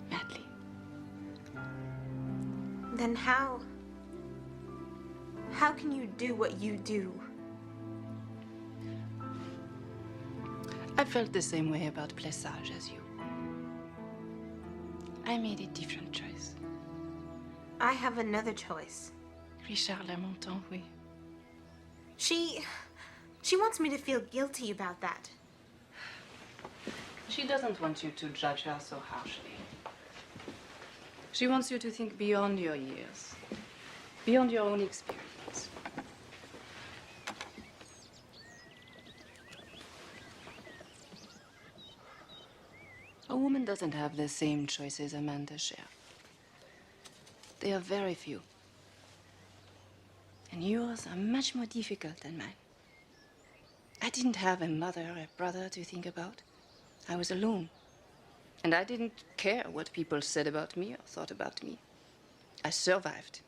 Madly. Then how can you do what you do? I felt the same way about Plessage as you. I made a different choice. I have another choice. Ri'chard Lamontant, oui. She wants me to feel guilty about that. She doesn't want you to judge her so harshly. She wants you to think beyond your years, beyond your own experience. A woman doesn't have the same choices a man does, Cher. They are very few. And yours are much more difficult than mine. I didn't have a mother or a brother to think about. I was alone. And I didn't care what people said about me or thought about me. I survived.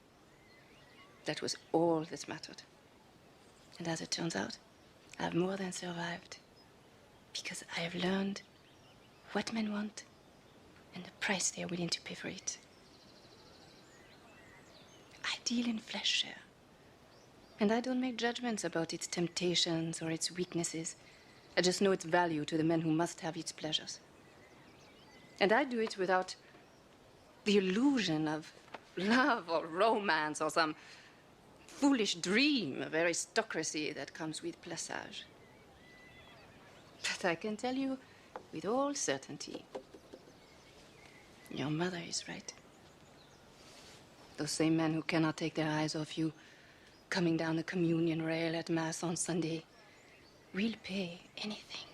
That was all that mattered. And as it turns out, I've more than survived. Because I have learned what men want and the price they are willing to pay for it. deal in flesh here. And I don't make judgments about its temptations or its weaknesses. I just know its value to the men who must have its pleasures. And I do it without the illusion of love or romance or some foolish dream of aristocracy that comes with placage. But I can tell you with all certainty, your mother is right. Those same men who cannot take their eyes off you coming down the communion rail at Mass on Sunday will pay anything,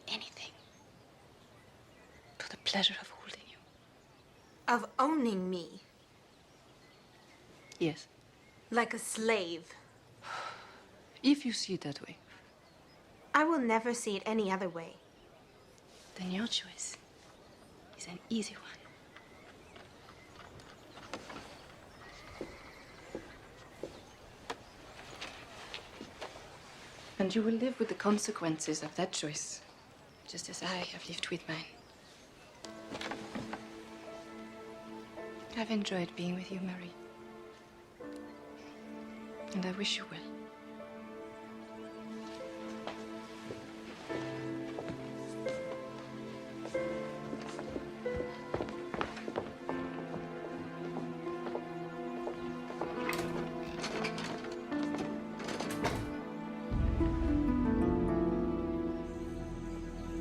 anything, for the pleasure of holding you. Of owning me. Yes. Like a slave. If you see it that way. I will never see it any other way. Then your choice is an easy one. And you will live with the consequences of that choice, just as I have lived with mine. I've enjoyed being with you, Marie. And I wish you well.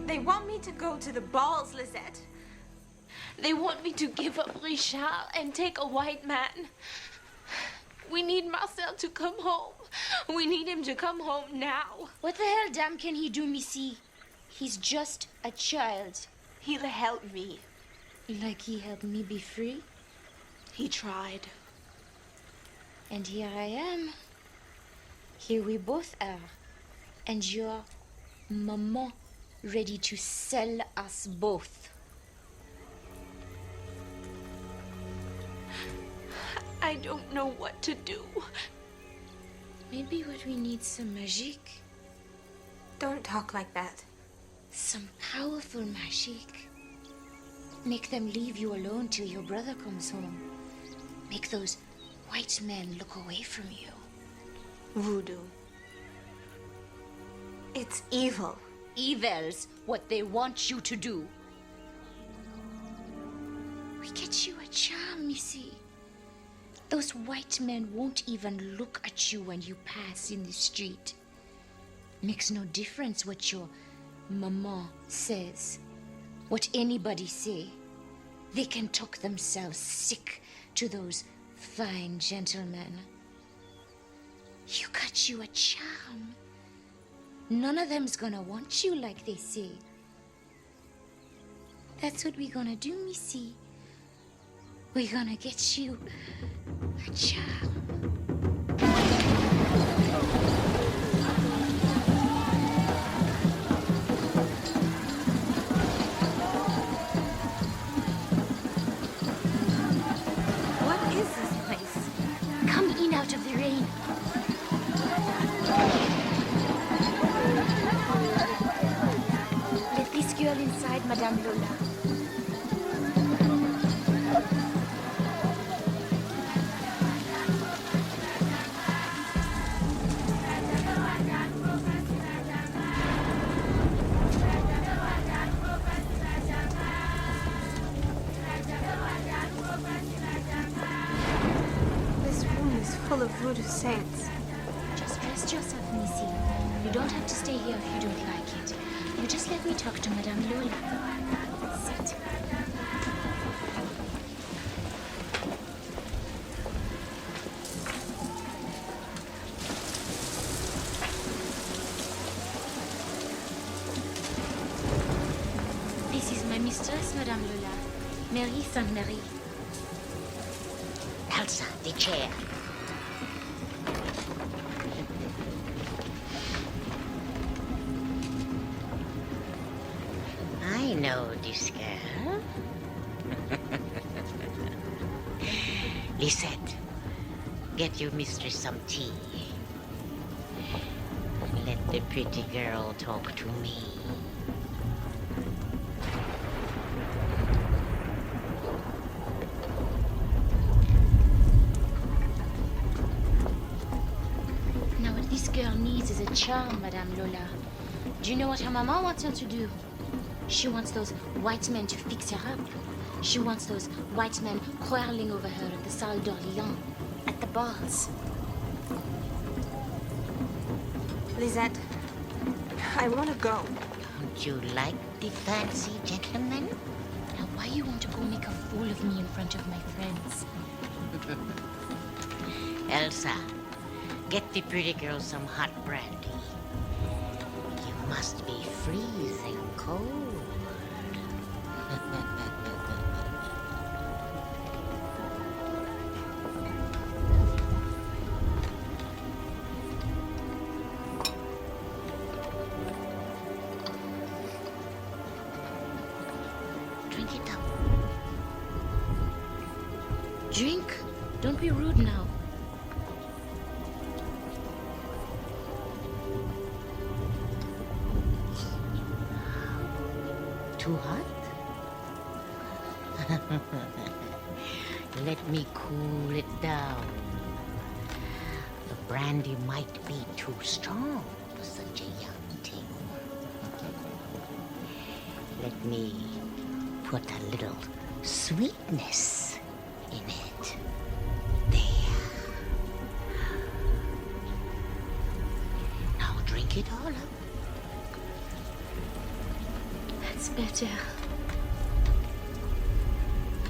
They want me to go to the balls, Lisette. They want me to give up Ri'chard and take a white man. We need Marcel to come home. We need him to come home now. What the hell damn can he do, Missy? He's just a child. He'll help me. Like he helped me be free? He tried. And here I am. Here we both are. And your maman ready to sell us both. I don't know what to do. Maybe what we need some magic. Don't talk like that. Some powerful magic. Make them leave you alone till your brother comes home. Make those white men look away from you. Voodoo. It's evil. Evil's what they want you to do. We get you a charm, Missy. Those white men won't even look at you when you pass in the street. Makes no difference what your maman says, what anybody say. They can talk themselves sick to those fine gentlemen. You got you a charm. None of them's gonna want you like they say. That's what we're gonna do, Missy. We're gonna get you a charm. What is this place? Come in out of the rain. Let this girl inside, Madame Lola. This room is full of voodoo saints. Just rest yourself, Missy. You don't have to stay here if you don't like it. You just let me talk to Madame Lola. Sit. This is my mistress, Madame Lola. Mary Saint Mary. Elsa, the chair. I know this girl. Lisette, get your mistress some tea. Let the pretty girl talk to me. this girl needs is a charm, Madame Lola. Do you know what her mama wants her to do? She wants those white men to fix her up. She wants those white men quarreling over her at the Salle d'Orléans, at the balls. Lisette, I want to go. Don't you like the fancy gentlemen? Now, why you want to go make a fool of me in front of my friends? Elsa, get the pretty girl some hot brandy. You must be freezing cold. Drink it up. Drink. Don't be rude now. Too hot? Let me cool it down. The brandy might be too strong for such a young thing. Let me put a little sweetness in it. There. Now drink it all up. That's better.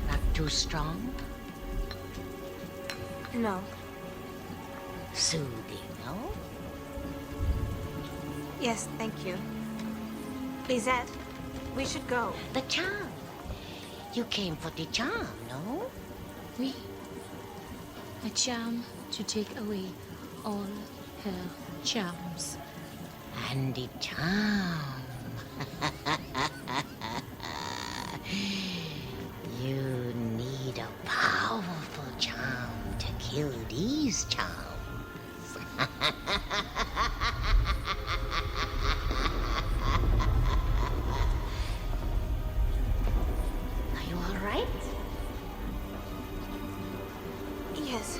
Not too strong? No. Soothing, no? Yes, thank you. Lisette, we should go. The charm. You came for the charm, no? Oui. A charm to take away all her charms. And the charm. You need a powerful charm to kill these charms. Are you all right? Yes.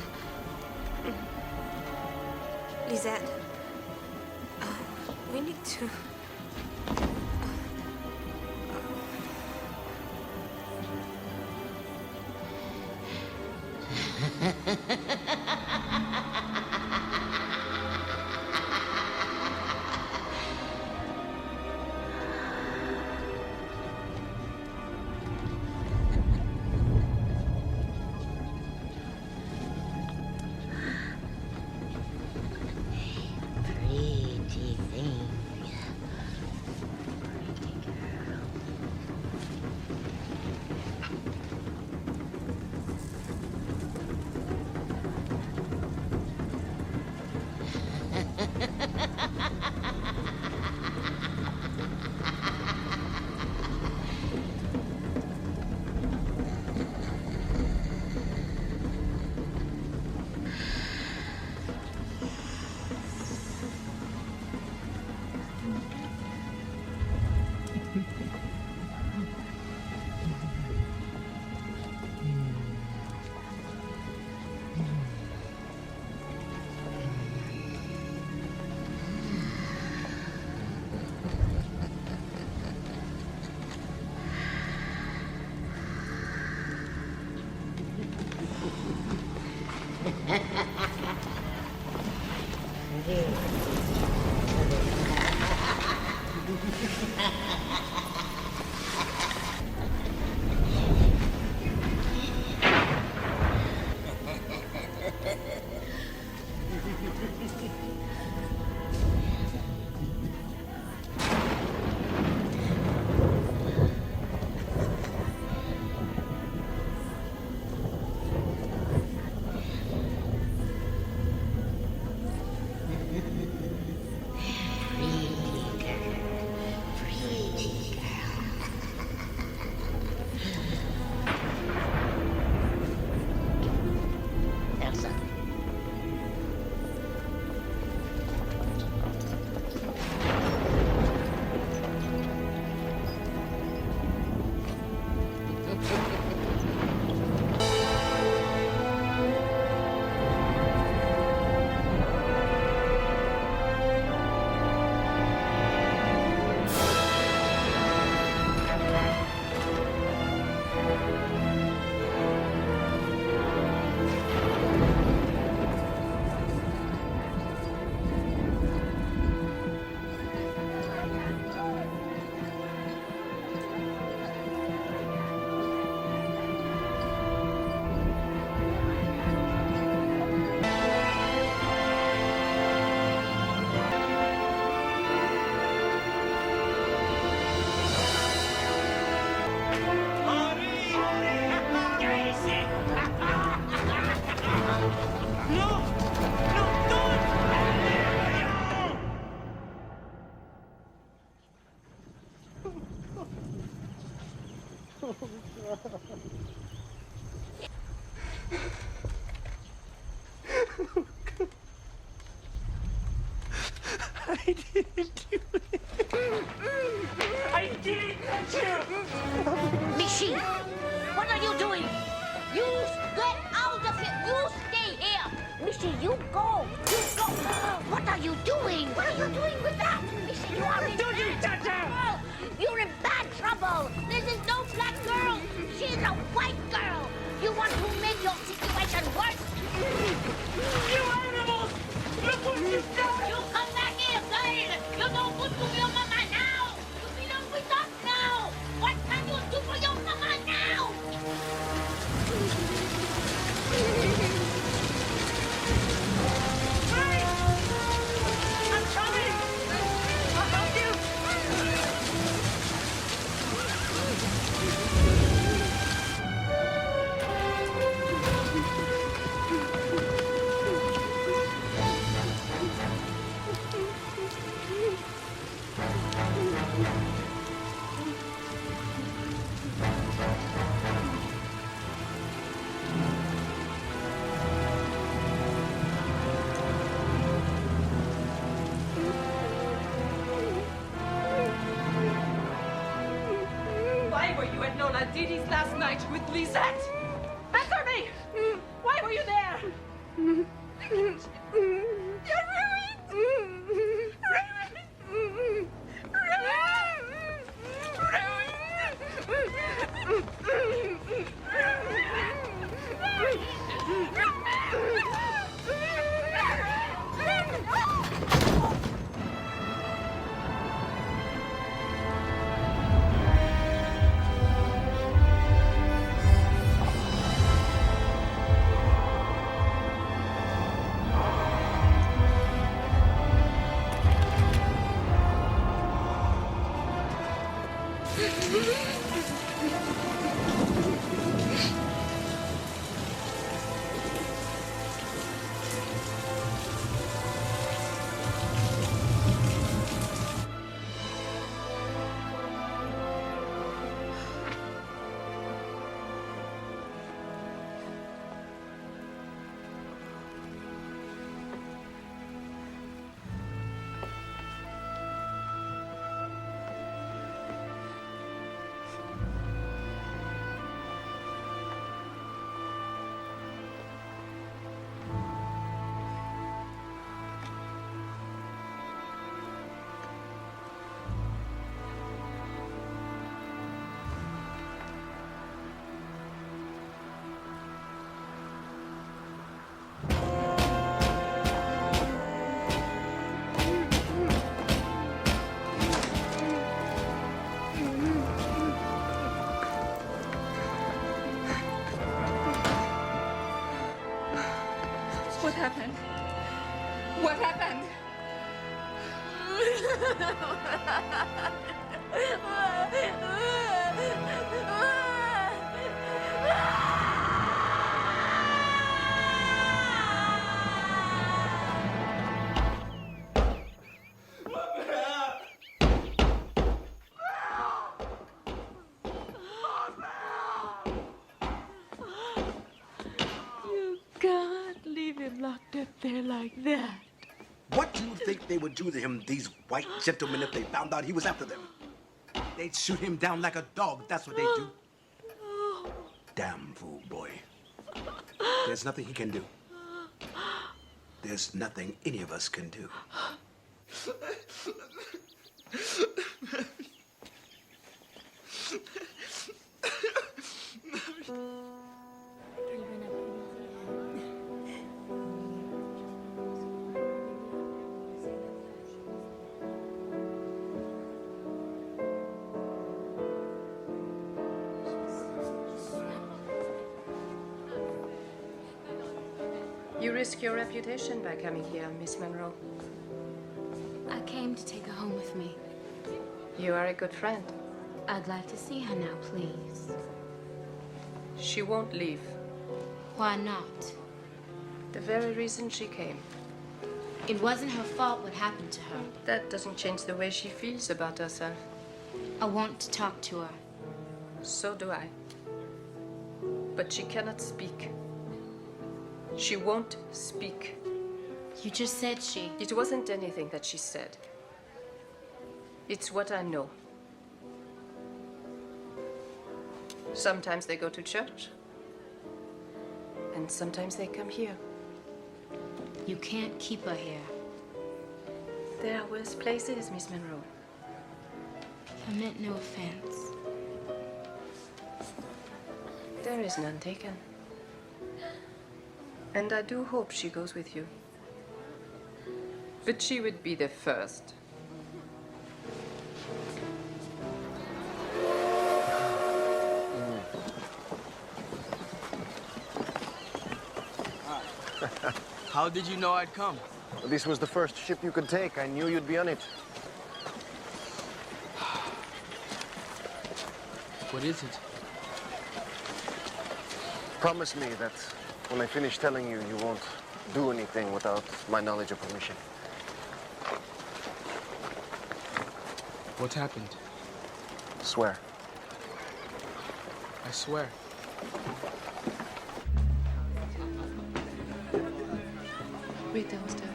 Lisette, we need to... Pretty thing. I didn't do it. I didn't touch you. Michi, what are you doing? You get out of here. You stay here. Michi, you go. You go. What are you doing? What are you doing with that? Michi, you are in bad trouble. You're in bad trouble. This is no black girl. She's a white girl. You want to make your situation worse? You animals! Look what you've done! You come back here, girl! You don't put to your mama now! You belong with us now! What can you do for your mama now? Hey! I'm coming! I'll help you! Why were you at Nola Didi's last night with Lisette? Answer me! Why were you there? What happened? What happened? You can't leave him locked up there like that. What do you think they would do to him, these white gentlemen, if they found out he was after them? They'd shoot him down like a dog, that's what they'd do. Damn fool boy. There's nothing he can do. There's nothing any of us can do. You risk your reputation by coming here, Miss Monroe. I came to take her home with me. You are a good friend. I'd like to see her now, please. She won't leave. Why not? The very reason she came. It wasn't her fault what happened to her. That doesn't change the way she feels about herself. I want to talk to her. So do I. But she cannot speak. She won't speak. You just said she. It wasn't anything that she said. It's what I know. Sometimes they go to church. And sometimes they come here. You can't keep her here. There are worse places, Miss Monroe. I meant no offense. There is none taken. And I do hope she goes with you. But she would be the first. How did you know I'd come? This was the first ship you could take. I knew you'd be on it. What is it? Promise me that when I finish telling you, you won't do anything without my knowledge or permission. What happened? Swear. I swear. Wait downstairs.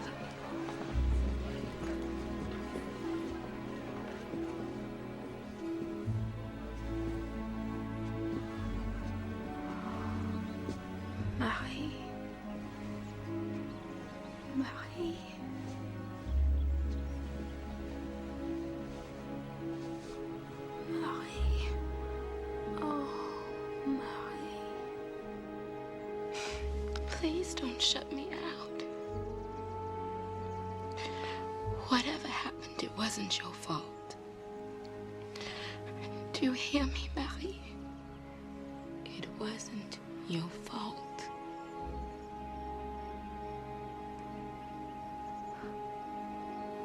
Marie. Marie. Marie. Oh, Marie. Please don't shut me out. Whatever happened, it wasn't your fault. Do you hear me, Marie? It wasn't your fault.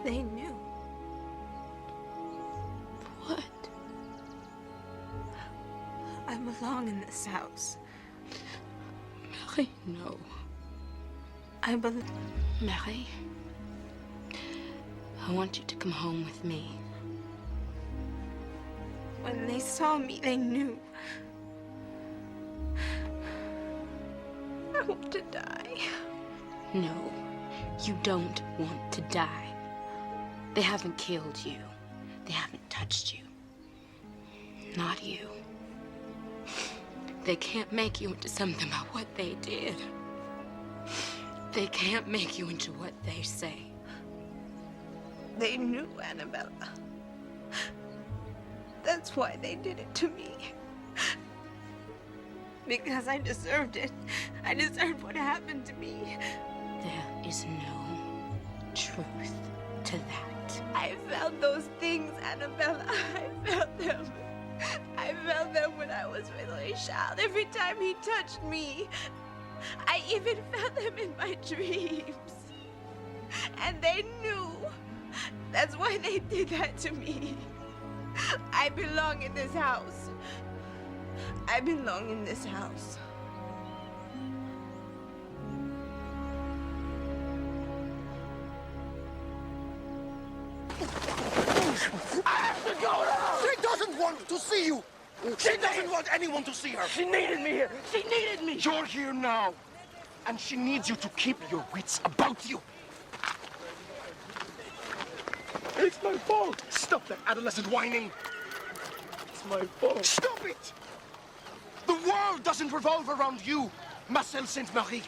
They knew. What? I belong in this house. Marie, no. I believe. Marie, I want you to come home with me. When they saw me, they knew. I want to die. No, you don't want to die. They haven't killed you. They haven't touched you. Not you. They can't make you into something about what they did. They can't make you into what they say. They knew, Annabella. That's why they did it to me. Because I deserved it. I deserved what happened to me. There is no truth to that. I felt those things, Annabella. I felt them. I felt them when I was with Ri'chard. Every time he touched me. I even felt them in my dreams. And they knew. That's why they did that to me. I belong in this house. I belong in this house. I have to go now! She doesn't want to see you! She doesn't want anyone to see her! She needed me here! She needed me! You're here now! And she needs you to keep your wits about you! It's my fault! Stop that adolescent whining! It's my fault! Stop it! The world doesn't revolve around you, Marcel Sainte-Marie.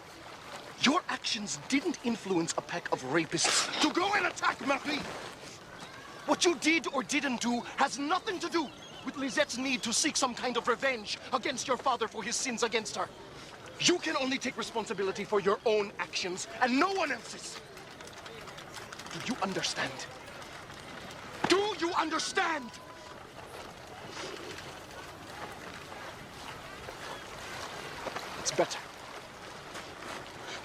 Your actions didn't influence a pack of rapists to go and attack Marie. What you did or didn't do has nothing to do with Lisette's need to seek some kind of revenge against your father for his sins against her. You can only take responsibility for your own actions and no one else's. Do you understand? Do you understand? It's better.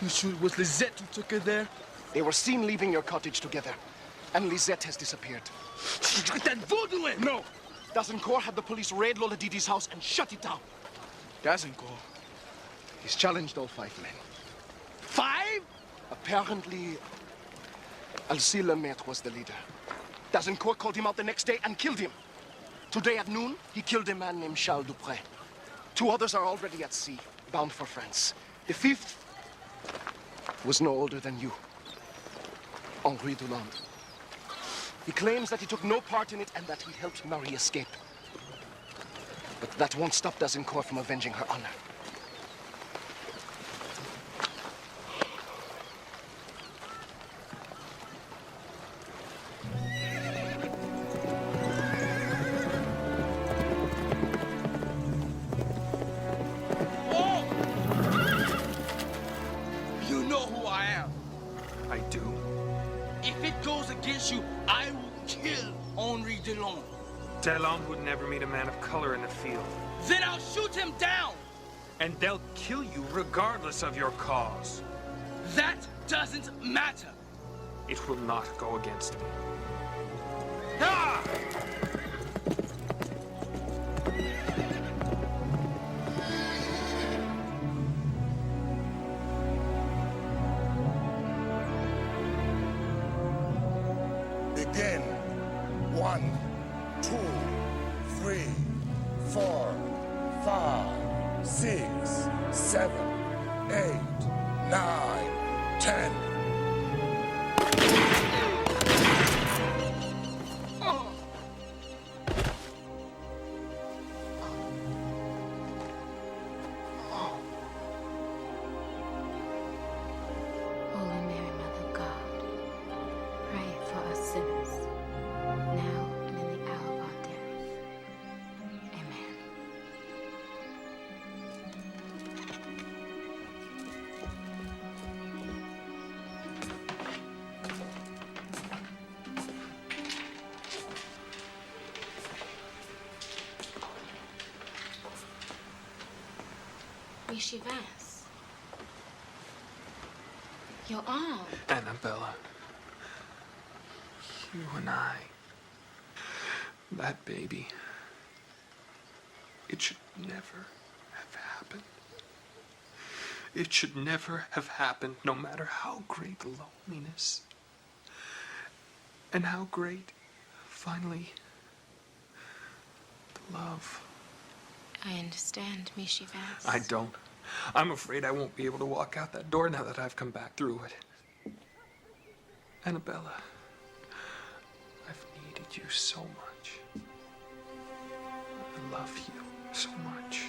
You sure it was Lisette who took her there? They were seen leaving your cottage together, and Lisette has disappeared. She got that voodoo in! No! Dazencourt had the police raid Lola Didi's house and shut it down. Dazencourt? He's challenged all 5 men. 5? Apparently, Alcide Lemaitre was the leader. Dazencourt called him out the next day and killed him. Today at noon, he killed a man named Charles Dupré. 2 others are already at sea, bound for France. The 5th was no older than you. Henri Dulande. He claims that he took no part in it and that he helped Marie escape. But that won't stop Dazincourt from avenging her honor. You know who I am. I do. If it goes against you, I will kill Henri Dulande. Dulande would never meet a man of color in the field. Then I'll shoot him down. And they'll kill you regardless of your cause. That doesn't matter. It will not go against me. Ah! Begin. 1, 2, 3, 4, 5, 6, 7, 8, 9, 10. Holy Mary, Mother of God, pray for us sinners, now and in the hour of our death. Amen. Miss Vance. Your arm. Annabella. You and I. That baby. It should never have happened. It should never have happened, no matter how great the loneliness. And how great, finally, the love. I understand, Miss Vance. I don't. I'm afraid I won't be able to walk out that door now that I've come back through it. Annabella, I've needed you so much. I love you so much.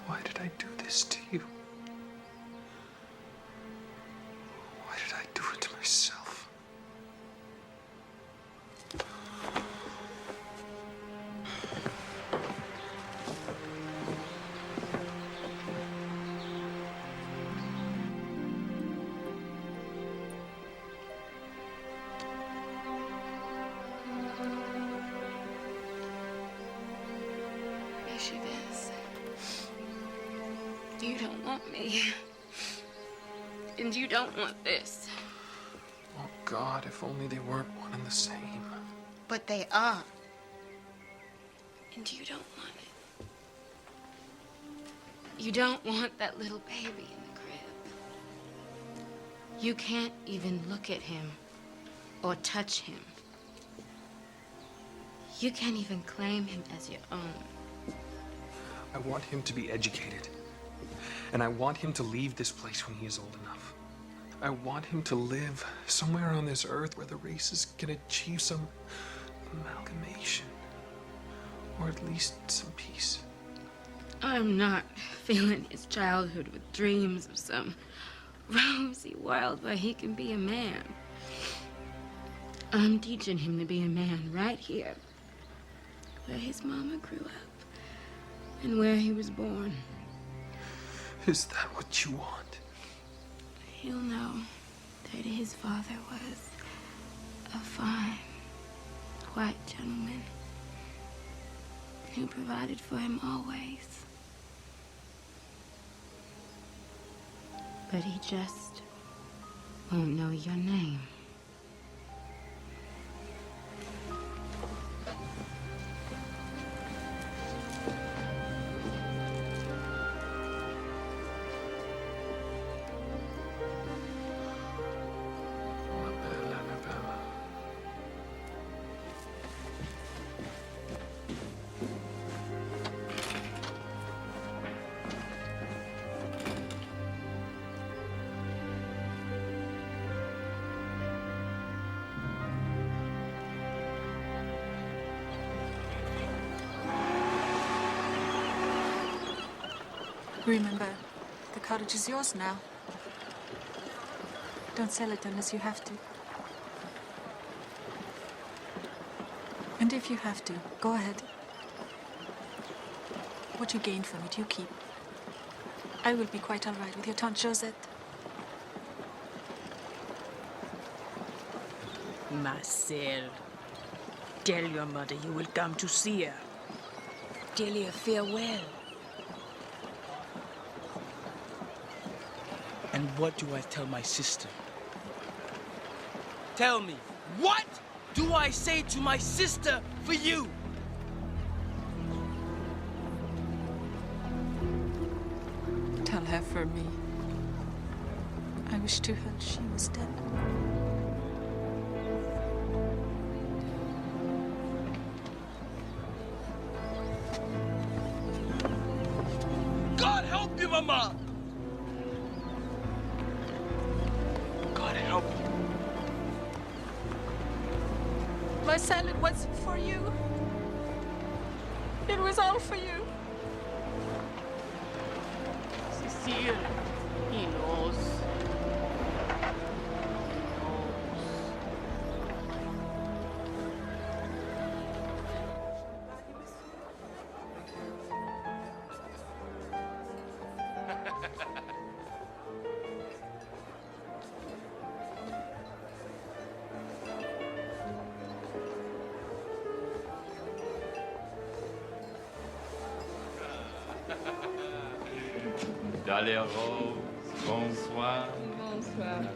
Why did I do this to you? Why did I do it to myself? Miss Vance. You don't want me. And you don't want this. Oh, God, if only they weren't one and the same. But they are. And you don't want it. You don't want that little baby in the crib. You can't even look at him or touch him. You can't even claim him as your own. I want him to be educated. And I want him to leave this place when he is old enough. I want him to live somewhere on this earth where the races can achieve some amalgamation. Or at least some peace. I'm not filling his childhood with dreams of some rosy world where he can be a man. I'm teaching him to be a man right here, where his mama grew up and where he was born. Is that what you want? He'll know that his father was a fine, white gentleman who provided for him always. But he just won't know your name. Remember, the cottage is yours now. Don't sell it unless you have to. And if you have to, go ahead. What you gain from it, you keep. I will be quite all right with your Tante Josette. Marcel, tell your mother you will come to see her. Tell her farewell. And what do I tell my sister? Tell me, what do I say to my sister for you? Tell her for me. I wish to her she was dead. God help you, Mama! God help you. Marcel, it wasn't for you. It was all for you. Cecile, he knows. D'aller Rose, bonsoir. Bonsoir.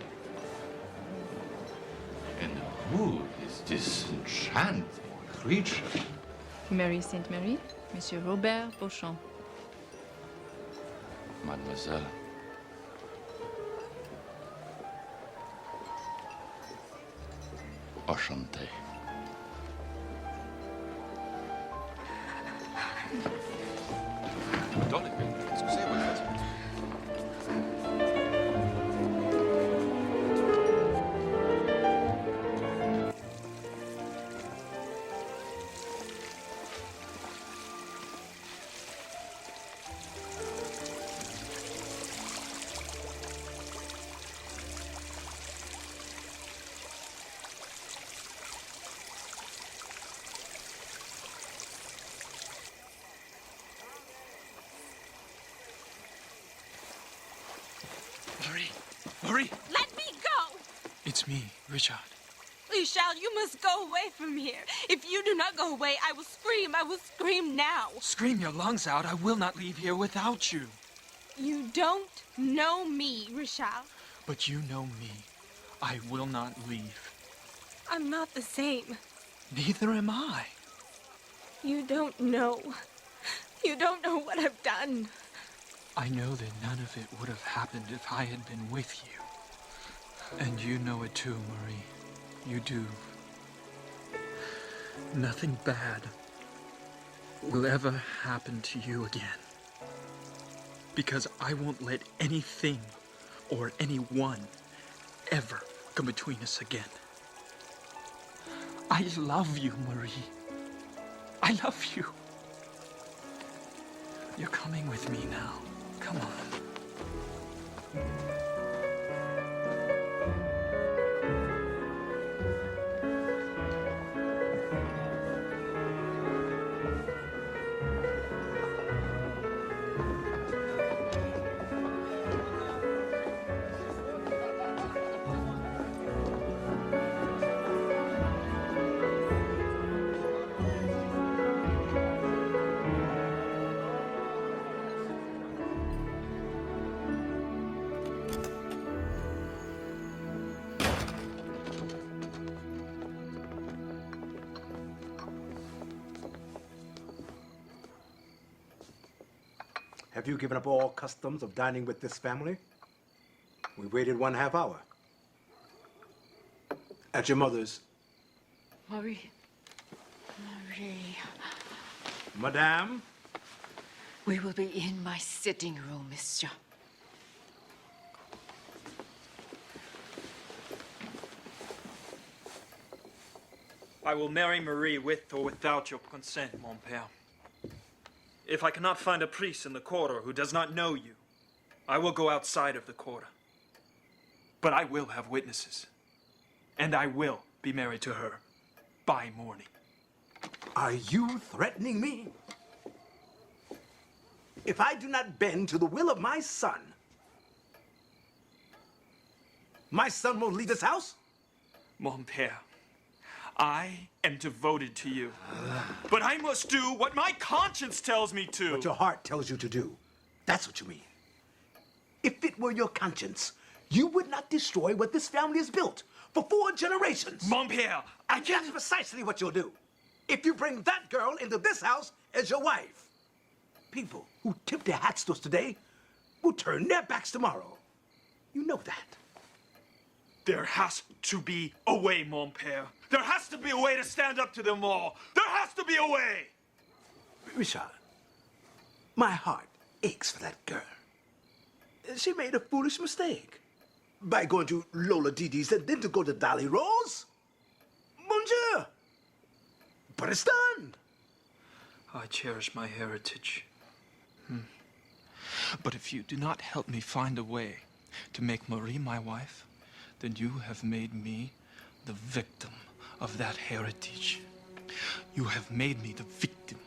And who is this enchanting creature? Mary Saint Mary, Monsieur Robert Beauchamp. Mademoiselle. Enchanté. Attendez, qu'est-ce que c'est, votre fête? Marie! Marie! Let me go! It's me, Ri'chard. Ri'chard, you must go away from here. If you do not go away, I will scream. I will scream now. Scream your lungs out. I will not leave here without you. You don't know me, Ri'chard. But you know me. I will not leave. I'm not the same. Neither am I. You don't know. You don't know what I've done. I know that none of it would have happened if I had been with you. And you know it too, Marie. You do. Nothing bad will ever happen to you again. Because I won't let anything or anyone ever come between us again. I love you, Marie. I love you. You're coming with me now. Come on. Have you given up all customs of dining with this family? We waited 1/2 hour. At your mother's. Marie. Marie. Madame? We will be in my sitting room, monsieur. I will marry Marie with or without your consent, mon père. If I cannot find a priest in the quarter who does not know you, I will go outside of the quarter. But I will have witnesses. And I will be married to her by morning. Are you threatening me? If I do not bend to the will of my son won't leave this house? Mon père, I am devoted to you. But I must do what my conscience tells me to. What your heart tells you to do. That's what you mean. If it were your conscience, you would not destroy what this family has built for 4 generations. Mon père, and that's precisely what you'll do. If you bring that girl into this house as your wife. People who tip their hats to us today will turn their backs tomorrow. You know that. There has to be a way, mon père. There has to be a way to stand up to them all. There has to be a way. Ri'chard, my heart aches for that girl. She made a foolish mistake by going to Lola Didi's and then to go to Dolly Rose. Mon Dieu. But it's done. I cherish my heritage. But if you do not help me find a way to make Marie my wife, then you have made me the victim of that heritage. You have made me the victim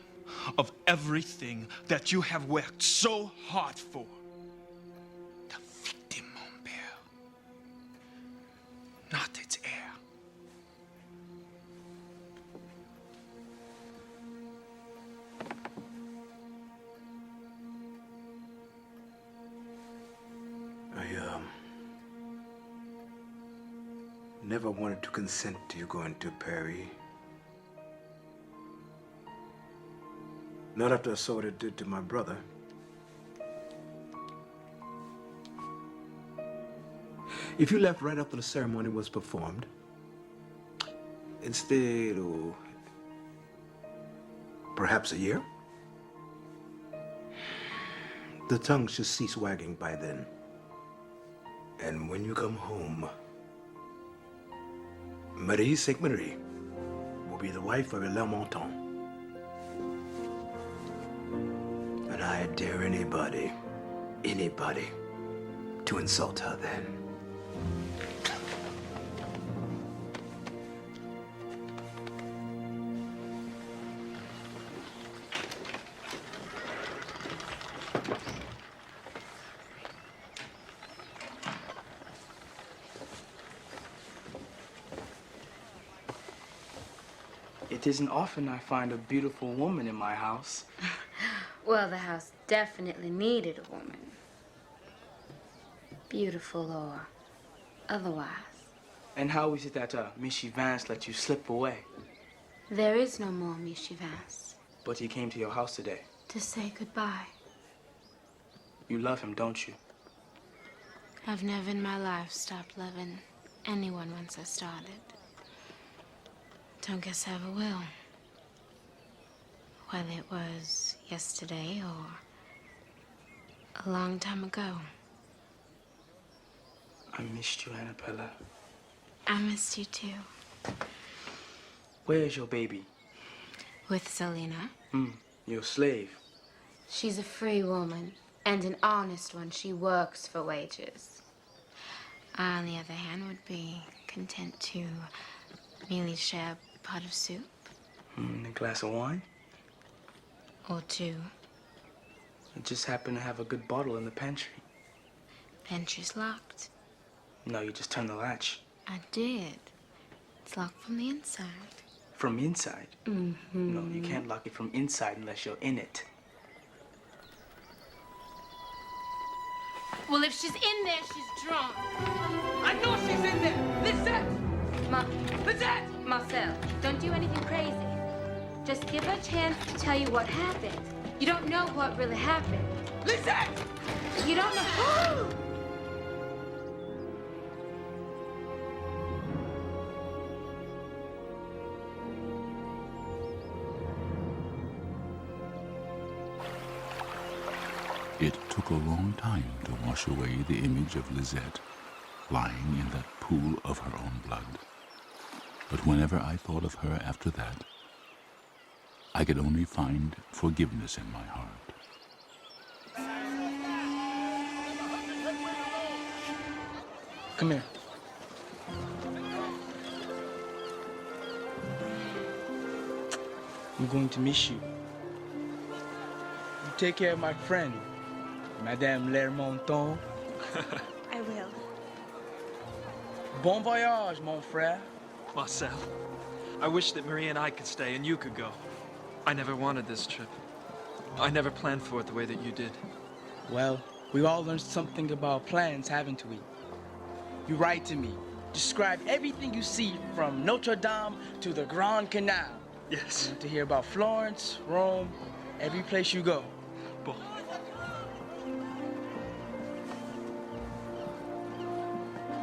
of everything that you have worked so hard for. The victim, mon père. Not its heir. I never wanted to consent to you going to Paris. Not after I saw what it did to my brother. If you left right after the ceremony was performed, instead of perhaps a year, the tongue should cease wagging by then. And when you come home, Marie Sainte-Marie will be the wife of Alain Monton. And I dare anybody, to insult her then. It isn't often I find a beautiful woman in my house. Well, the house definitely needed a woman. Beautiful or otherwise. And how is it that Miss Vance let you slip away? There is no more Miss Vance. But he came to your house today. To say goodbye. You love him, don't you? I've never in my life stopped loving anyone once I started. Don't guess I ever will. Whether it was yesterday or a long time ago. I missed you, Annabella. I missed you too. Where's your baby? With Selena. Your slave. She's a free woman and an honest one. She works for wages. I, on the other hand, would be content to merely share a pot of soup. A glass of wine? Or 2. I just happen to have a good bottle in the pantry. Pantry's locked. No, you just turned the latch. I did. It's locked from the inside. From inside? Mm-hmm. No, you can't lock it from inside unless you're in it. Well, if she's in there, she's drunk. I know she's in there! Lisette! Lisette! Marcel, don't do anything crazy. Just give her a chance to tell you what happened. You don't know what really happened. Lisette! You don't know. It took a long time to wash away the image of Lisette lying in that pool of her own blood. But whenever I thought of her after that, I could only find forgiveness in my heart. Come here. I'm going to miss you. You take care of my friend, Madame Lermonton. I will. Bon voyage, mon frère. Marcel, I wish that Marie and I could stay and you could go. I never wanted this trip. I never planned for it the way that you did. Well, we all learned something about plans, haven't we? You write to me. Describe everything you see from Notre Dame to the Grand Canal. Yes. To hear about Florence, Rome, every place you go. Bon.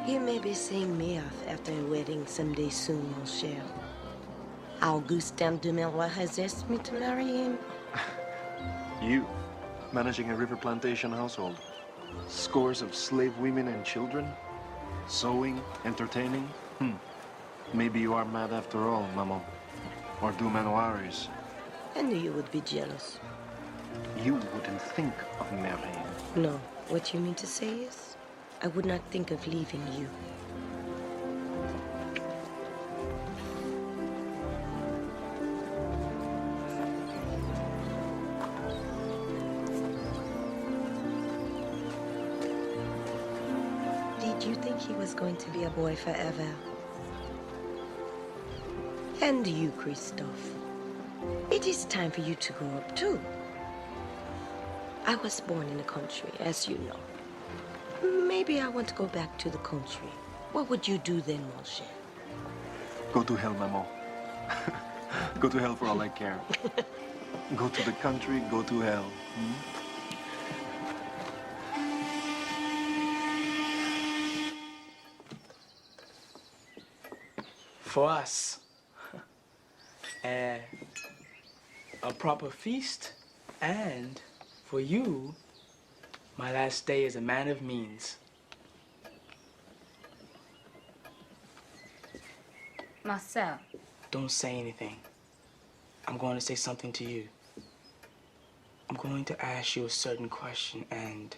You may be seeing me off after a wedding someday soon, mon cher. Augustin de Milroy has asked me to marry him. You, managing a river plantation household. Scores of slave women and children. Sewing, entertaining. Maybe you are mad after all, maman. Or do manoirs. I knew you would be jealous. You wouldn't think of marrying. No, what you mean to say is, I would not think of leaving you. Did you think he was going to be a boy forever? And you, Christophe. It is time for you to grow up too. I was born in the country, as you know. Maybe I want to go back to the country. What would you do then, mon cher? Go to hell, maman. Go to hell for all I care. Go to the country, go to hell. For us, a proper feast, and for you, my last day as a man of means. Marcel. Don't say anything. I'm going to say something to you. I'm going to ask you a certain question, and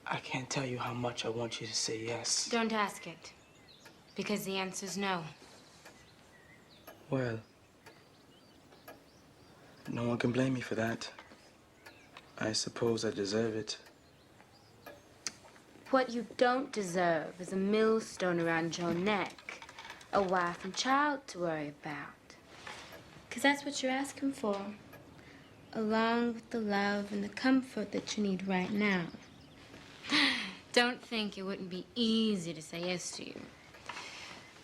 I can't tell you how much I want you to say yes. Don't ask it, because the answer's no. Well, no one can blame me for that. I suppose I deserve it. What you don't deserve is a millstone around your neck, a wife and child to worry about. Because that's what you're asking for, along with the love and the comfort that you need right now. Don't think it wouldn't be easy to say yes to you.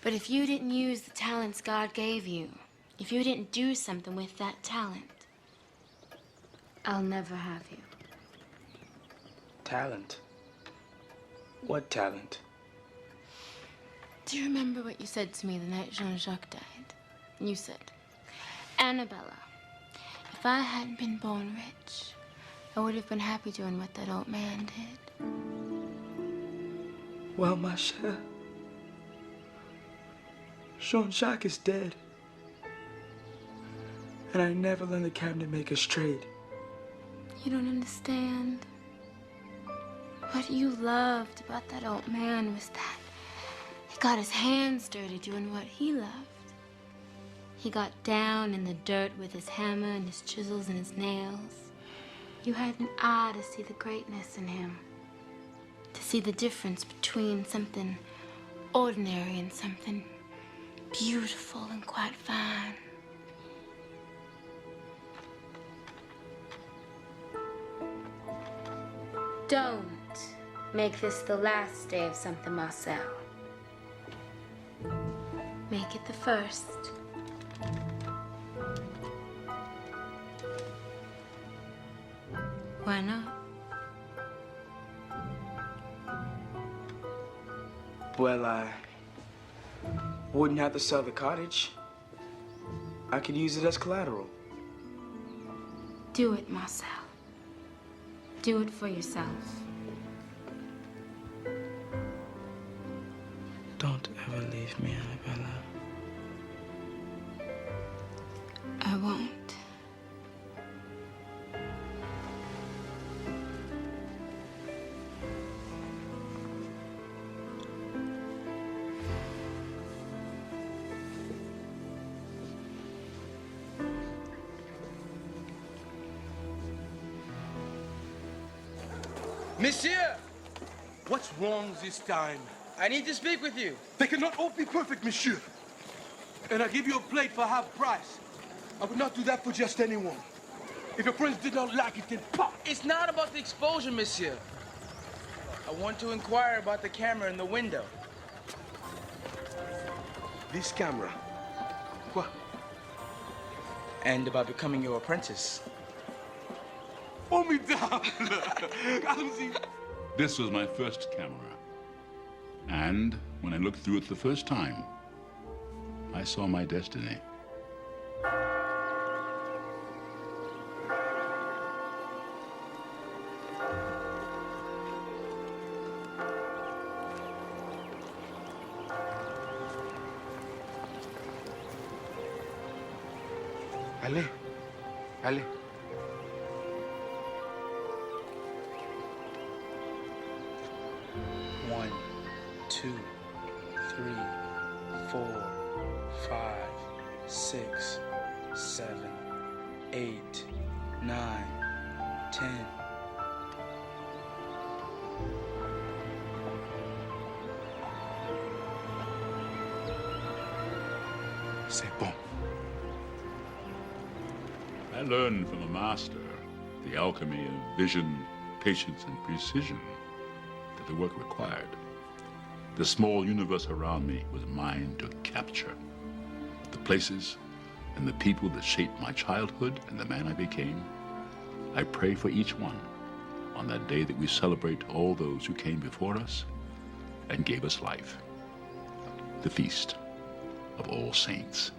But if you didn't use the talents God gave you, if you didn't do something with that talent, I'll never have you. Talent? What talent? Do you remember what you said to me the night Jean-Jacques died? You said, Annabella, if I hadn't been born rich, I would have been happy doing what that old man did. Well, ma chère, Jean-Jacques is dead. And I never learned the cabinet maker's trade. You don't understand. What you loved about that old man was that he got his hands dirty doing what he loved. He got down in the dirt with his hammer and his chisels and his nails. You had an eye to see the greatness in him, to see the difference between something ordinary and something beautiful and quite fine. Don't make this the last day of something, Marcel. Make it the first. Why not? Well, I wouldn't have to sell the cottage. I could use it as collateral. Do it, Marcel. Do it for yourself. Don't ever leave me, Annabella. I won't. Monsieur! What's wrong this time? I need to speak with you. They cannot all be perfect, monsieur. And I give you a plate for half price. I would not do that for just anyone. If your friends did not like it, then pop. It's not about the exposure, monsieur. I want to inquire about the camera in the window. This camera. What? And about becoming your apprentice. Formidable! Allons-y. This was my first camera. And when I looked through it the first time, I saw my destiny. Allez. Allez. One, 2, 3, 4, 5, 6, 7, 8, 9, 10. C'est bon. I learned from a master the alchemy of vision, patience, and precision that the work required. The small universe around me was mine to capture. The places and the people that shaped my childhood and the man I became, I pray for each one on that day that we celebrate all those who came before us and gave us life. The Feast of All Saints.